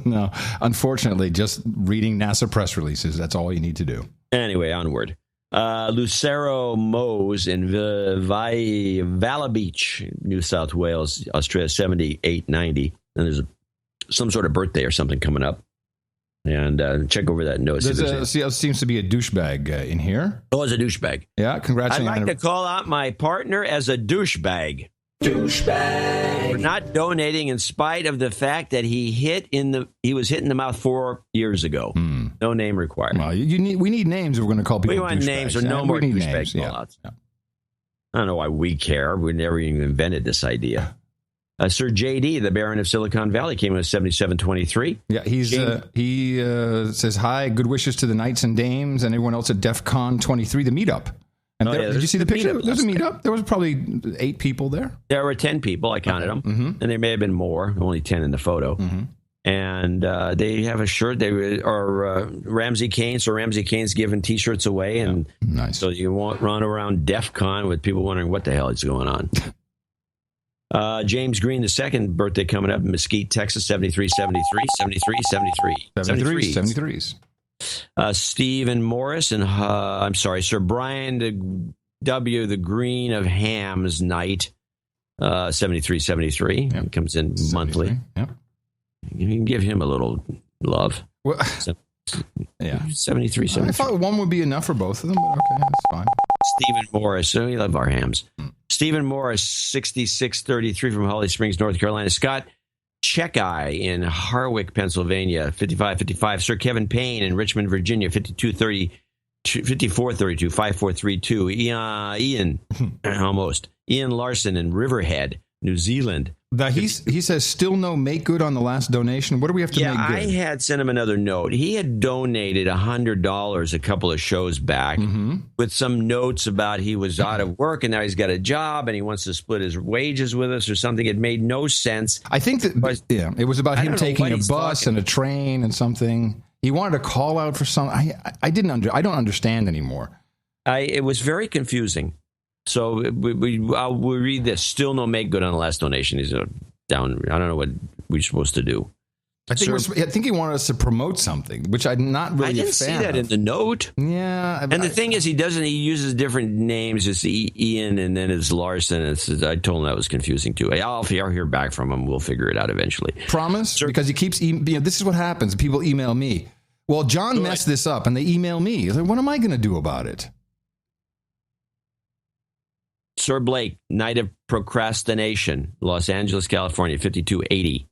No, unfortunately, just reading NASA press releases. That's all you need to do. Anyway, onward. Lucero Mose in Valla Beach, New South Wales, Australia, 7890. And there's some sort of birthday or something coming up. And check over that note. Seems to be a douchebag in here. Oh, it's a douchebag. Yeah, congrats. I'd like to call out my partner as a douchebag. Douchebag. For not donating in spite of the fact that he was hit in the mouth 4 years ago. No name required. Well, we need names if we're going to call people. We want names or no more douchebag call-outs. Yeah. I don't know why we care. We never even invented this idea. Sir J.D., the Baron of Silicon Valley, came in with 7723. Yeah, he says, hi, good wishes to the Knights and Dames and everyone else at DEF CON 23, the meetup. And did you see the picture? There's a meetup. There was probably 8 people there. There were 10 people. I counted them. Mm-hmm. And there may have been more. Only 10 in the photo. Mm-hmm. And they have a shirt. They are Ramsey Keynes. So Ramsey Keynes giving T-shirts away. And nice. So you won't run around DEF CON with people wondering what the hell is going on. James Green, the second birthday coming up in Mesquite, Texas, 73. Stephen Morris and Sir Brian W. the Green of Ham's Night, 73. Yep. Comes in monthly. Yep. You can give him a little love. Well, Yeah. 73, 73. I thought one would be enough for both of them, but okay, that's fine. Stephen Morris. So we love our hams. Stephen Morris, 6633 from Holly Springs, North Carolina. Scott Checkeye in Harwick, Pennsylvania, 5555. Sir Kevin Payne in Richmond, Virginia, 5432, 5432. Ian, almost. Ian Larson in Riverhead, New Zealand. He says still no make good on the last donation. What do we have to make good? I had sent him another note. He had donated $100 a couple of shows back with some notes about he was out of work and now he's got a job and he wants to split his wages with us or something. It made no sense. I think that it was about him taking a bus and a train and something. He wanted a call out for something. I don't understand anymore. It was very confusing. So we read this. Still no make good on the last donation. He's down. I don't know what we're supposed to do. I think he wanted us to promote something, which I'm not really. I didn't see that in the note. Yeah, and the thing is, he uses different names. It's Ian, and then it's Larson. I told him that was confusing too. I'll hear back from him. We'll figure it out eventually. Promise, because he keeps. This is what happens. People email me. Well, John messed this up, and they email me. Like, what am I going to do about it? Sir Blake, Night of Procrastination, Los Angeles, California, 5280.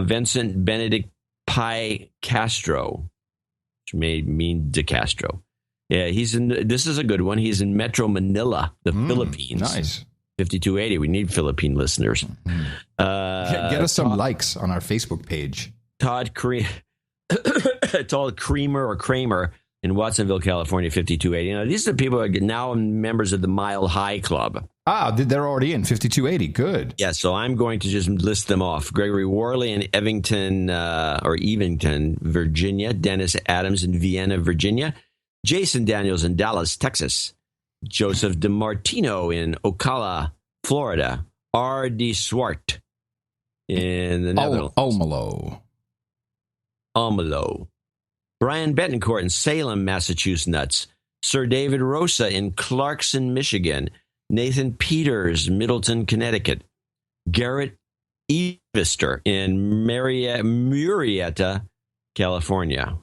Vincent Benedict Pi Castro, which may mean De Castro. Yeah, this is a good one. He's in Metro Manila, the Philippines. Nice. 5280. We need Philippine listeners. Get us some likes on our Facebook page. Todd Creamer or Kramer in Watsonville, California, 5280. Now, these are the people who are now members of the Mile High Club. They're already in 5280. Good. Yeah, so I'm going to just list them off. Gregory Worley in Evington, Virginia. Dennis Adams in Vienna, Virginia. Jason Daniels in Dallas, Texas. Joseph DeMartino in Ocala, Florida. R.D. Swart in the Netherlands. Almelo. Brian Betancourt in Salem, Massachusetts. Sir David Rosa in Clarkson, Michigan. Nathan Peters, Middleton, Connecticut. Garrett Evister in Murrieta, California.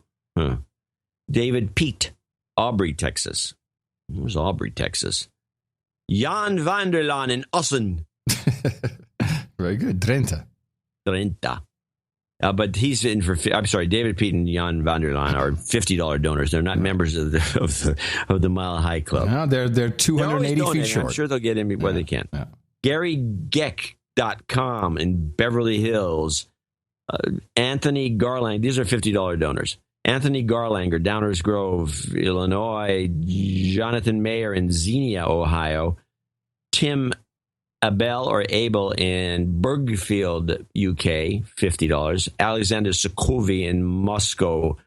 David Pete, Aubrey, Texas. Where's Aubrey, Texas? Jan Vanderlaan in Ossen. Very good. Drenthe. But he's in for. I'm sorry, David Pete and Jan Vanderlaan are $50 donors. They're not members of the Mile High Club. No, they're 280 feet short. I'm sure they'll get in where they can. Yeah. GaryGeck.com in Beverly Hills. Anthony Garland. These are $50 donors. Anthony Garlanger, Downers Grove, Illinois. Jonathan Mayer in Xenia, Ohio. Tim Abel in Bergfield, UK, $50. Alexander Sokovy in Moscow,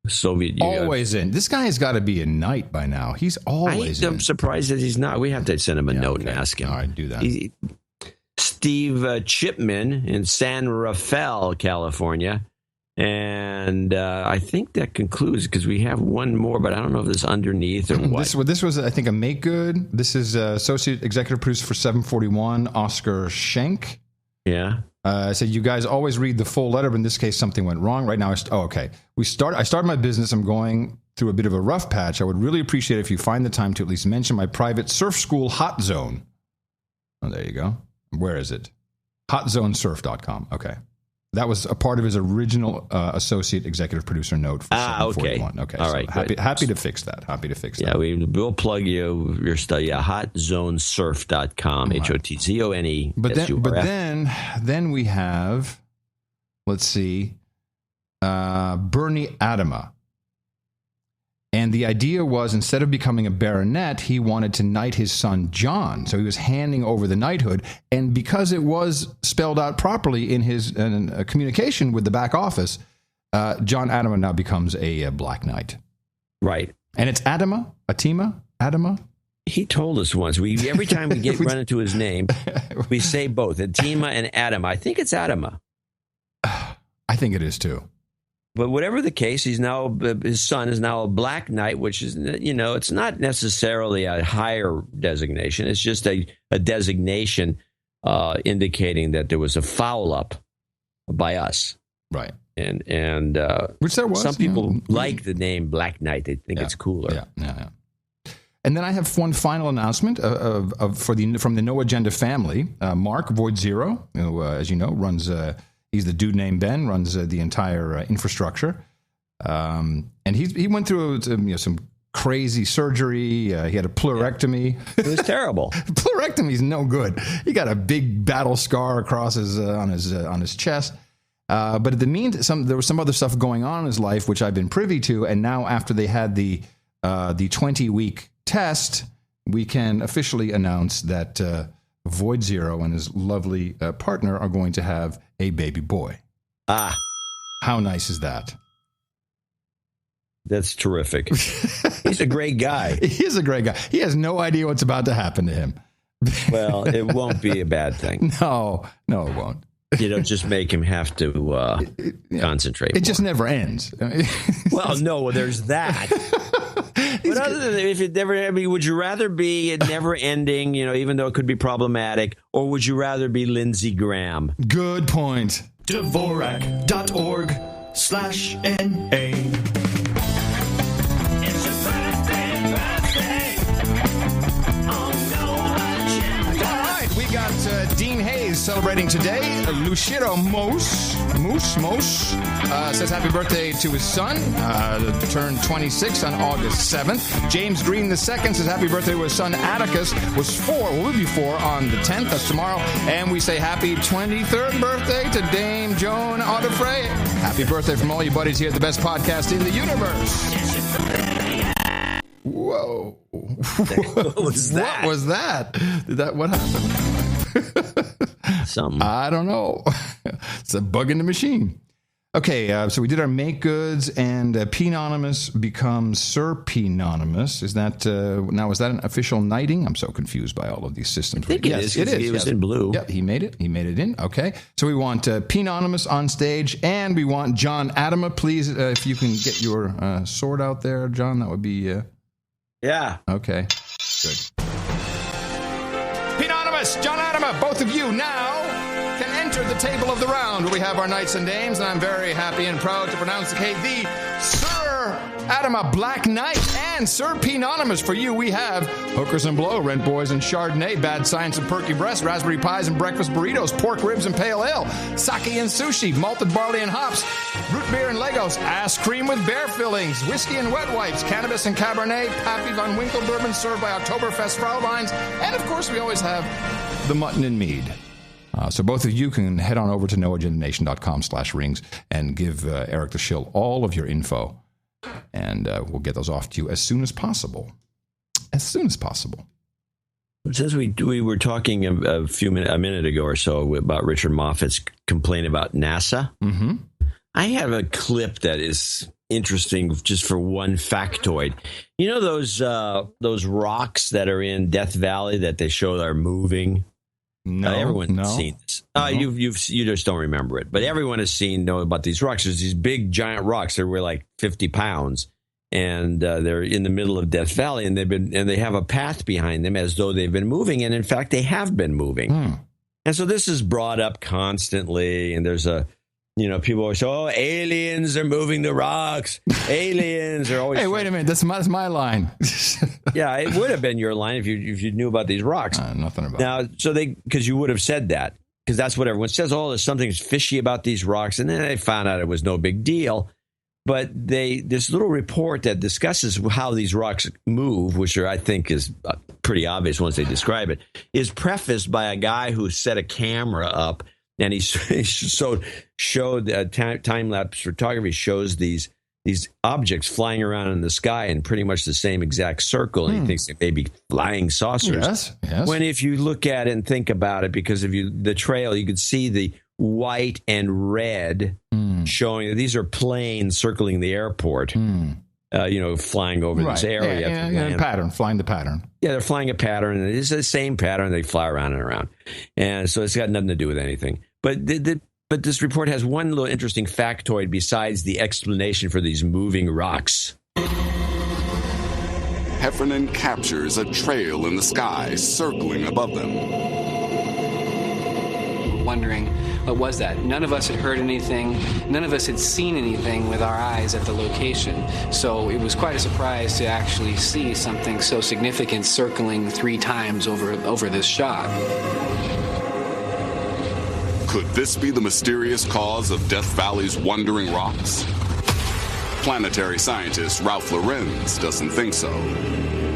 Soviet Union. Always in. This guy has got to be a knight by now. He's always in. I'm surprised that he's not. We have to send him a note and ask him. All right, do that. Steve Chipman in San Rafael, California. And I think that concludes, because we have one more, but I don't know if it's underneath or what. This was, I think, a make good. This is Associate Executive Producer for 741, Oscar Schenk. Yeah. Said, you guys always read the full letter, but in this case, something went wrong. Right now, okay. I started my business. I'm going through a bit of a rough patch. I would really appreciate it if you find the time to at least mention my private surf school, Hot Zone. Oh, there you go. Where is it? HotZoneSurf.com. Okay. That was a part of his original associate executive producer note for 741. Okay. All right. Happy to fix that. Yeah, we'll plug your stuff. Yeah, HotZoneSurf.com. Right. HOTZONE. But then we have, let's see, Bernie Adama. And the idea was, instead of becoming a baronet, he wanted to knight his son John. So he was handing over the knighthood. And because it was spelled out properly in his communication with the back office, John Adama now becomes a black knight. Right. And it's Adama? He told us once. Every time we run into his name, we say both, Atima and Adama. I think it's Adama. I think it is too. But whatever the case, his son is now a black knight, which is, it's not necessarily a higher designation. It's just a designation indicating that there was a foul up by us. Right. And which there was. Some people like the name Black Knight. They think it's cooler. Yeah. And then I have one final announcement from the No Agenda family. Mark Void Zero, who, as you know, runs. He's the dude named Ben, runs the entire infrastructure, and he went through some crazy surgery. He had a pleurectomy. It was terrible. Pleurectomy is no good. He got a big battle scar across his on his chest. But at the meantime, there was some other stuff going on in his life, which I've been privy to. And now, after they had the 20-week test, we can officially announce that Void Zero and his lovely partner are going to have a baby boy. Ah, how nice is that? That's terrific. He's a great guy. He is a great guy. He has no idea what's about to happen to him. Well, it won't be a bad thing. No, it won't. You don't just make him have to concentrate. It just never ends. Well, no, there's that. But other than if it never, would you rather be it never ending, even though it could be problematic, or would you rather be Lindsey Graham? Good point. Dvorak.org/NA. Dean Hayes celebrating today. Lucido Mose says happy birthday to his son, turned 26 on August 7th. James Green II says happy birthday to his son Atticus, will be 4 on the 10th, that's tomorrow. And we say happy 23rd birthday to Dame Joan Audifray. Happy birthday from all you buddies here at the best podcast in the universe. Whoa. What was that? What was that? What happened? Something. I don't know. It's a bug in the machine. Okay, so we did our make goods, and P-nonymous becomes Sir P-nonymous. Is that an official knighting? I'm so confused by all of these systems. I think it is. It was in blue. Yep, he made it. He made it in. Okay, so we want P-nonymous on stage, and we want John Adama. Please, if you can get your sword out there, John, that would be. Yeah. Okay. Good. P-nonymous, John Adama, both of you now can enter the table of the round where we have our knights and dames, and I'm very happy and proud to pronounce the Sir Adama Black Knight and Sir P-nonymous. For you, we have hookers and blow, rent boys and Chardonnay, bad science and perky breasts, raspberry pies and breakfast burritos, pork ribs and pale ale, sake and sushi, malted barley and hops, root beer and Legos, ass cream with bear fillings, whiskey and wet wipes, cannabis and Cabernet, Pappy Von Winkle bourbon served by Oktoberfest Fraulines, and of course we always have the mutton and mead. So both of you can head on over to noagendanation.com/rings and give Eric the Shill all of your info. And we'll get those off to you as soon as possible. As soon as possible. Since we were talking a minute ago or so about Richard Moffat's complaint about NASA, I have a clip that is interesting just for one factoid. You know those rocks that are in Death Valley that they show are moving? No, everyone's seen this. You just don't remember it, but everyone has know about these rocks. There's these big giant rocks that were like 50 pounds, and they're in the middle of Death Valley, and they have a path behind them as though they've been moving, and in fact they have been moving. And so this is brought up constantly, and there's people always say, "Oh, aliens are moving the rocks. Aliens are always." Hey, wait a minute, that's my line. Yeah, it would have been your line if you knew about these rocks. Nothing about now, so because you would have said that, because that's what everyone says. Oh, there's something fishy about these rocks, and then they found out it was no big deal. But this little report that discusses how these rocks move, which I think is pretty obvious once they describe it, is prefaced by a guy who set a camera up. And he showed time-lapse photography shows these objects flying around in the sky in pretty much the same exact circle. And he thinks they may be flying saucers. Yes. When if you look at it and think about it, because if the trail, you could see the white and red showing that these are planes circling the airport. Flying over this area. Flying the pattern. Yeah, they're flying a pattern. And it's the same pattern. They fly around and around. And so it's got nothing to do with anything. But but this report has one little interesting factoid besides the explanation for these moving rocks. Heffernan captures a trail in the sky circling above them. wondering, what was that? None of us had heard anything. None of us had seen anything with our eyes at the location. So it was quite a surprise to actually see something so significant circling 3 times over this shot. Could this be the mysterious cause of Death Valley's wandering rocks? Planetary scientist Ralph Lorenz doesn't think so.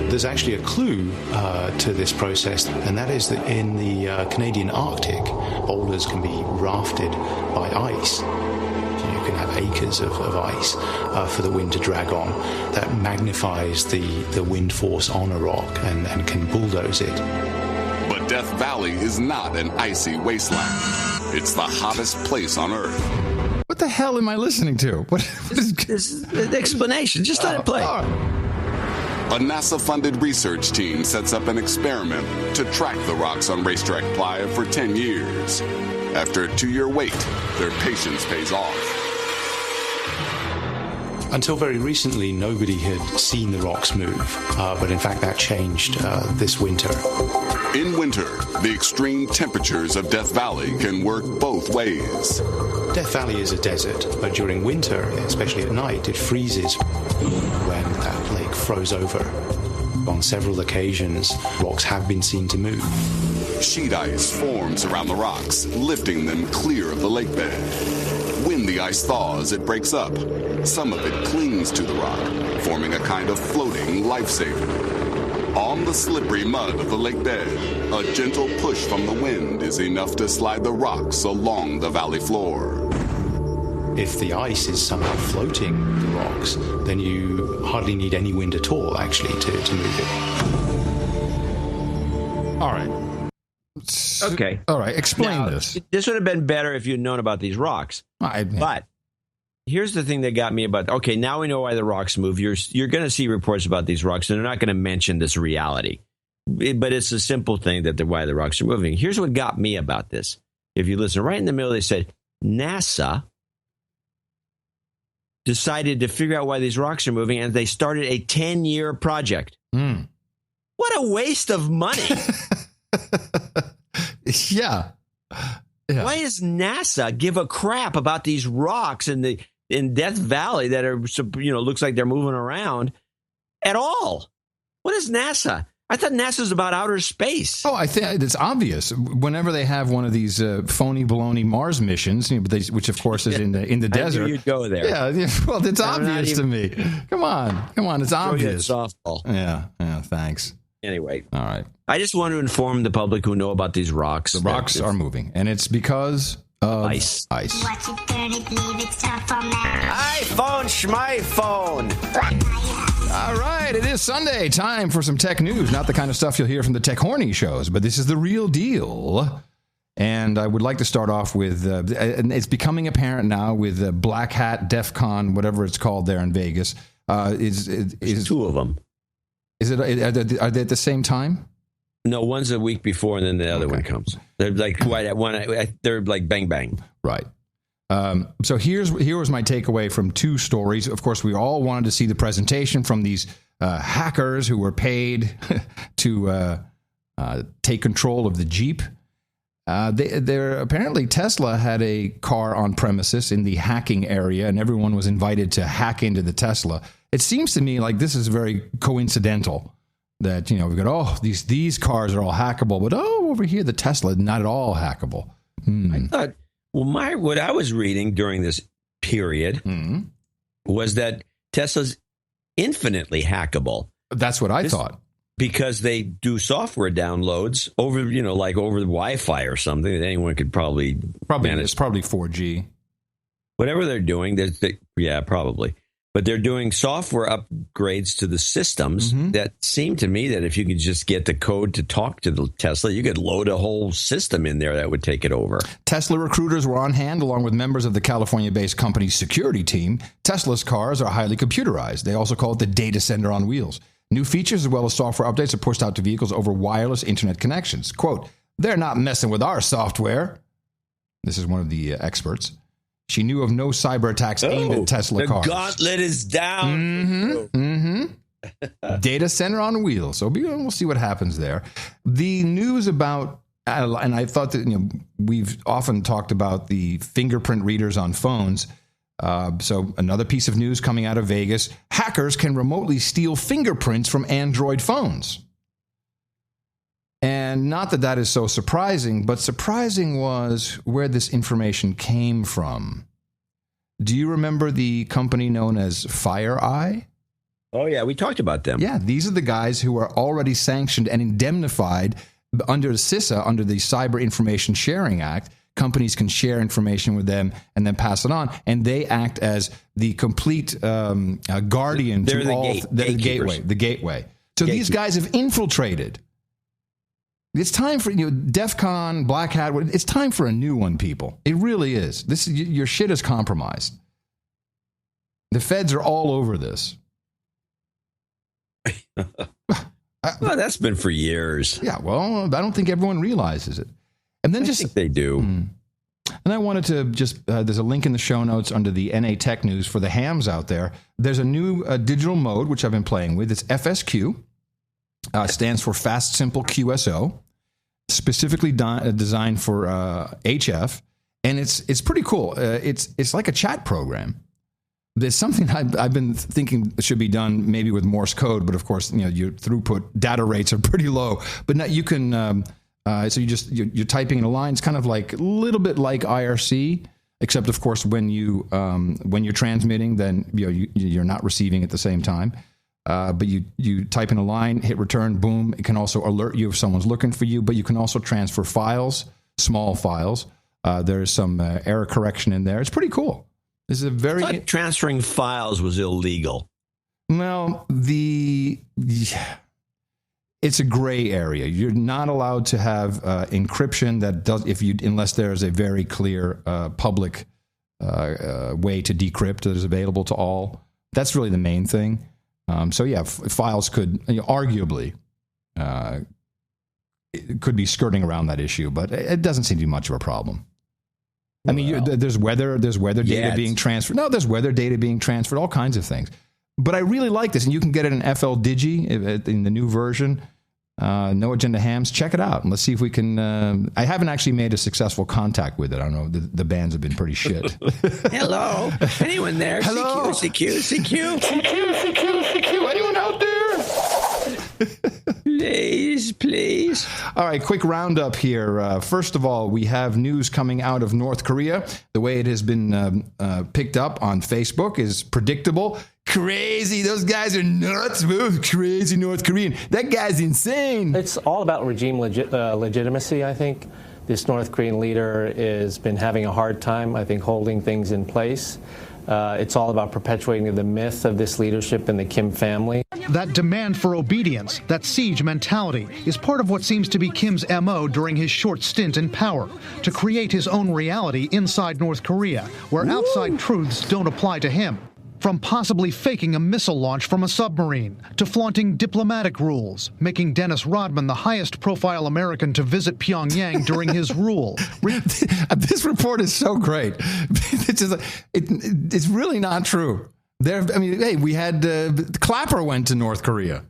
There's actually a clue to this process, and that is that in the Canadian Arctic, boulders can be rafted by ice. You can have acres of ice for the wind to drag on. That magnifies the wind force on a rock and can bulldoze it. But Death Valley is not an icy wasteland. It's the hottest place on Earth. What the hell am I listening to? What is this is the explanation? Just let it play. A NASA-funded research team sets up an experiment to track the rocks on Racetrack Playa for 10 years. After a 2-year wait, their patience pays off. Until very recently, nobody had seen the rocks move, but in fact that changed this winter. In winter, the extreme temperatures of Death Valley can work both ways. Death Valley is a desert, but during winter, especially at night, it freezes when that lake froze over. On several occasions, rocks have been seen to move. Sheet ice forms around the rocks, lifting them clear of the lake bed. When the ice thaws, it breaks up. Some of it clings to the rock, forming a kind of floating lifesaver. On the slippery mud of the lake bed, a gentle push from the wind is enough to slide the rocks along the valley floor. If the ice is somehow floating the rocks, then you hardly need any wind at all, actually, to move it. All right. Okay. All right. Explain now, this. This would have been better if you'd known about these rocks. But here's the thing that got me about, okay, now we know why the rocks move. You're going to see reports about these rocks, and they're not going to mention this reality. But it's a simple thing that why the rocks are moving. Here's what got me about this. If you listen, right in the middle, they said, NASA decided to figure out why these rocks are moving, and they started a 10-year project. What a waste of money. Yeah. Why does NASA give a crap about these rocks in Death Valley that are, looks like they're moving around at all? What is NASA? I thought NASA's about outer space. Oh, I think it's obvious. Whenever they have one of these phony baloney Mars missions, which of course is in the desert, I knew you'd go there. Yeah, well, it's obvious to me. Come on, it's obvious. Softball. Yeah. Thanks. Anyway, all right. I just want to inform the public who know about these rocks. The rocks are moving, and it's because of ice. iPhone, schmyphone. All right, it is Sunday. Time for some tech news. Not the kind of stuff you'll hear from the Tech Horny shows, but this is the real deal. And I would like to start off with, and it's becoming apparent now with Black Hat, DEF CON, whatever it's called there in Vegas. Is 2 of them. Are they at the same time? No, one's a week before, and then the other one comes. They're like they're like bang bang. Right. So here was my takeaway from 2 stories. Of course, we all wanted to see the presentation from these hackers who were paid to take control of the Jeep. Apparently Tesla had a car on premises in the hacking area, and everyone was invited to hack into the Tesla. It seems to me like this is very coincidental that, we've got, these cars are all hackable, but over here, the Tesla, not at all hackable. I thought, what I was reading during this period was that Tesla's infinitely hackable. That's what I thought. Because they do software downloads over, like over the Wi-Fi or something that anyone could probably manage. It's probably 4G. Whatever they're doing, probably. But they're doing software upgrades to the systems that seem to me that if you could just get the code to talk to the Tesla, you could load a whole system in there that would take it over. Tesla recruiters were on hand along with members of the California-based company's security team. Tesla's cars are highly computerized. They also call it the data center on wheels. New features as well as software updates are pushed out to vehicles over wireless internet connections. Quote, "They're not messing with our software." This is one of the experts. She knew of no cyber attacks aimed at Tesla cars. The gauntlet is down. Data center on wheels. So we'll see what happens there. The news about And I thought that, we've often talked about the fingerprint readers on phones. So another piece of news coming out of Vegas, hackers can remotely steal fingerprints from Android phones. And not that is so surprising, but surprising was where this information came from. Do you remember the company known as FireEye? Oh, yeah, we talked about them. Yeah, these are the guys who are already sanctioned and indemnified under CISA, under the Cyber Information Sharing Act. Companies can share information with them and then pass it on, and they act as the complete guardian They're to the all the gateway. So these guys have infiltrated. It's time for DEF CON, Black Hat. It's time for a new one, people. It really is. Your shit is compromised. The feds are all over this. Well, that's been for years. Yeah, well, I don't think everyone realizes it. And then I think they do. And I wanted to just, there's a link in the show notes under the NA Tech News for the hams out there. There's a new digital mode, which I've been playing with. It's FSQ. Stands for Fast Simple QSO, specifically designed for HF, and it's pretty cool. It's like a chat program. There's something I've been thinking should be done maybe with Morse code, but of course your throughput data rates are pretty low. But now you can so you're typing in a line. It's kind of like a little bit like IRC, except of course when you're transmitting, then you're not receiving at the same time. But you type in a line, hit return, boom. It can also alert you if someone's looking for you, but you can also transfer files, small files. There's some error correction in there. It's pretty cool. This is a very... I thought transferring files was illegal. Well, it's a gray area. You're not allowed to have encryption that does unless there's a very clear public way to decrypt that is available to all. That's really the main thing. So yeah, files could arguably it could be skirting around that issue, but it doesn't seem to be much of a problem. I mean, there's weather data being transferred. No, there's weather data being transferred, all kinds of things. But I really like this, and you can get it in FL Digi in the new version. No Agenda Hams. Check it out, and let's see if we can. I haven't actually made a successful contact with it. I don't know. The bands have been pretty shit. Hello, anyone there? Hello, CQ. Anyone out there? Please. All right, quick roundup here. First of all, we have news coming out of North Korea. The way it has been picked up on Facebook is predictable. Crazy. Those guys are nuts. Crazy North Korean. That guy's insane. It's all about regime legitimacy, I think. This North Korean leader has been having a hard time, I think, holding things in place. It's all about perpetuating the myth of this leadership in the Kim family. That demand for obedience, that siege mentality, is part of what seems to be Kim's MO during his short stint in power, to create his own reality inside North Korea, where outside truths don't apply to him. From possibly faking a missile launch from a submarine, to flaunting diplomatic rules, making Dennis Rodman the highest-profile American to visit Pyongyang during his rule. This report is so great. It's really not true. We had Clapper went to North Korea.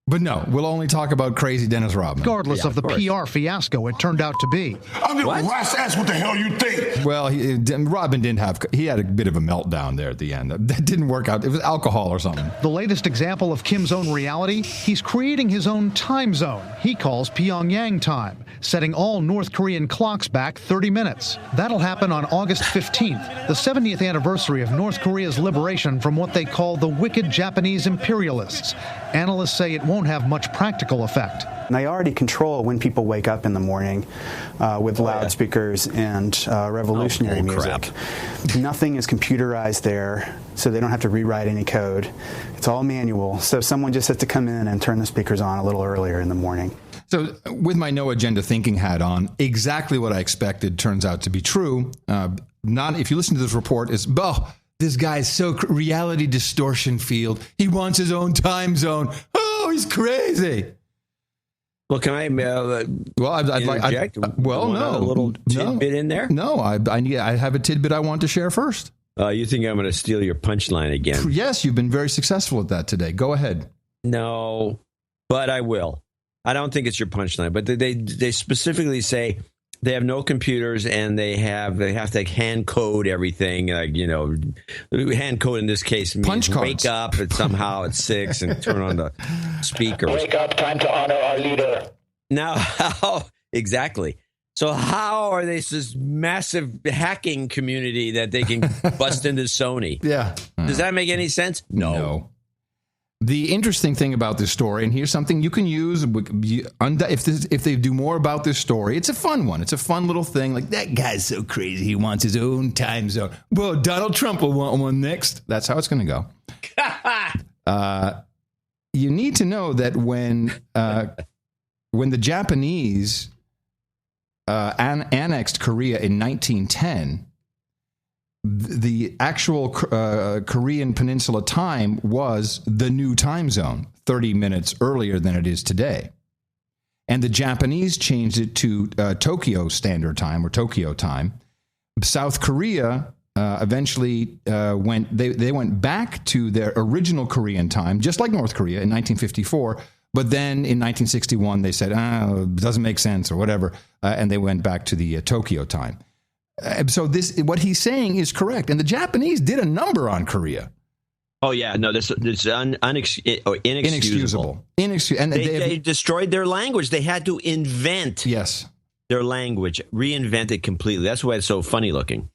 But no, we'll only talk about crazy Dennis Rodman. Regardless of the PR fiasco it turned out to be. I'm gonna ask what the hell you think. Well, Rodman he had a bit of a meltdown there at the end. That didn't work out. It was alcohol or something. The latest example of Kim's own reality, he's creating his own time zone he calls Pyongyang time, setting all North Korean clocks back 30 minutes. That'll happen on August 15th, the 70th anniversary of North Korea's liberation from what they call the wicked Japanese imperialists. Analysts say it won't have much practical effect. They already control when people wake up in the morning with loudspeakers and revolutionary music. Nothing is computerized there, so they don't have to rewrite any code. It's all manual, so someone just has to come in and turn the speakers on a little earlier in the morning. So with my no agenda thinking hat on, exactly what I expected turns out to be true. If you listen to this report, this guy's so reality distortion field. He wants his own time zone. Oh, he's crazy. Well, can I? I'd like. No. A little tidbit in there. No, I have a tidbit I want to share first. You think I'm going to steal your punchline again? Yes, you've been very successful at that today. Go ahead. No, but I will. I don't think it's your punchline, but they specifically say they have no computers and they have to hand code everything. Hand code in this case means punch cards. Wake up and somehow at 6 and turn on the speakers. Wake up! Time to honor our leader. Now, how exactly? So how are they this massive hacking community that they can bust into Sony? Yeah. Does that make any sense? No. The interesting thing about this story, and here's something you can use if they do more about this story. It's a fun one. It's a fun little thing. Like, that guy's so crazy. He wants his own time zone. Well, Donald Trump will want one next. That's how it's going to go. You need to know that when the Japanese annexed Korea in 1910, the actual Korean Peninsula time was the new time zone, 30 minutes earlier than it is today. And the Japanese changed it to Tokyo Standard Time or Tokyo time. South Korea eventually went back to their original Korean time, just like North Korea in 1954. But then in 1961, they said, it doesn't make sense or whatever, and they went back to the Tokyo time. So what he's saying is correct. And the Japanese did a number on Korea. Oh, yeah. No, this is inexcusable. And they destroyed their language. They had to invent their language, reinvent it completely. That's why it's so funny looking.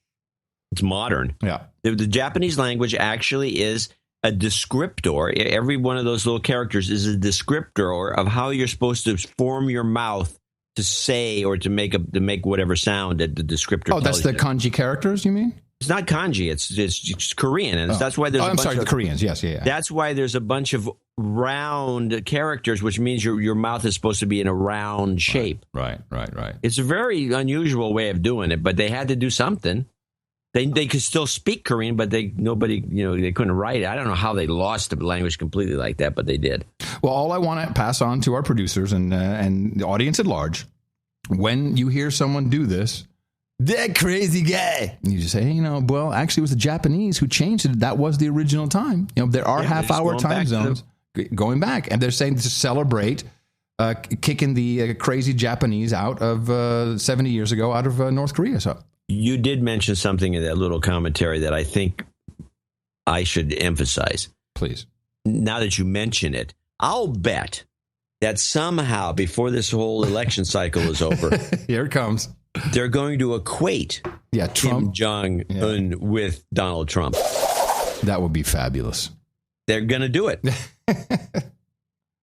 It's modern. Yeah. The Japanese language actually is a descriptor. Every one of those little characters is a descriptor of how you're supposed to form your mouth to say or to make whatever sound that the descriptor. Oh, that's the kanji characters, you mean? It's not kanji. It's Korean, and that's why there's. The Koreans. Yes, yeah. That's why there's a bunch of round characters, which means your mouth is supposed to be in a round shape. Right. It's a very unusual way of doing it, but they had to do something. They could still speak Korean, but they couldn't write it. I don't know how they lost the language completely like that, but they did. Well, all I want to pass on to our producers and the audience at large, when you hear someone do this, that crazy guy, you just say, well, actually it was the Japanese who changed it. That was the original time. There are half-hour time zones going back, and they're saying to celebrate kicking the crazy Japanese out of 70 years ago out of North Korea. So. You did mention something in that little commentary that I think I should emphasize. Please. Now that you mention it, I'll bet that somehow before this whole election cycle is over, here it comes. They're going to equate Kim Jong-un with Donald Trump. That would be fabulous. They're going to do it.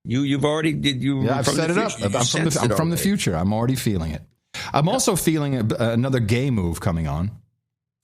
You've already did. I've set it up. I'm from the future. I'm already feeling it. I'm also feeling another gay move coming on.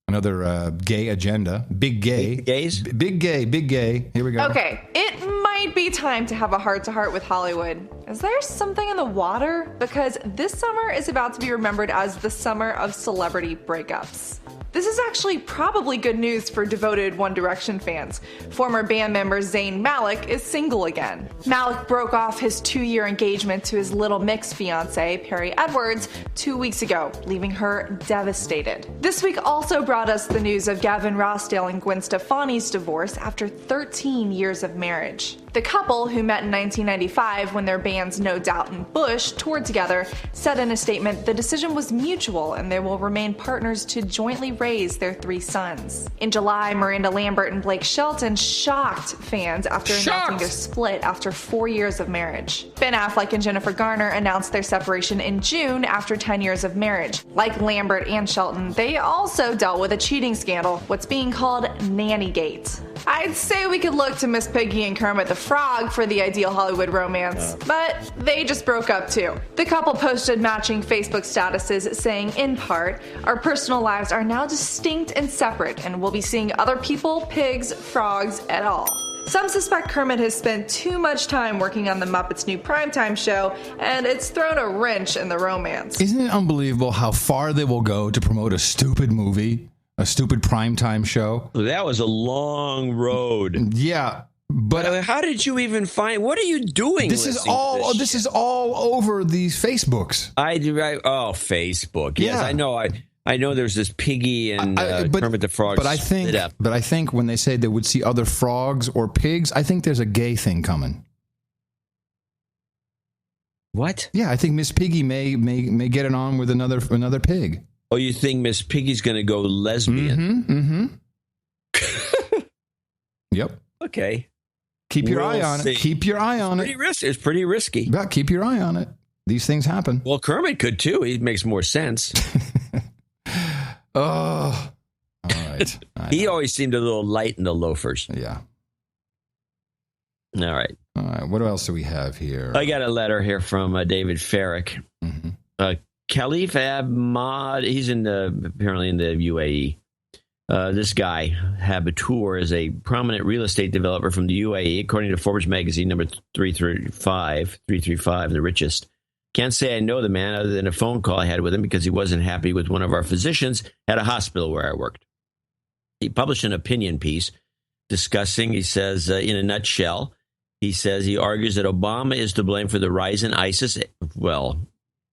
Another gay agenda. Big gay. Gays? Big gay. Here we go. Okay, it might be time to have a heart-to-heart with Hollywood. Is there something in the water? Because this summer is about to be remembered as the summer of celebrity breakups. This is actually probably good news for devoted One Direction fans. Former band member Zayn Malik is single again. Malik broke off his 2-year engagement to his Little Mix fiancée, Perry Edwards, 2 weeks ago, leaving her devastated. This week also brought us the news of Gavin Rossdale and Gwen Stefani's divorce after 13 years of marriage. The couple, who met in 1995 when their bands No Doubt and Bush toured together, said in a statement the decision was mutual and they will remain partners to jointly raise their 3 sons. In July, Miranda Lambert and Blake Shelton shocked fans after announcing their split after 4 years of marriage. Ben Affleck and Jennifer Garner announced their separation in June after 10 years of marriage. Like Lambert and Shelton, they also dealt with a cheating scandal, what's being called Nannygate. I'd say we could look to Miss Piggy and Kermit the Frog for the ideal Hollywood romance, but they just broke up too. The couple posted matching Facebook statuses saying, in part, our personal lives are now distinct and separate, and we'll be seeing other people, pigs, frogs, et al. Some suspect Kermit has spent too much time working on the Muppets' new primetime show, and it's thrown a wrench in the romance. Isn't it unbelievable how far they will go to promote a stupid movie? A stupid primetime show. That was a long road. Yeah, but how did you even find? What are you doing? This is all over these Facebooks. Facebook. Yes, yeah. I know. There's this Piggy and Kermit the Frog. But I think when they say they would see other frogs or pigs, I think there's a gay thing coming. What? Yeah, I think Miss Piggy may get it on with another pig. Oh, you think Miss Piggy's going to go lesbian? Yep. Okay. Keep your eye on it. Keep your eye on it. It's pretty risky. But keep your eye on it. These things happen. Well, Kermit could too. He makes more sense. Oh, all right. He always seemed a little light in the loafers. Yeah. All right. What else do we have here? I got a letter here from David Farrick. Khalif Ahmad, he's apparently in the UAE. This guy, Habitur, is a prominent real estate developer from the UAE, according to Forbes magazine, number 335, the richest. Can't say I know the man other than a phone call I had with him because he wasn't happy with one of our physicians at a hospital where I worked. He published an opinion piece discussing, he says, in a nutshell, he says he argues that Obama is to blame for the rise in ISIS, well,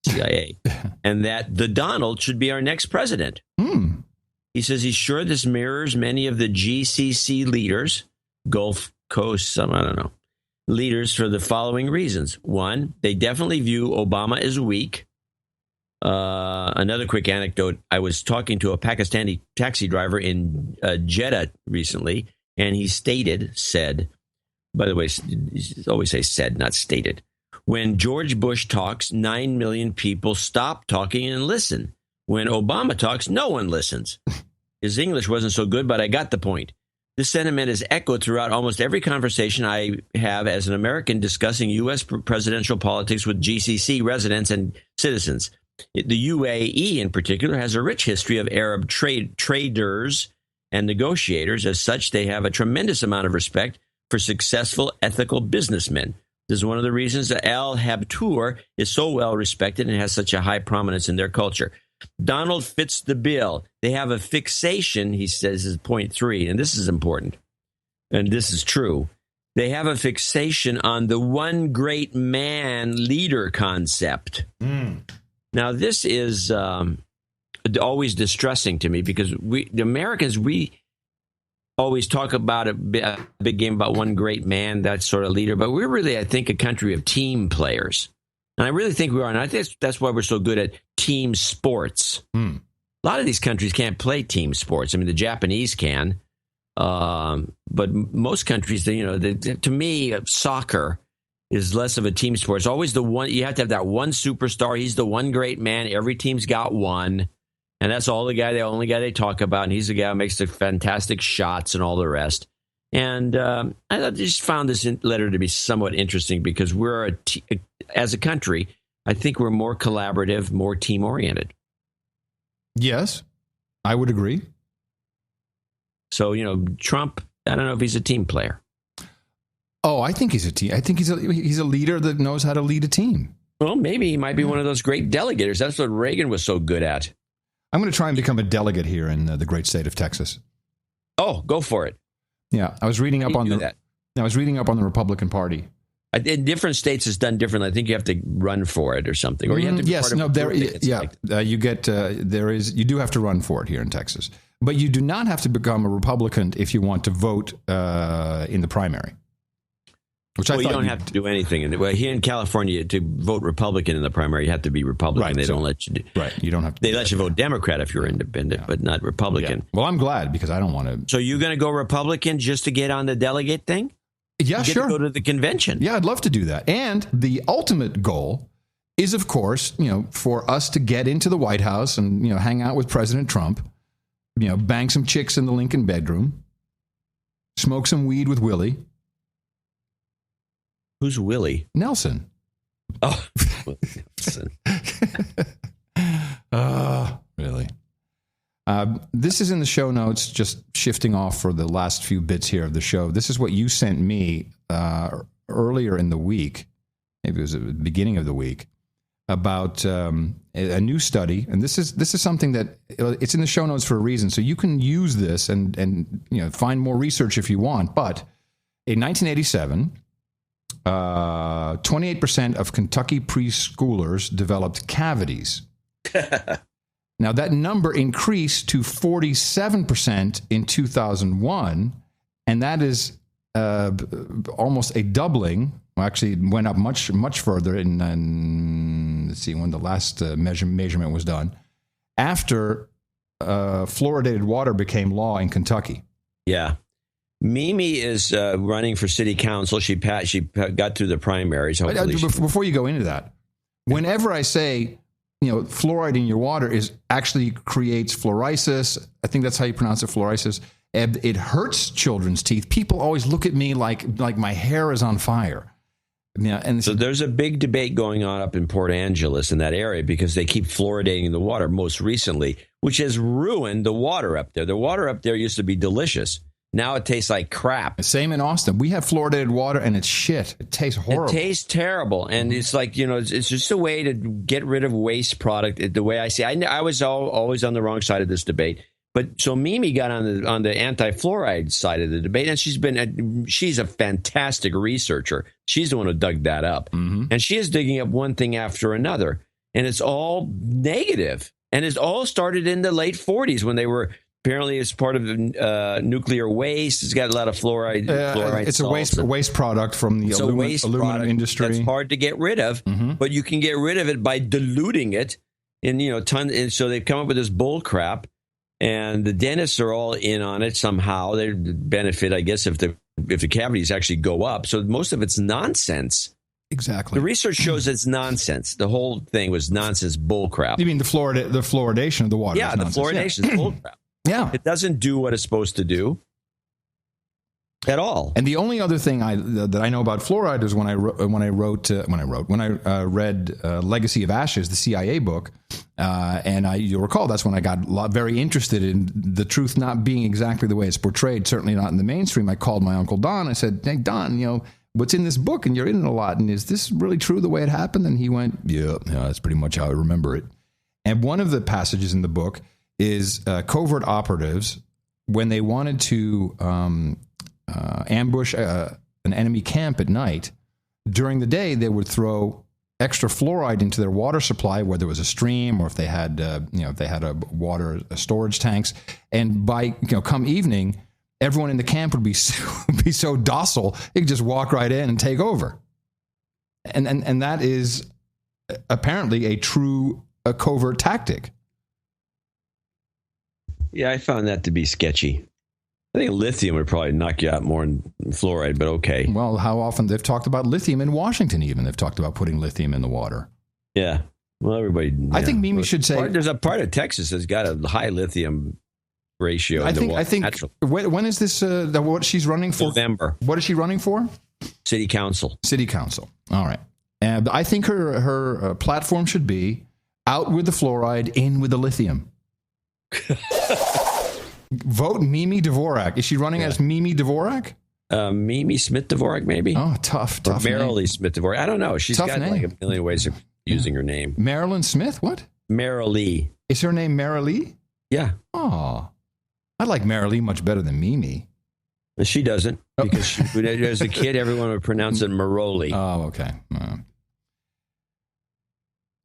CIA, and that the Donald should be our next president. He says he's sure this mirrors many of the GCC leaders, Gulf Coast, I don't know, leaders for the following reasons. One, they definitely view Obama as weak. Another quick anecdote. I was talking to a Pakistani taxi driver in Jeddah recently, and he said, by the way, always say said, not stated. When George Bush talks, 9 million people stop talking and listen. When Obama talks, no one listens. His English wasn't so good, but I got the point. This sentiment is echoed throughout almost every conversation I have as an American discussing U.S. presidential politics with GCC residents and citizens. The UAE, in particular, has a rich history of Arab traders and negotiators. As such, they have a tremendous amount of respect for successful, ethical businessmen. This is one of the reasons that Al Habtoor is so well respected and has such a high prominence in their culture. Donald fits the bill. They have a fixation, he says, is point 3, and this is important, and this is true. They have a fixation on the one great man leader concept. Now, this is always distressing to me because the Americans, we always talk about a big game about one great man, that sort of leader, but we're really, I think, a country of team players. And I really think we are. And I think that's why we're so good at team sports. A lot of these countries can't play team sports. I mean, the Japanese can. But most countries, to me, soccer is less of a team sport. It's always the one. You have to have that one superstar. He's the one great man. Every team's got one. And that's the only guy they talk about. And he's the guy who makes the fantastic shots and all the rest. And I just found this letter to be somewhat interesting because we're as a country, I think we're more collaborative, more team-oriented. Yes, I would agree. So, Trump, I don't know if he's a team player. Oh, I think he's a team. I think he's a leader that knows how to lead a team. Well, maybe he might be one of those great delegators. That's what Reagan was so good at. I'm going to try and become a delegate here in the great state of Texas. Oh, go for it. Yeah, I was reading up on that. I was reading up on the Republican Party. In different states, it's done differently. I think you have to run for it or something, or you have to. You do have to run for it here in Texas, but you do not have to become a Republican if you want to vote in the primary. You don't have to do anything. Here in California, to vote Republican in the primary, you have to be Republican. Right, they don't let you do. Right, you don't have to. They let you vote Democrat if you're independent, but not Republican. Yeah. Well, I'm glad because I don't want to. So you're going to go Republican just to get on the delegate thing? Yeah, sure. To go to the convention. Yeah, I'd love to do that. And the ultimate goal is, of course, for us to get into the White House and hang out with President Trump, bang some chicks in the Lincoln bedroom, smoke some weed with Willie. Who's Willie? Nelson. Oh, Nelson. Really? This is in the show notes, just shifting off for the last few bits here of the show. This is what you sent me earlier in the week, maybe it was at the beginning of the week, about a new study. And this is something that it's in the show notes for a reason. So you can use this and find more research if you want. But in 1987... 28% of Kentucky preschoolers developed cavities. Now, that number increased to 47% in 2001, and that is almost a doubling Well, actually, it went up much further in let's see, when the last measurement was done, after fluoridated water became law in Kentucky. Yeah. Mimi is running for city council. She got through the primaries. Before you go into that, whenever I say, fluoride in your water actually creates fluorisis, I think that's how you pronounce it, fluorisis. It hurts children's teeth. People always look at me like my hair is on fire. Yeah, and so there's a big debate going on up in Port Angeles in that area because they keep fluoridating the water most recently, which has ruined the water up there. The water up there used to be delicious. Now it tastes like crap. Same in Austin. We have fluoridated water and it's shit. It tastes horrible. It tastes terrible. And it's like, it's just a way to get rid of waste product. The way I see it. I was always on the wrong side of this debate. But so Mimi got on the anti-fluoride side of the debate, and she's a fantastic researcher. She's the one who dug that up. Mm-hmm. And she is digging up one thing after another. And it's all negative. And it all started in the late 40s when they were apparently as part of nuclear waste. It's got a lot of fluoride. It's a waste product from the aluminum industry. That's hard to get rid of, but you can get rid of it by diluting it in And so they've come up with this bull crap, and the dentists are all in on it somehow. They benefit, I guess, if the cavities actually go up. So most of it's nonsense. Exactly. The research shows it's nonsense. The whole thing was nonsense, bull crap. You mean the fluoridation of the water? Yeah, the fluoridation is bull crap. Yeah. It doesn't do what it's supposed to do at all. And the only other thing that I know about fluoride is when I read Legacy of Ashes, the CIA book, and you'll recall that's when I got very interested in the truth not being exactly the way it's portrayed, certainly not in the mainstream. I called my Uncle Don. I said, "Hey, Don, what's in this book? And you're in it a lot. And is this really true the way it happened?" And he went, yeah, that's pretty much how I remember it. And one of the passages in the book is covert operatives, when they wanted to ambush an enemy camp at night, during the day they would throw extra fluoride into their water supply, where there was a stream or if they had water storage tanks, and by come evening, everyone in the camp would be so docile they could just walk right in and take over. And that is apparently a true covert tactic. Yeah, I found that to be sketchy. I think lithium would probably knock you out more than fluoride, but okay. Well, how often they've talked about lithium in Washington even. They've talked about putting lithium in the water. Yeah. Well, everybody... I think Mimi should say... There's a part of Texas that's got a high lithium ratio. I think when is this, what she's running for? November. What is she running for? City Council. City Council. All right. And I think her platform should be out with the fluoride, in with the lithium. Vote Mimi Dvorak. Is she running as Mimi Dvorak? Mimi Smith Dvorak, maybe. Oh, tough. Or Marilee Smith Dvorak. I don't know. She's got like a million ways of using her name. Marilyn Smith? What? Marilee. Is her name Marilee? Yeah. Oh, I like Marilee much better than Mimi. She doesn't, because as a kid, everyone would pronounce it Maroli. Oh, okay.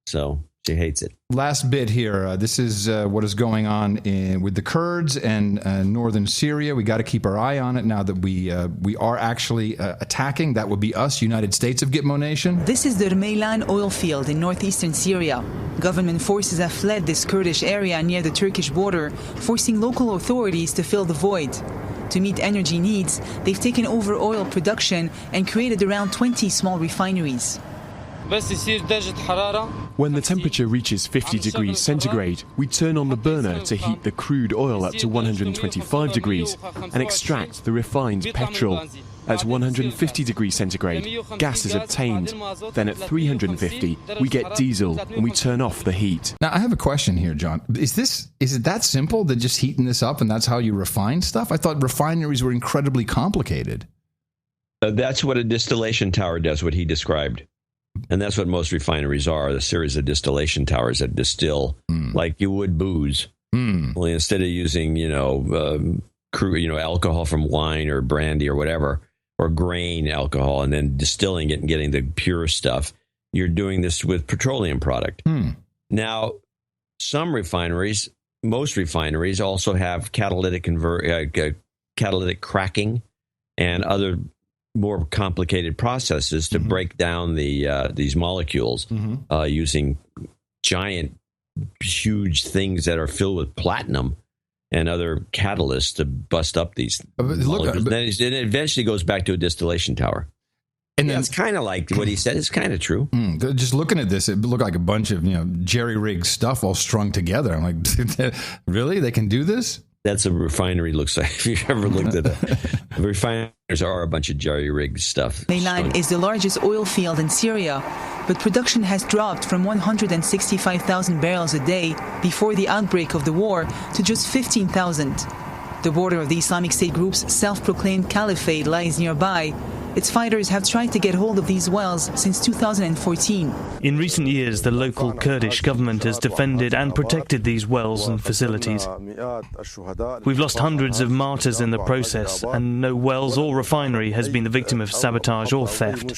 So she hates it. Last bit here. This is what is going on with the Kurds and northern Syria. We got to keep our eye on it now that we are actually attacking. That would be us, United States of Gitmo Nation. This is the Meylan oil field in northeastern Syria. Government forces have fled this Kurdish area near the Turkish border, forcing local authorities to fill the void. To meet energy needs, they've taken over oil production and created around 20 small refineries. When the temperature reaches 50 degrees centigrade, we turn on the burner to heat the crude oil up to 125 degrees and extract the refined petrol. At 150 degrees centigrade, gas is obtained. Then at 350, we get diesel and we turn off the heat. Now, I have a question here, John. Is it that simple, that just heating this up and that's how you refine stuff? I thought refineries were incredibly complicated. That's what a distillation tower does, what he described. And that's what most refineries are, a series of distillation towers that distill like you would booze. Only instead of using, alcohol from wine or brandy or whatever, or grain alcohol, and then distilling it and getting the pure stuff, you're doing this with petroleum product. Now, some refineries, most refineries also have catalytic cracking and other more complicated processes to break down these molecules using giant, huge things that are filled with platinum and other catalysts to bust up these molecules. Then it eventually goes back to a distillation tower. And then it's kind of like what he said is kind of true. Just looking at this, it looked like a bunch of jerry-rigged stuff all strung together. I'm like, really? They can do this? That's a refinery. Looks like if you've ever looked at it, refineries are a bunch of jerry-rigged stuff. Meilan is the largest oil field in Syria, but production has dropped from 165,000 barrels a day before the outbreak of the war to just 15,000. The border of the Islamic State group's self-proclaimed caliphate lies nearby. Its fighters have tried to get hold of these wells since 2014. In recent years, the local Kurdish government has defended and protected these wells and facilities. We've lost hundreds of martyrs in the process, and no wells or refinery has been the victim of sabotage or theft.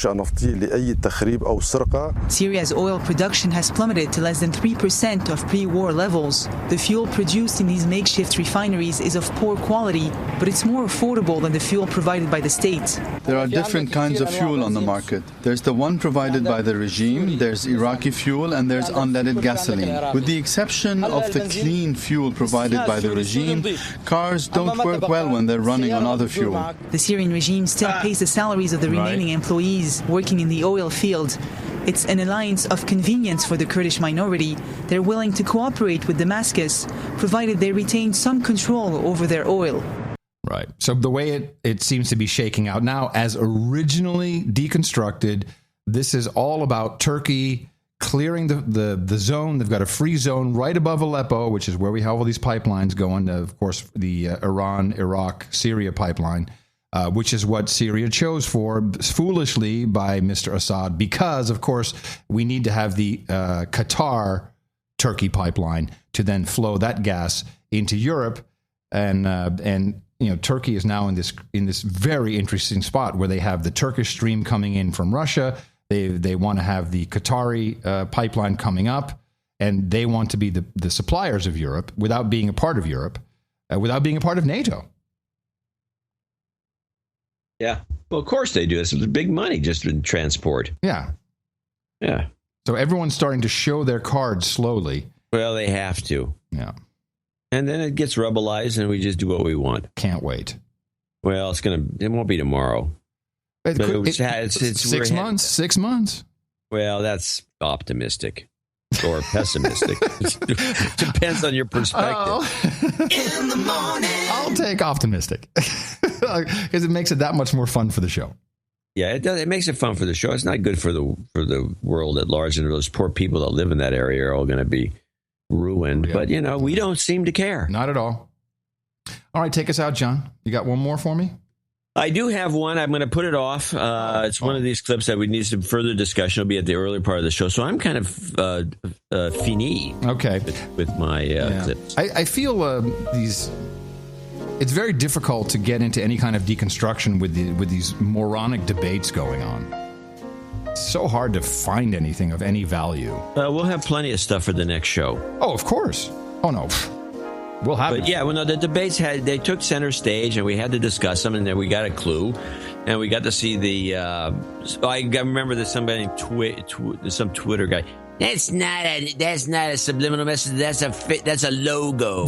Syria's oil production has plummeted to less than 3% of pre-war levels. The fuel produced in these makeshift refineries is of poor quality, but it's more affordable than the fuel provided by the state. There are different kinds of fuel on the market. There's the one provided by the regime, there's Iraqi fuel, and there's unleaded gasoline. With the exception of the clean fuel provided by the regime, cars don't work well when they're running on other fuel. The Syrian regime still pays the salaries of the remaining employees working in the oil field. It's an alliance of convenience for the Kurdish minority. They're willing to cooperate with Damascus, provided they retain some control over their oil. Right. So the way it seems to be shaking out now, as originally deconstructed, this is all about Turkey clearing the zone. They've got a free zone right above Aleppo, which is where we have all these pipelines going. Of course, the Iran, Iraq, Syria pipeline, which is what Syria chose for, foolishly, by Mr. Assad, because, of course, we need to have the Qatar-Turkey pipeline to then flow that gas into Europe. And Turkey is now in this very interesting spot where they have the Turkish stream coming in from Russia. They want to have the Qatari pipeline coming up, and they want to be the suppliers of Europe without being a part of Europe, without being a part of NATO. Yeah. Well, of course they do. It's big money just in transport. Yeah. Yeah. So everyone's starting to show their cards slowly. Well, they have to. Yeah. And then it gets rebelized, and we just do what we want. Can't wait. Well, it won't be tomorrow. It's 6 months. 6 months. Well, that's optimistic or pessimistic. Depends on your perspective. In the morning, I'll take optimistic because it makes it that much more fun for the show. Yeah, it does. It makes it fun for the show. It's not good for the world at large, and those poor people that live in that area are all going to be ruined. Yeah. But, we don't seem to care. Not at all. All right, take us out, John. You got one more for me? I do have one. I'm going to put it off. It's one of these clips that we need some further discussion. It'll be at the earlier part of the show. So I'm kind of fini. Okay. With my clips. I feel it's very difficult to get into any kind of deconstruction with these moronic debates going on. It's so hard to find anything of any value. We'll have plenty of stuff for the next show. Oh, of course. Oh, no. We'll have it. Yeah, the debates they took center stage, and we had to discuss them, and then we got a clue, and we got to see the. I remember that somebody, some Twitter guy. That's not a subliminal message. That's a logo.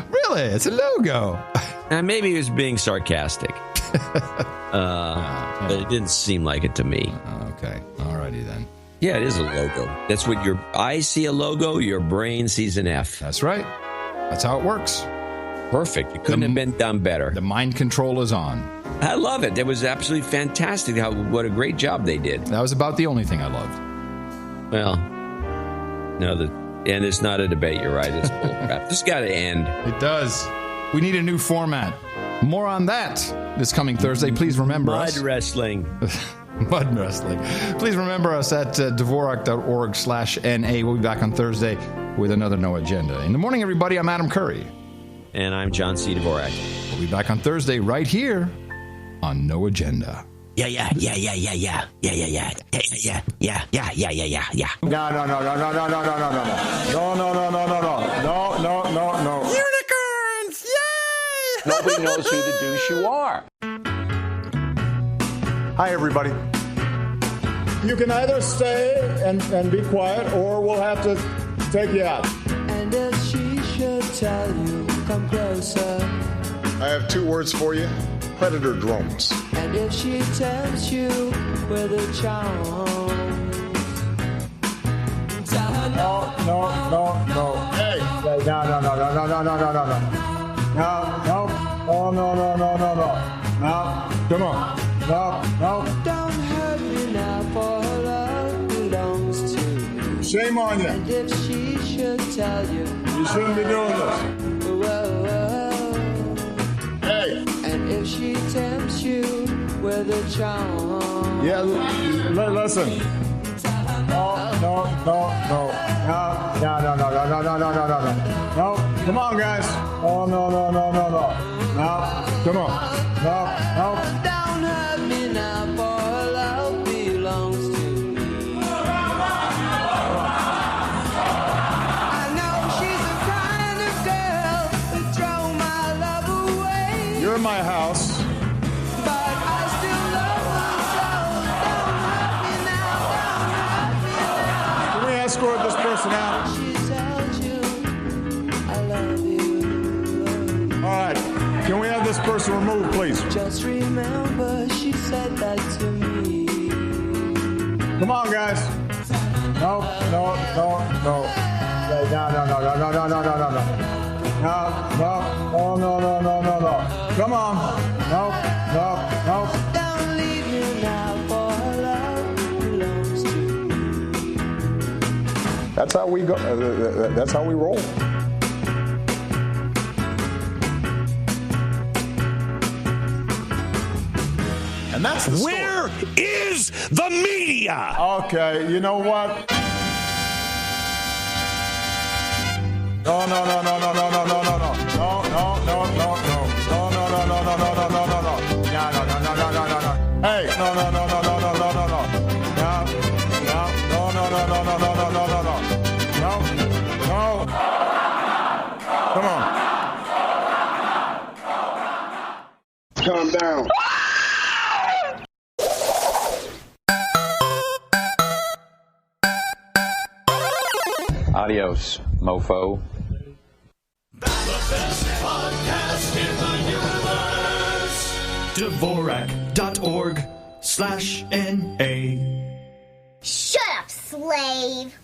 Really, it's a logo. Maybe he was being sarcastic, but it didn't seem like it to me. Okay, alrighty then. Yeah, it is a logo. That's what your eyes see a logo, your brain sees an F. That's right. That's how it works. Perfect. It couldn't have been done better. The mind control is on. I love it. It was absolutely fantastic. What a great job they did. That was about the only thing I loved. Well, no, and it's not a debate. You're right. It's bullcrap. This got to end. It does. We need a new format. More on that this coming Thursday. Please remember us. Mud wrestling. Mud wrestling. Please remember us at Dvorak.org/NA. We'll be back on Thursday with another No Agenda. In the morning, everybody, I'm Adam Curry. And I'm John C. Dvorak. We'll be back on Thursday right here on No Agenda. Yeah. No. Unicorns! Yay! Nobody knows who the douche you are. Hi, everybody. You can either stay and be quiet, or we'll have to take you out. And if she should tell you, come closer. I have 2 words for you. Predator drones. And if she tempts you with a charm. No. Hey. No. Oh, no. No. Come on. No. Don't hurt me now, for her love belongs to you. Shame on you. And if she should tell you, you shouldn't be doing this. Hey. And if she tempts you with a charm. Yeah, listen. No. No, come on, guys. Oh, no. No, come on. No. Don't hurt me now, for her love belongs to me. I know she's the kind of girl who throw my love away. You're in my house. But I still love her so. Don't hurt me now. Can we escort this person out? She tells you, I love you. All right. Can we have this person removed, please? Just remember she said that to me. Come on, guys. No. No. No. Come on. No. Don't leave me now, for her love belongs to me. That's how we go. That's how we roll. And that's the story. Where is the media? Okay, you know what? No. Hey, no. Come on. Calm down. Adios, mofo. The best podcast in the universe. Dvorak.org/NA. Shut up, slave.